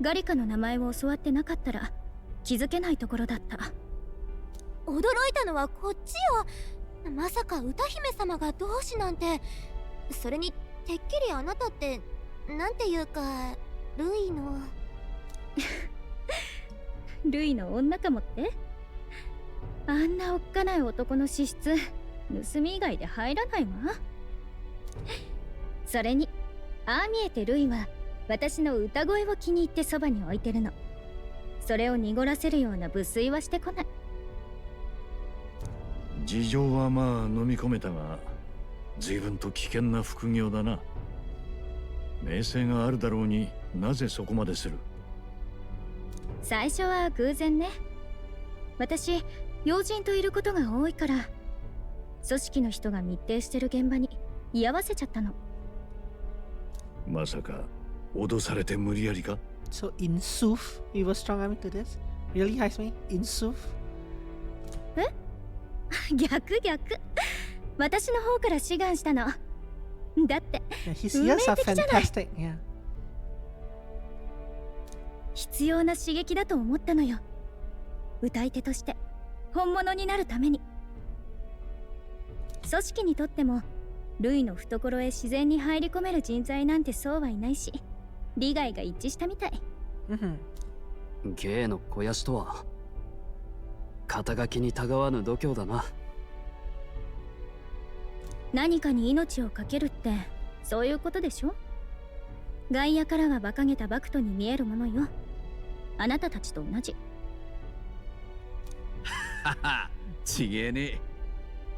ガリカの名前を教わってなかったら気づけないところだった。驚いたのはこっちよ。まさか歌姫様が同志なんて。それにてっきりあなたってなんていうかルイのルイの女かもって？あんなおっかない男の資質盗み以外で入らないわ。それにああ見えてルイは私の歌声を気に入ってそばに置いてるの。それを濁らせるような無粋はしてこない。事情はまあ飲み込めたが、随分と危険な副業だな。名声があるだろうになぜそこまでする？最初は偶然ね。私要人といることが多いから、組織の人が密偵してる現場に居合わせちゃったの。まさか脅されて無理やりか？ So in Sooth, you were strong arming to this? Really, Haisme? In Sooth? え逆。私の方から志願したの。だって、Yeah, his 運命 ears are 的じゃない。 fantastic. Yeah. 必要な刺激だと思ったのよ。歌い手として本物になるために。組織にとってもルイの懐へ自然に入り込める人材なんてそうはいないし、利害が一致したみたい。芸の肥やしとは肩書きにたがわぬ度胸だな。何かに命を懸けるってそういうことでしょ。外野からは馬鹿げたバクトに見えるものよ。あなたたちと同じ。はは、ちげえね。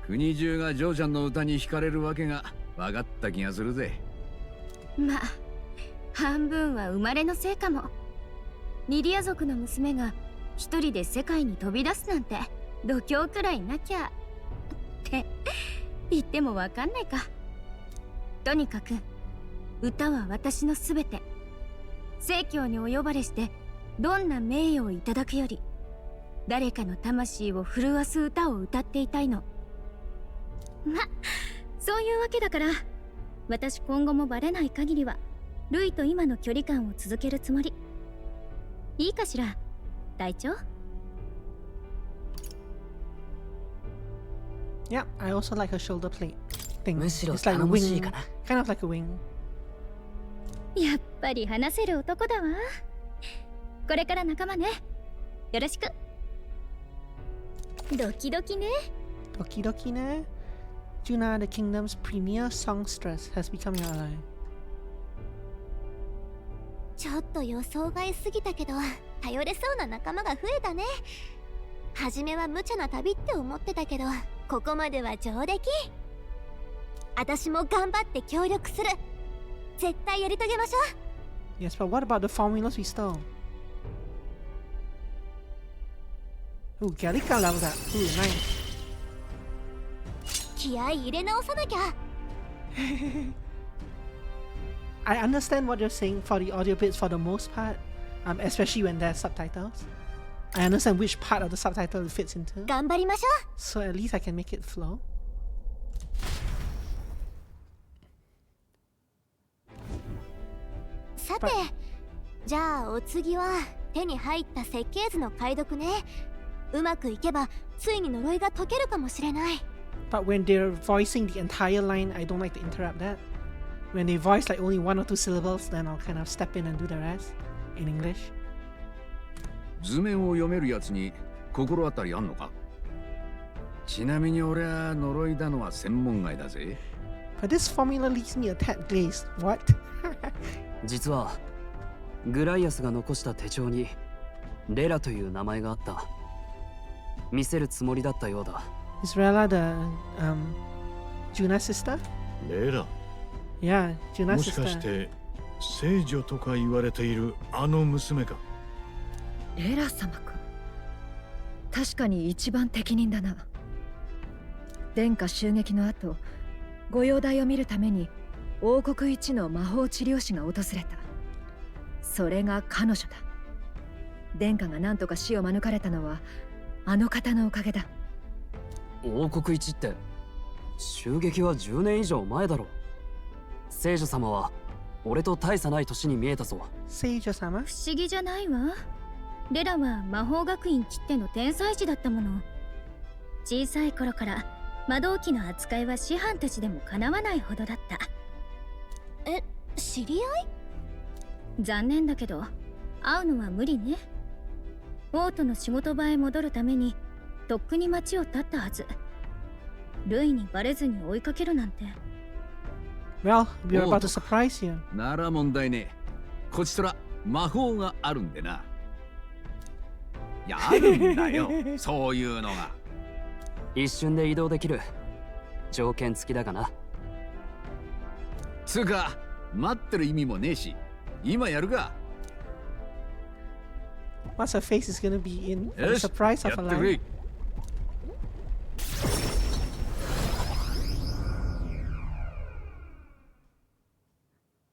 国中がジョーちゃんの歌に惹かれるわけが分かった気がするぜ。まあ半分は生まれのせいかも。リディア族の娘が一人で世界に飛び出すなんて度胸くらいなきゃって言ってもわかんないか。とにかく歌は私のすべて。聖教にお呼ばれしてどんな名誉をいただくより誰かの魂を震わす歌を歌っていたいの。ま、そういうわけだから私今後もバレない限りはルイと今の距離感を続けるつもり。いいかしら隊長。 Yeah, I also like her shoulder plate thing. むしろ It's like 頼もしい wing, かな。 kind of like a wing. やっぱり話せる男だわ。これから仲間ね。よろしく。ドキドキね。 Doki doki ne? Juna, the kingdom's premier songstress, has become your ally. ちょっと予想外すぎたけど頼れそうな仲間が増えたね。初めは無茶な旅って思ってたけどここまでは上出来。私も頑張って協力する。絶対やり遂げましょう。 Yes, but what about the formulas we stole? Ooh, Gallica leveled up. Ooh, nice. 気合い入れ直さなきゃ。I understand what you're saying for the audio bits for the most part, especially when there's subtitles. I understand which part of the subtitle it fits into. 頑張りましょう。 So at least I can make it flow. さて、じゃあお次は手に入った設計図の解読ね。うまくいけばついに呪いが解けるかもしれない。 But when they're voicing the entire line, I don't like to interrupt that. When they voice like only one or two syllables, then I'll kind of step in and do the rest in English. 図面を読めるやつに心当たりあんのか？ちなみに俺は呪いだのは専門外だぜ。 But this formula leaves me a tad glazed. What? 実はグライアスが残した手帳にレラという名前があった。見せるつもりだったようだ。 Is Rella the Juna's sister? レラ。 Yeah, も Juna's しかし sister. て聖女とか言われているあの娘か？レラ様か。確かに一番適任だな。殿下襲撃の後、ご容体を見るために王国一の魔法治療師が訪れた。それが彼女だ。殿下が何とか死を免れたのはあの方のおかげだ。王国一って襲撃は10年以上前だろ。聖女様は俺と大差ない年に見えたぞ。聖女様？不思議じゃないわ。レラは魔法学院きっての天才児だったもの。小さい頃から魔導機の扱いは師範たちでもかなわないほどだった。え、知り合い？残念だけど会うのは無理ね。王都の仕事場へ戻るためにとっくに街を立ったはず。ルイにバレずに追いかけるなんて。 Well, we're about to surprise you. なら問題ねえ。こちとら魔法があるんでな。いや、あるんだよ。そういうのが。一瞬で移動できる。条件付きだがな。つうか、待ってる意味もねえし、今やるか。What's her face is gonna be in for the よし、 surprise や of っ her てくれ。 life.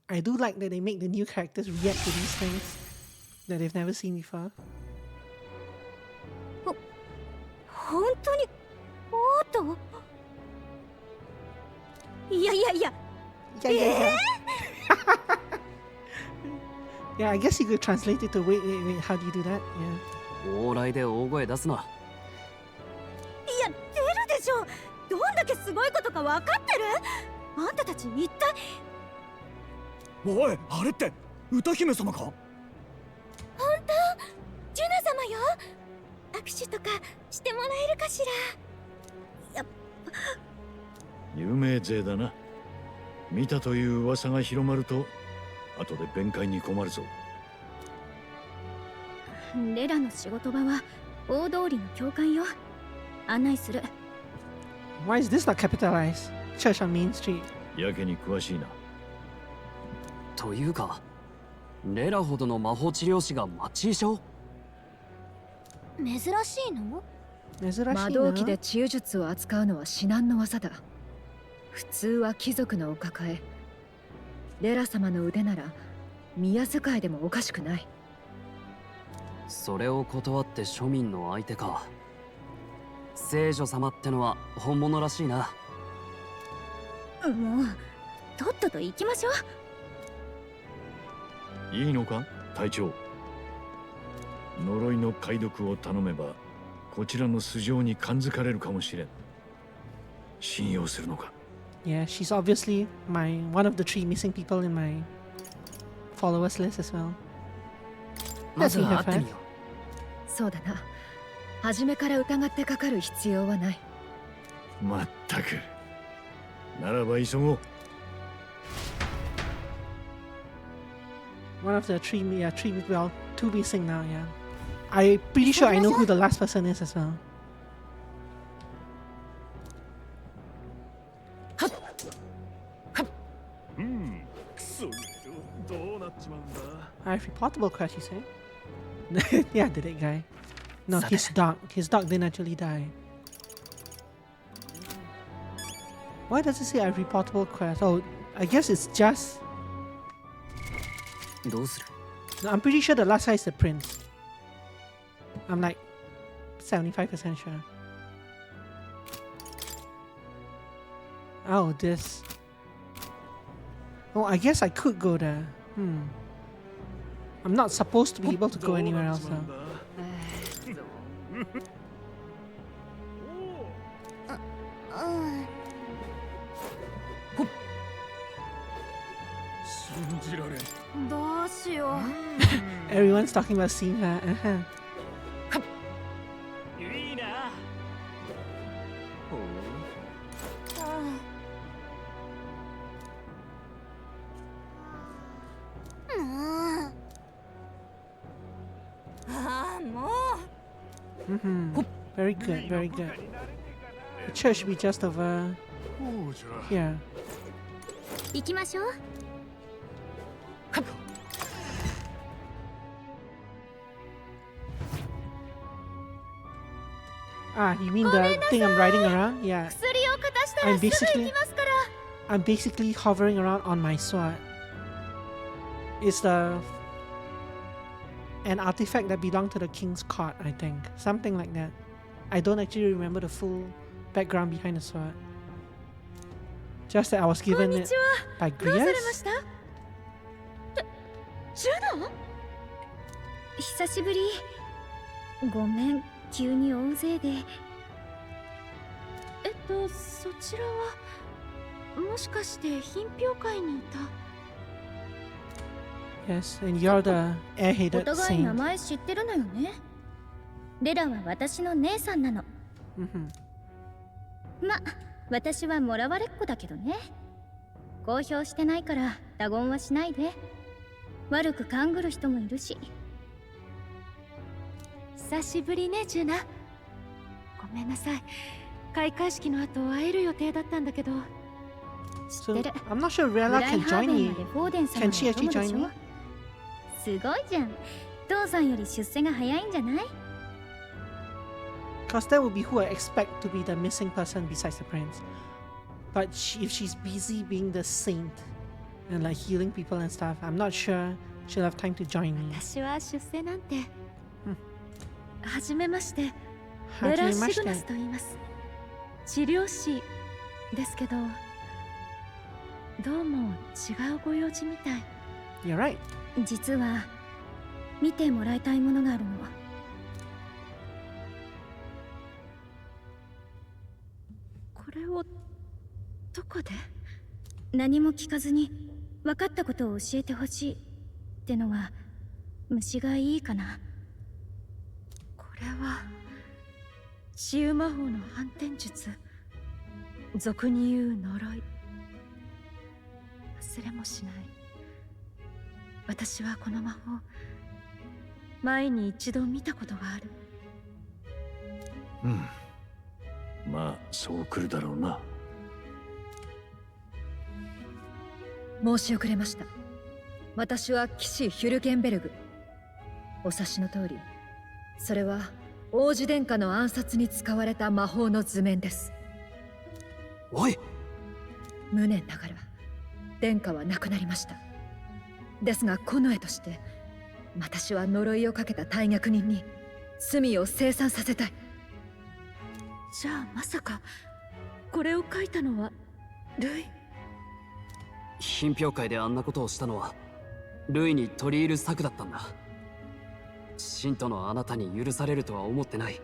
I do like that they make the new characters react to these things that they've never seen before. 本当におーっといやいやいや Yeah. Yeah, I guess you could translate it to wait, how do you do that? Yeah. 往来で大声出すな。いや出るでしょ。どんだけすごいことか分かってる？あんたたち一体。おい、あれって歌姫様か？本当？ジュナ様よ。握手とかしてもらえるかしら。やっぱ有名勢だな。見たという噂が広まると後で弁解に困るぞ。レラの仕事場は大通りの教会よ。案内する。Why is this not capitalized? Church on Main Street. やけに詳しいな。というか、レラほどの魔法治療師が町医者を？珍しいの？珍しいな。魔導機で治癒術を扱うのは至難の技だ。普通は貴族のお抱え。レラ様の腕なら宮使いでもおかしくない。それを断って庶民の相手か。聖女様ってのは本物らしいな。もうとっとと行きましょう。いいのか隊長。呪いの解読を頼めばこちらの素性に感づかれるかもしれん。信用するのか？ Yeah, she's obviously one of the 3 missing people in my followers list as well. まずは会ってみよう。そうだな。初めから疑ってかかる必要はない。まったく。ならば急ごう。One of the 3 well, 2 missing now, yeah. I'm pretty sure I know who the last person is as well. I have reportable crash, you say? Yeah, did it, guy. No, his dog didn't actually die. Why does it say I have reportable crash? Oh, I guess it's just... どうする？ No, I'm pretty sure the last guy is the prince. I'm like 75% sure. Oh, this. Oh, I guess I could go there. I'm not supposed to be able to go anywhere else though. Everyone's talking about seeing her. Very good, very good. The church should be just over here. 行きましょう。Ah, you mean the thing I'm riding around? Yeah. 薬をかたしたらすぐ行きますから。I'm basically hovering around on my sword. It's an artifact that belonged to the king's court, I think. Something like that. I don't actually remember the full background behind the sword. Just that I was given it by Grias. ジュナ？久しぶり。ごめん、急に大勢で。そちらはもしかして品評会にいた？ Yes, and you're the air-headed お互い saint. 名前知ってるのよね。レラは私の姉さんなの。ま、私はもらわれっ子だけどね。公表してないから他言はしないで。悪く勘ぐる人もいるし。久しぶりね、ジュナ。ごめんなさい。開会式の後会える予定だったんだけど。So, I'm not sure Rella can join me. Can she actually join me? すごいじゃん。父さんより出世が早いんじゃない？ Because that would be who I expect to be the missing person besides the prince. But if she's busy being the saint, and like healing people and stuff. I'm not sure she'll have time to join me. 私は出世なんて。うんはじめまして。はレラ・じめましてシグナスと言います。治療師ですけど、どうも違うご用事みたい。You're right. 実は見てもらいたいものがあるの。これをどこで？何も聞かずに分かったことを教えてほしいってのは虫がいいかな。これは治癒魔法の反転術。俗に言う呪い。忘れもしない。私はこの魔法、前に一度見たことがある。うん。まあそう来るだろうな。申し遅れました。私は騎士ヒュルケンベルグ。お察しの通り、それは王子殿下の暗殺に使われた魔法の図面です。おい！無念ながら殿下は亡くなりました。ですが近衛として私は呪いをかけた大逆人に罪を清算させたい。じゃあまさかこれを書いたのはルイ？品評会であんなことをしたのはルイに取り入る策だったんだ。信徒のあなたに許されるとは思ってない。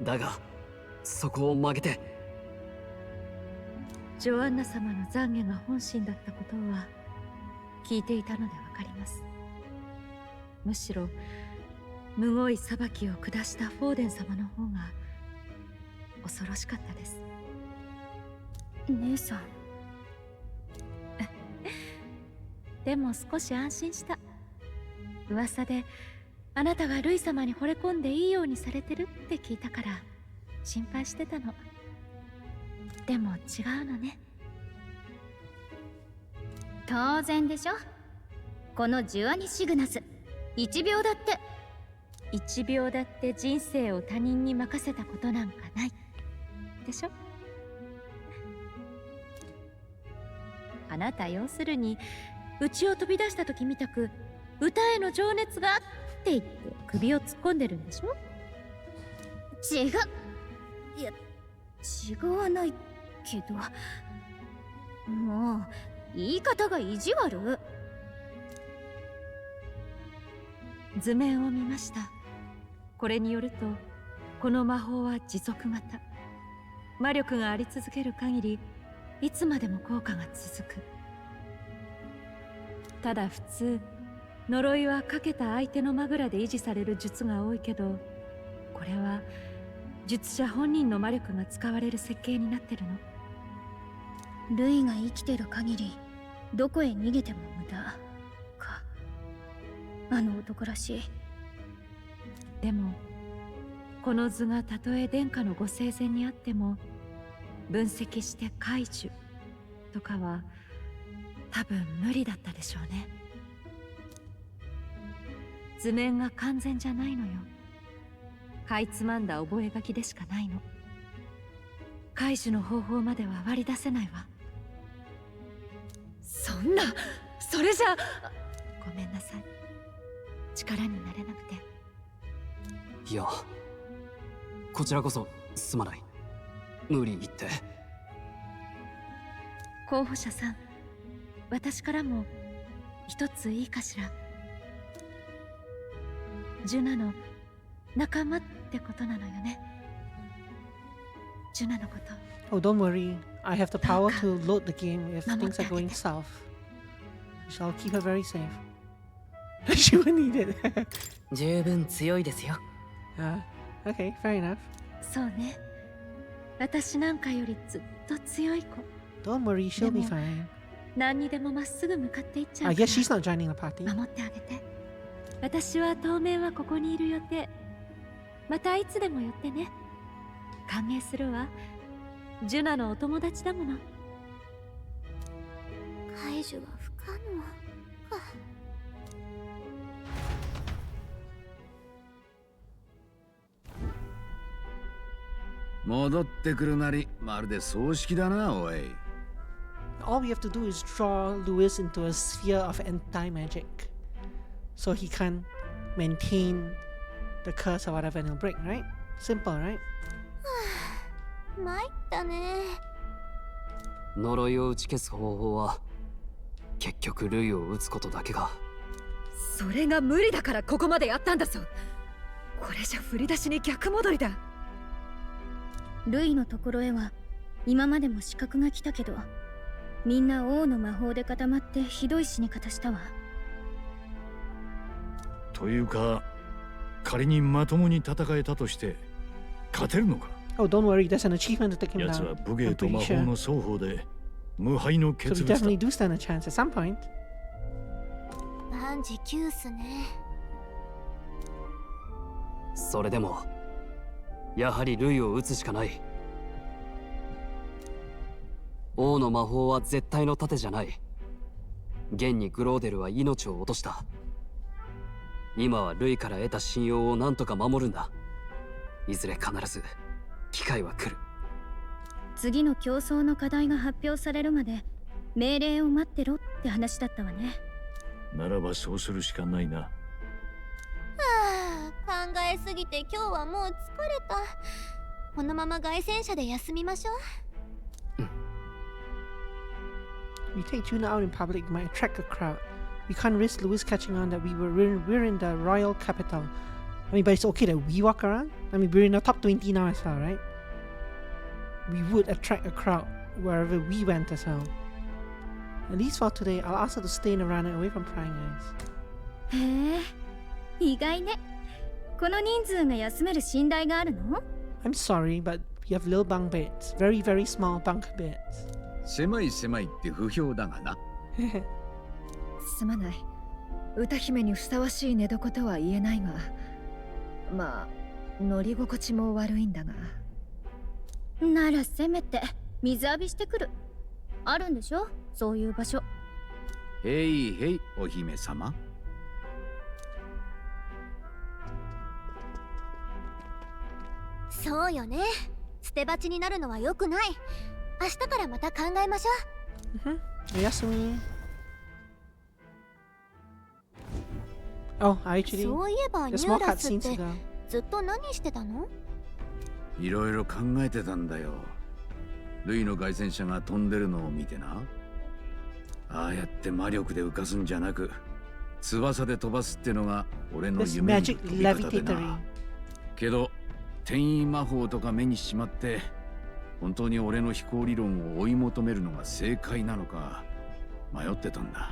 だがそこを曲げて。ジョアンナ様の懺悔が本心だったことは聞いていたのでわかります。むしろむごい裁きを下したフォーデン様の方が恐ろしかったです。姉さん。でも少し安心した。噂であなたがルイ様に惚れ込んでいいようにされてるって聞いたから心配してたの。でも違うのね。当然でしょ。このジュアニ・シグナス、1秒だって1秒だって人生を他人に任せたことなんかないでしょ。あなた要するに家を飛び出した時みたく歌への情熱がって言って首を突っ込んでるんでしょ。違う。いや違わないけど、もう言い方が意地悪。図面を見ました。これによるとこの魔法は持続型。魔力があり続ける限りいつまでも効果が続く。ただ普通呪いはかけた相手の枕で維持される術が多いけど、これは術者本人の魔力が使われる設計になってるの。ルイが生きてる限りどこへ逃げても無駄か。あの男らしい。でもこの図がたとえ殿下のご生前にあっても分析して解除とかは多分無理だったでしょうね。図面が完全じゃないのよ。かいつまんだ覚書でしかないの。解除の方法までは割り出せないわ。そんな、それじゃ。ごめんなさい。力になれなくて。いや、こちらこそすまない。無理言って。候補者さん、私からも一ついいかしら。ジュナの仲間ってことなのよね。ジュナのこと。Oh, don't worry. I have the power to load the game if things are going south. So I'll keep her very safe. She won't need it. 十分強いですよ。Okay, fair enough. そうね。私なんかよりずっと強い子。Don't worry, she'll be fine. 何にでもまっすぐ向かっていっちゃう I から。 guess she's not joining the party. 守ってあげて。私は当面はここにいる予定。またいつでも寄ってね。歓迎するわ。ジュナのお友達だもの。解除は不可能か。戻ってくるなりまるで葬式だな。おい、all we have to do is draw Lewis into a sphere of anti-magic. So he can't maintain the curse or whatever and he'll break, right? Simple, right? 参ったね。呪いを打ち消す方法は結局ルイを打つことだけが。それが無理だからここまでやったんだぞ。これじゃ振り出しに逆戻りだ。ルイのところへは今までも刺客が来たけど、みんな王の魔法で固まってひどい死に方したわ。というか、仮にまともに戦えたとして勝てるのか。Oh, don't worry, there's an achievement to take him 奴 down. は武芸 I'm と魔 pretty 法の sure. 双方で無敗の So 傑 we 物だ。 definitely do stand a chance at some point. 万事休すね。それでもやはりルイを打つしかない。王の魔法は絶対の盾じゃない。現にグローデルは命を落とした。今はルイから得た信用を何とか守るんだ。いずれ必ず機会は来る。次の競争の課題が発表されるまで命令を待ってろって話だったわね。ならばそうするしかないな。はあ、考えすぎて今日はもう疲れた。このまま凱旋車で休みましょう。We take Juna out in public might attract a crowd. We can't risk Lewis catching on that we're in the royal capital. I mean, but it's okay that we walk around. I mean, we're in the top 20 now as well, right? We would attract a crowd wherever we went as well. At least for today, I'll ask her to stay in the runner away from prying eyes. へえ、意外ね。この人数が休める寝台があるの？ I'm sorry, but we have little bunk beds. Very, very small bunk beds. 狭い狭いって不評だがな。すまない。歌姫にふさわしい寝床とは言えないが、まあ乗り心地も悪いんだが。ならせめて水浴びしてくる。あるんでしょ、そういう場所。へいへい、お姫様。そうよね。捨て鉢になるのは良くない。明日からまた考えましょう。Yasumi. Oh, actually, そういえばニ there's ュ more ーラスっ cutscenes て to go. ずっと何してたの？いろいろ考えてたんだよ。ルイの凱旋車が飛んでるのを見てな。ああやって魔力で浮かすんじゃなく、翼で飛ばすってのが俺の This 夢の magic 飛び方で levitatory. な。けど転移魔法とか目にしまって、本当に俺の飛行理論を追い求めるのが正解なのか迷ってたんだ。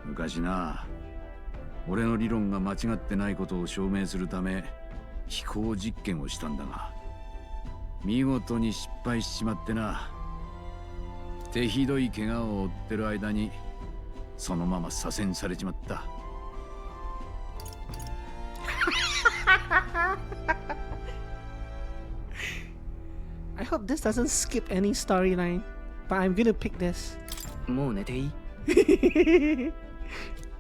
昔な、俺の理論が間違ってないことを証明するため飛行実験をしたんだが、見事に失敗しちまってな。手ひどい怪我を負ってる間にそのまま左遷されちまった。I hope this doesn't skip any storyline, but I'm gonna pick this. もう寝ていい？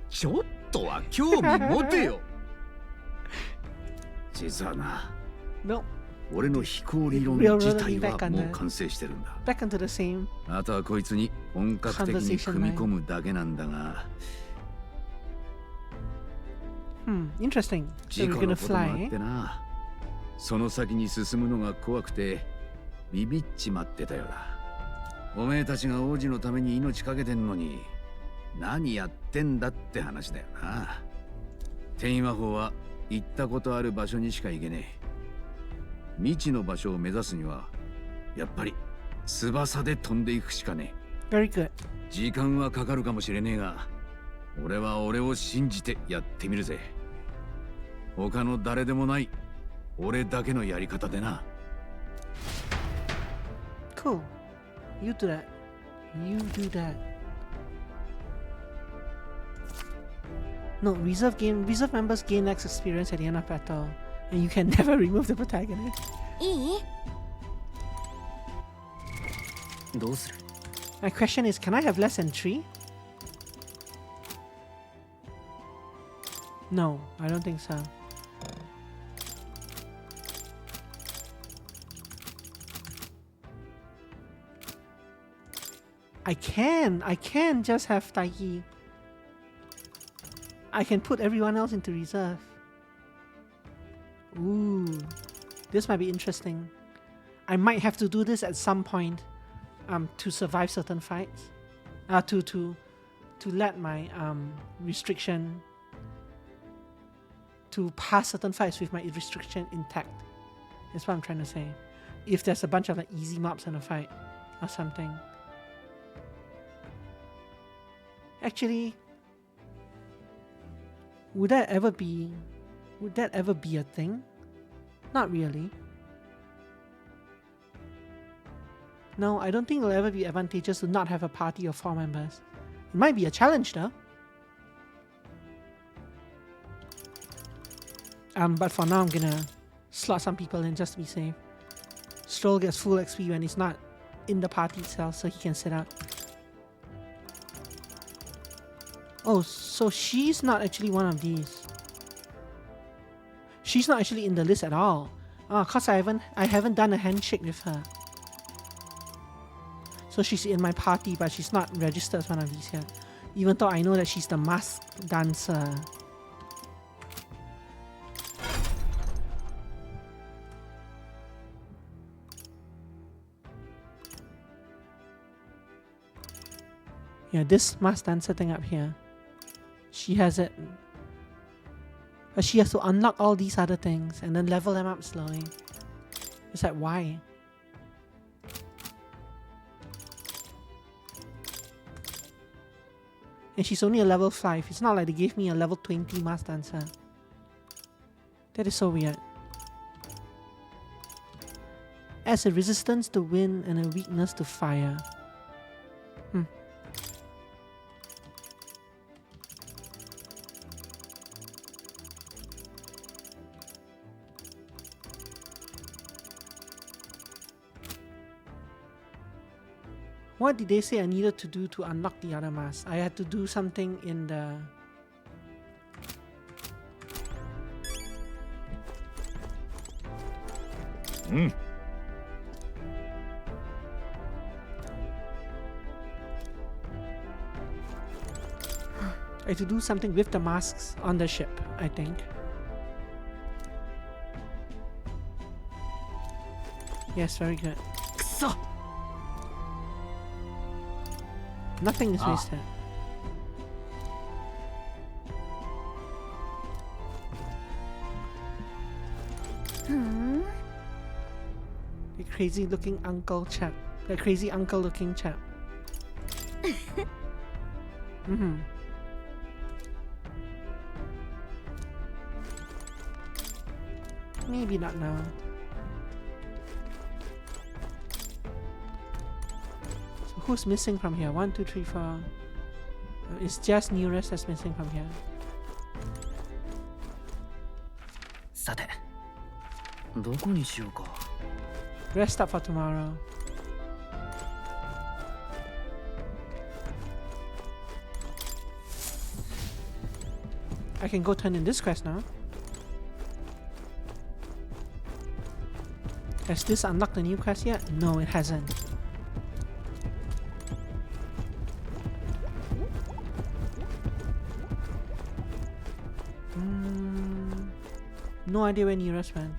ちょっとは興味持てよ。実はな、No, 俺の飛行理論自体はもう完成してるんだ。 back into the same. あとはこいつに本格的に組み込むだけなんだが。Interesting. So 事 we're 故 gonna のこともあ fly, って eh? な。その先に進むのが怖くてビビっちまってたよな。おめえたちが王子のために命かけてんのに何やってんだって話だよな。転移魔法は行ったことある場所にしか行けねえ。未知の場所を目指すにはやっぱり翼で飛んでいくしかねえ。Very good. 時間はかかるかもしれねえが、俺は俺を信じてやってみるぜ。他の誰でもない俺だけのやり方でな。Cool. You do that. You do that. No, reserve members gain next experience at the end of battle, and you can never remove the protagonist. いい？どうする？ My question is, can I have less than 3? No, I don't think so. I can just have Taiki. I can put everyone else into reserve. Ooh, this might be interesting. I might have to do this at some point, to survive certain fights. To let my restriction, to pass certain fights with my restriction intact. That's what I'm trying to say. If there's a bunch of like easy mobs in a fight or something. Actually, would that ever be a thing? Not really. No, I don't think it'll ever be advantageous to not have a party of 4 members. It might be a challenge though. But for now I'm gonna slot some people in just to be safe. Stroll gets full XP when he's not in the party itself, so he can sit out. Oh, so she's not actually one of these. She's not actually in the list at all. Cause I haven't done a handshake with her. So she's in my party, but she's not registered as one of these yet. Even though I know that she's the masked dancer. Yeah, this masked dancer thing up here. She has it. But she has to unlock all these other things and then level them up slowly. It's like, why? And she's only a level 5. It's not like they gave me a level 20 masked dancer. That is so weird. Adds a resistance to wind and a weakness to fire. What did they say I needed to do to unlock the other mask? I had to do something in the... I had to do something with the masks on the ship, I think. Yes, very good. Nothing is wasted. The crazy looking uncle chap. The crazy uncle looking chap. Maybe not now. Who's missing from here? 1, 2, 3, 4. It's just nearest that's missing from here. さて、どこにしようか。Rest up for tomorrow. I can go turn in this quest now. Has this unlocked the new quest yet? No, it hasn't. No idea where Nearest went.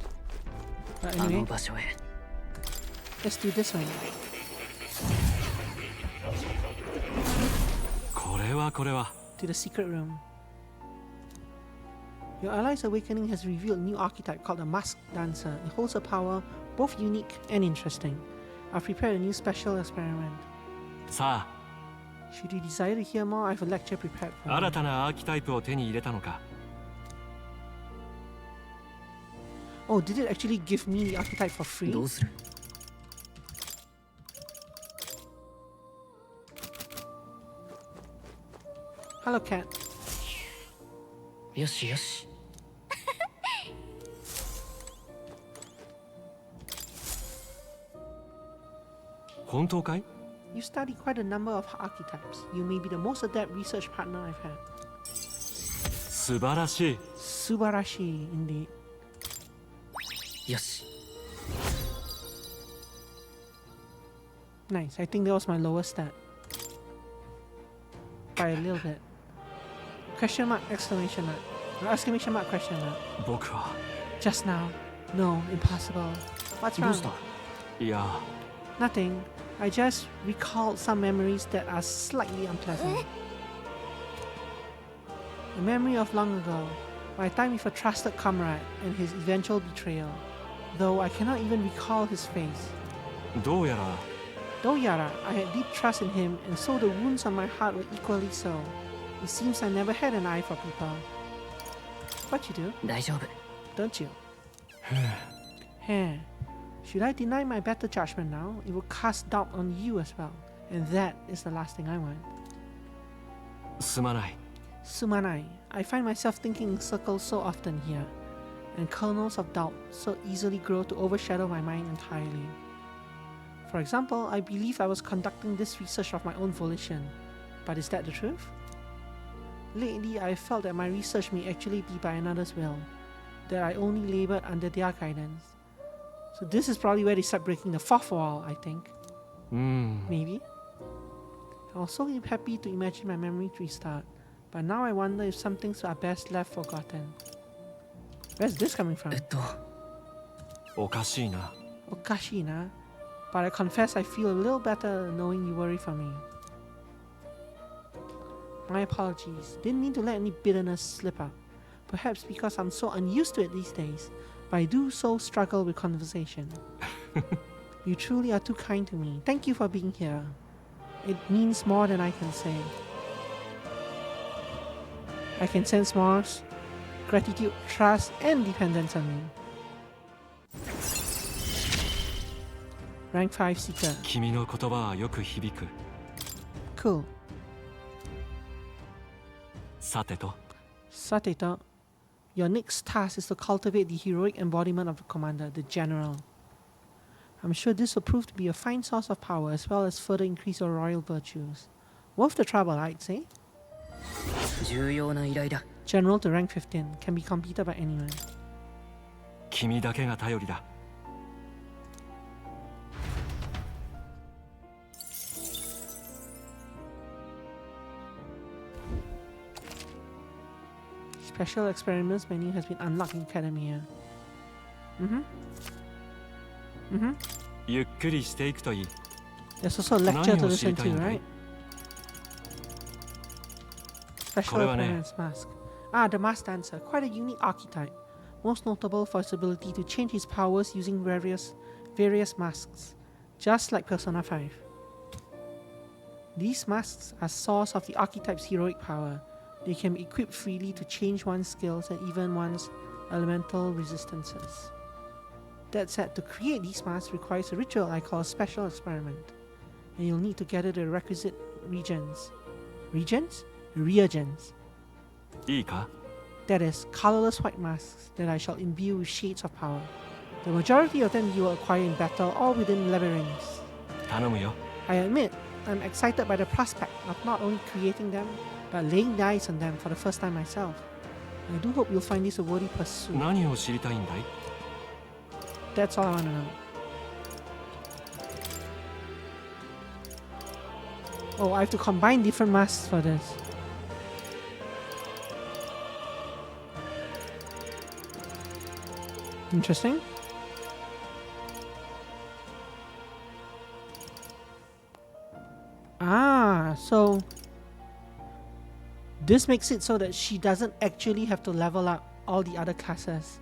But anyway, let's do this one. これは To the secret room. Your ally's awakening has revealed a new archetype called the Masked Dancer. It holds a power both unique and interesting. I've prepared a new special experiment. さ Should you desire to hear more, I have a lecture prepared あ for 新 you. たなアーキタイプを手に入れたのか。 Oh, did it actually give me the archetype for free? どうする？ Hello, cat. よしよし。本当かい？ You study quite a number of archetypes. You may be the most adept research partner I've had. 素晴らしい。 Subarashi, indeed. よし。 Nice. I think that was my lowest stat. by a little bit. Question mark, exclamation mark. Or exclamation mark, question mark. 僕は Just now. No, impossible. What's どう wrong? したいや Nothing. I just recalled some memories that are slightly unpleasant. A memory of long ago, my time with a trusted comrade and his eventual betrayal. Though I cannot even recall his face. どうやら Though Yara, I had deep trust in him, and so the wounds on my heart were equally so. It seems I never had an eye for people. What you do? 大丈夫 Don't you? Should I deny my better judgment now? It will cast doubt on you as well. And that is the last thing I want. すまない Sumanai, I find myself thinking in circles so often here, and kernels of doubt so easily grow to overshadow my mind entirely. For example, I believe I was conducting this research of my own volition, but is that the truth? Lately, I felt that my research may actually be by another's will, that I only labored under their guidance. So this is probably where they start breaking the fourth wall, I think. Maybe. I was so happy to imagine my memory to restart, but now I wonder if some things are best left forgotten. Where's this coming from? おかしいな Okashina, but I confess I feel a little better knowing you worry for me. My apologies. Didn't mean to let any bitterness slip out. Perhaps because I'm so unused to it these days, but I do so struggle with conversation. You truly are too kind to me. Thank you for being here. It means more than I can say. I can sense more gratitude, trust, and dependence on me. Rank 5 Seeker. 君の言葉はよく響く Cool. さてと Sateto, your next task is to cultivate the heroic embodiment of the commander, the general. I'm sure this will prove to be a fine source of power as well as further increase your royal virtues. Worth the trouble, I'd say. 重要な依頼だ General to rank 15 can be completed by anyone. 君だけが頼りだ Special experiments menu has been unlocked in Academia. ゆっくりしていくといい There's also a lecture to 何を知り listen たい to, んだい right? Special これはね appearance mask. Ah, the mask dancer. Quite a unique archetype. Most notable for his ability to change his powers using various masks. Just like Persona 5. These masks are source of the archetype's heroic power. They can be equipped freely to change one's skills and even one's elemental resistances. That said, to create these masks requires a ritual I call a special experiment. And you'll need to gather the requisite reagents. Reagents? Reagents. いいか That is, colorless white masks that I shall imbue with shades of power. The majority of them you will acquire in battle or within labyrinths. 頼むよ I admit, I'm excited by the prospect of not only creating them, but laying the eyes on them for the first time myself. I do hope you'll find this a worthy pursuit. 何を知りたいんだい That's all I want to know. Oh, I have to combine different masks for this. Interesting. Ah, so this makes it so that she doesn't actually have to level up all the other classes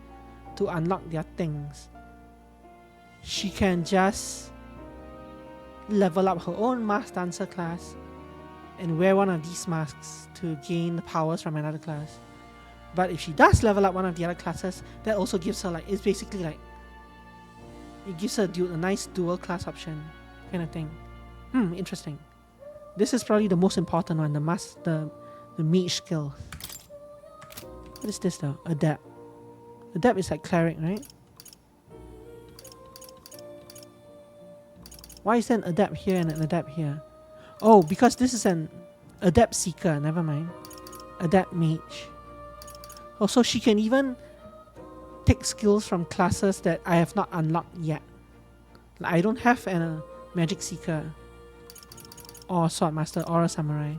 to unlock their things. She can just level up her own mask dancer class and wear one of these masks to gain the powers from another class. But if she does level up one of the other classes, that also gives her it's basically like, it gives her a nice dual class option kind of thing. Interesting. This is probably the most important one, the mage skill. What is this though? Adept. Adept is like cleric, right? Why is there an adept here and an adept here? Oh, because this is an adept seeker, never mind. Adept mage. Also, she can even take skills from classes that I have not unlocked yet. I don't have a magic seeker or sword master or a samurai.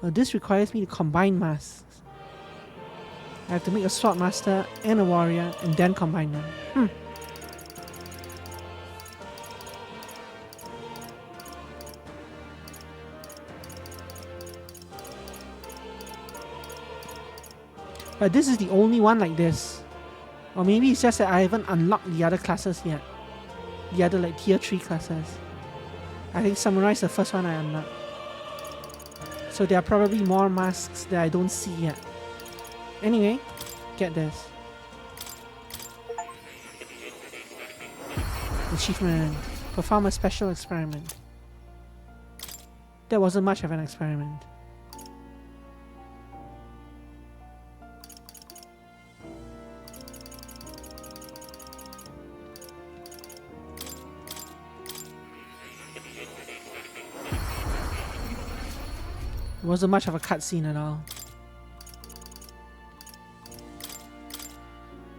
This requires me to combine masks. I have to make a sword master and a warrior and then combine them. But this is the only one like this. Or maybe it's just that I haven't unlocked the other classes yet. The other like tier 3 classes. I think Samurai is the first one I unlocked. So there are probably more masks that I don't see yet. Anyway, get this. Achievement. Perform a special experiment. That wasn't much of an experiment. It wasn't much of a cutscene at all.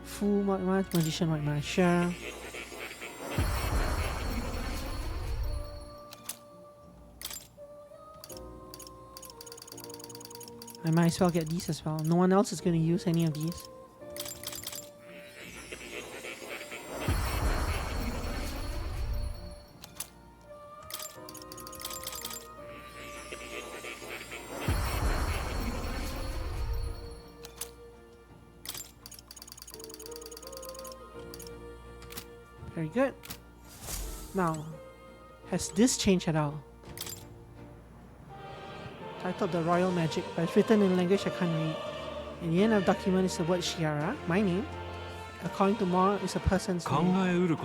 Fool White Mask, Magician White Mask, sure. I might as well get these as well. No one else is going to use any of these. Very good. Now, has this changed at all? Titled The Royal Magic, but it's written in language I can't read. In the end of the document is the word Shiara, my name. According to more, is a person's name.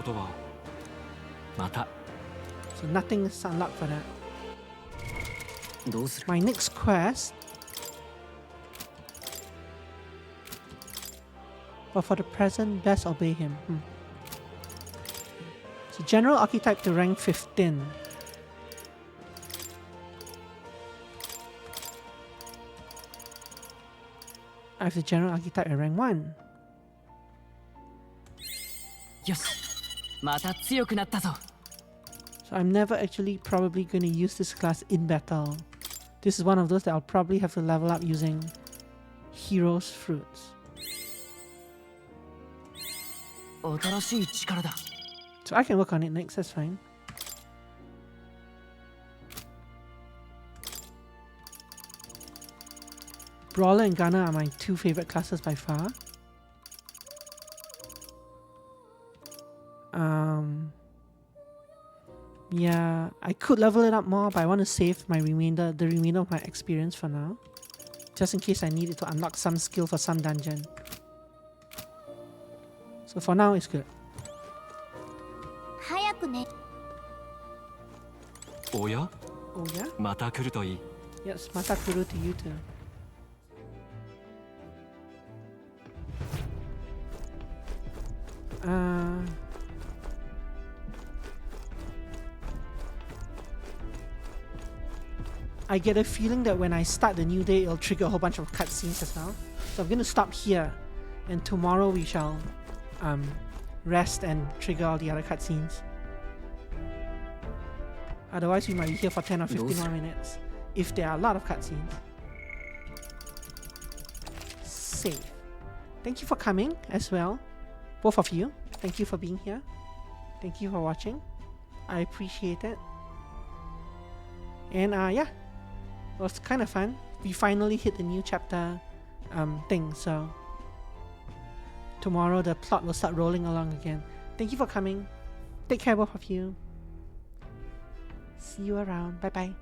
So nothing is unlocked for that. My next quest. But for the present, best obey him. So general archetype to rank 15. I have the general archetype at rank 1. So I'm never actually probably going to use this class in battle. This is one of those that I'll probably have to level up using Hero's Fruits. So I can work on it next, that's fine. Brawler and Gunner are my two favorite classes by far. Yeah, I could level it up more, but I want to save the remainder of my experience for now. Just in case I need it to unlock some skill for some dungeon. So for now, it's good. Oh yeah? Oh yeah? Mata kuru to ii. Yes, Mata kuru to you too. I get a feeling that when I start the new day, it'll trigger a whole bunch of cutscenes as well. So I'm going to stop here, and tomorrow we shall rest and trigger all the other cutscenes. Otherwise, we might be here for 10 or 15 more minutes, if there are a lot of cutscenes. Save. Thank you for coming as well. Both of you. Thank you for being here. Thank you for watching. I appreciate it. And yeah, it was kind of fun. We finally hit the new chapter thing, so tomorrow the plot will start rolling along again. Thank you for coming. Take care, both of you. See you around. Bye bye.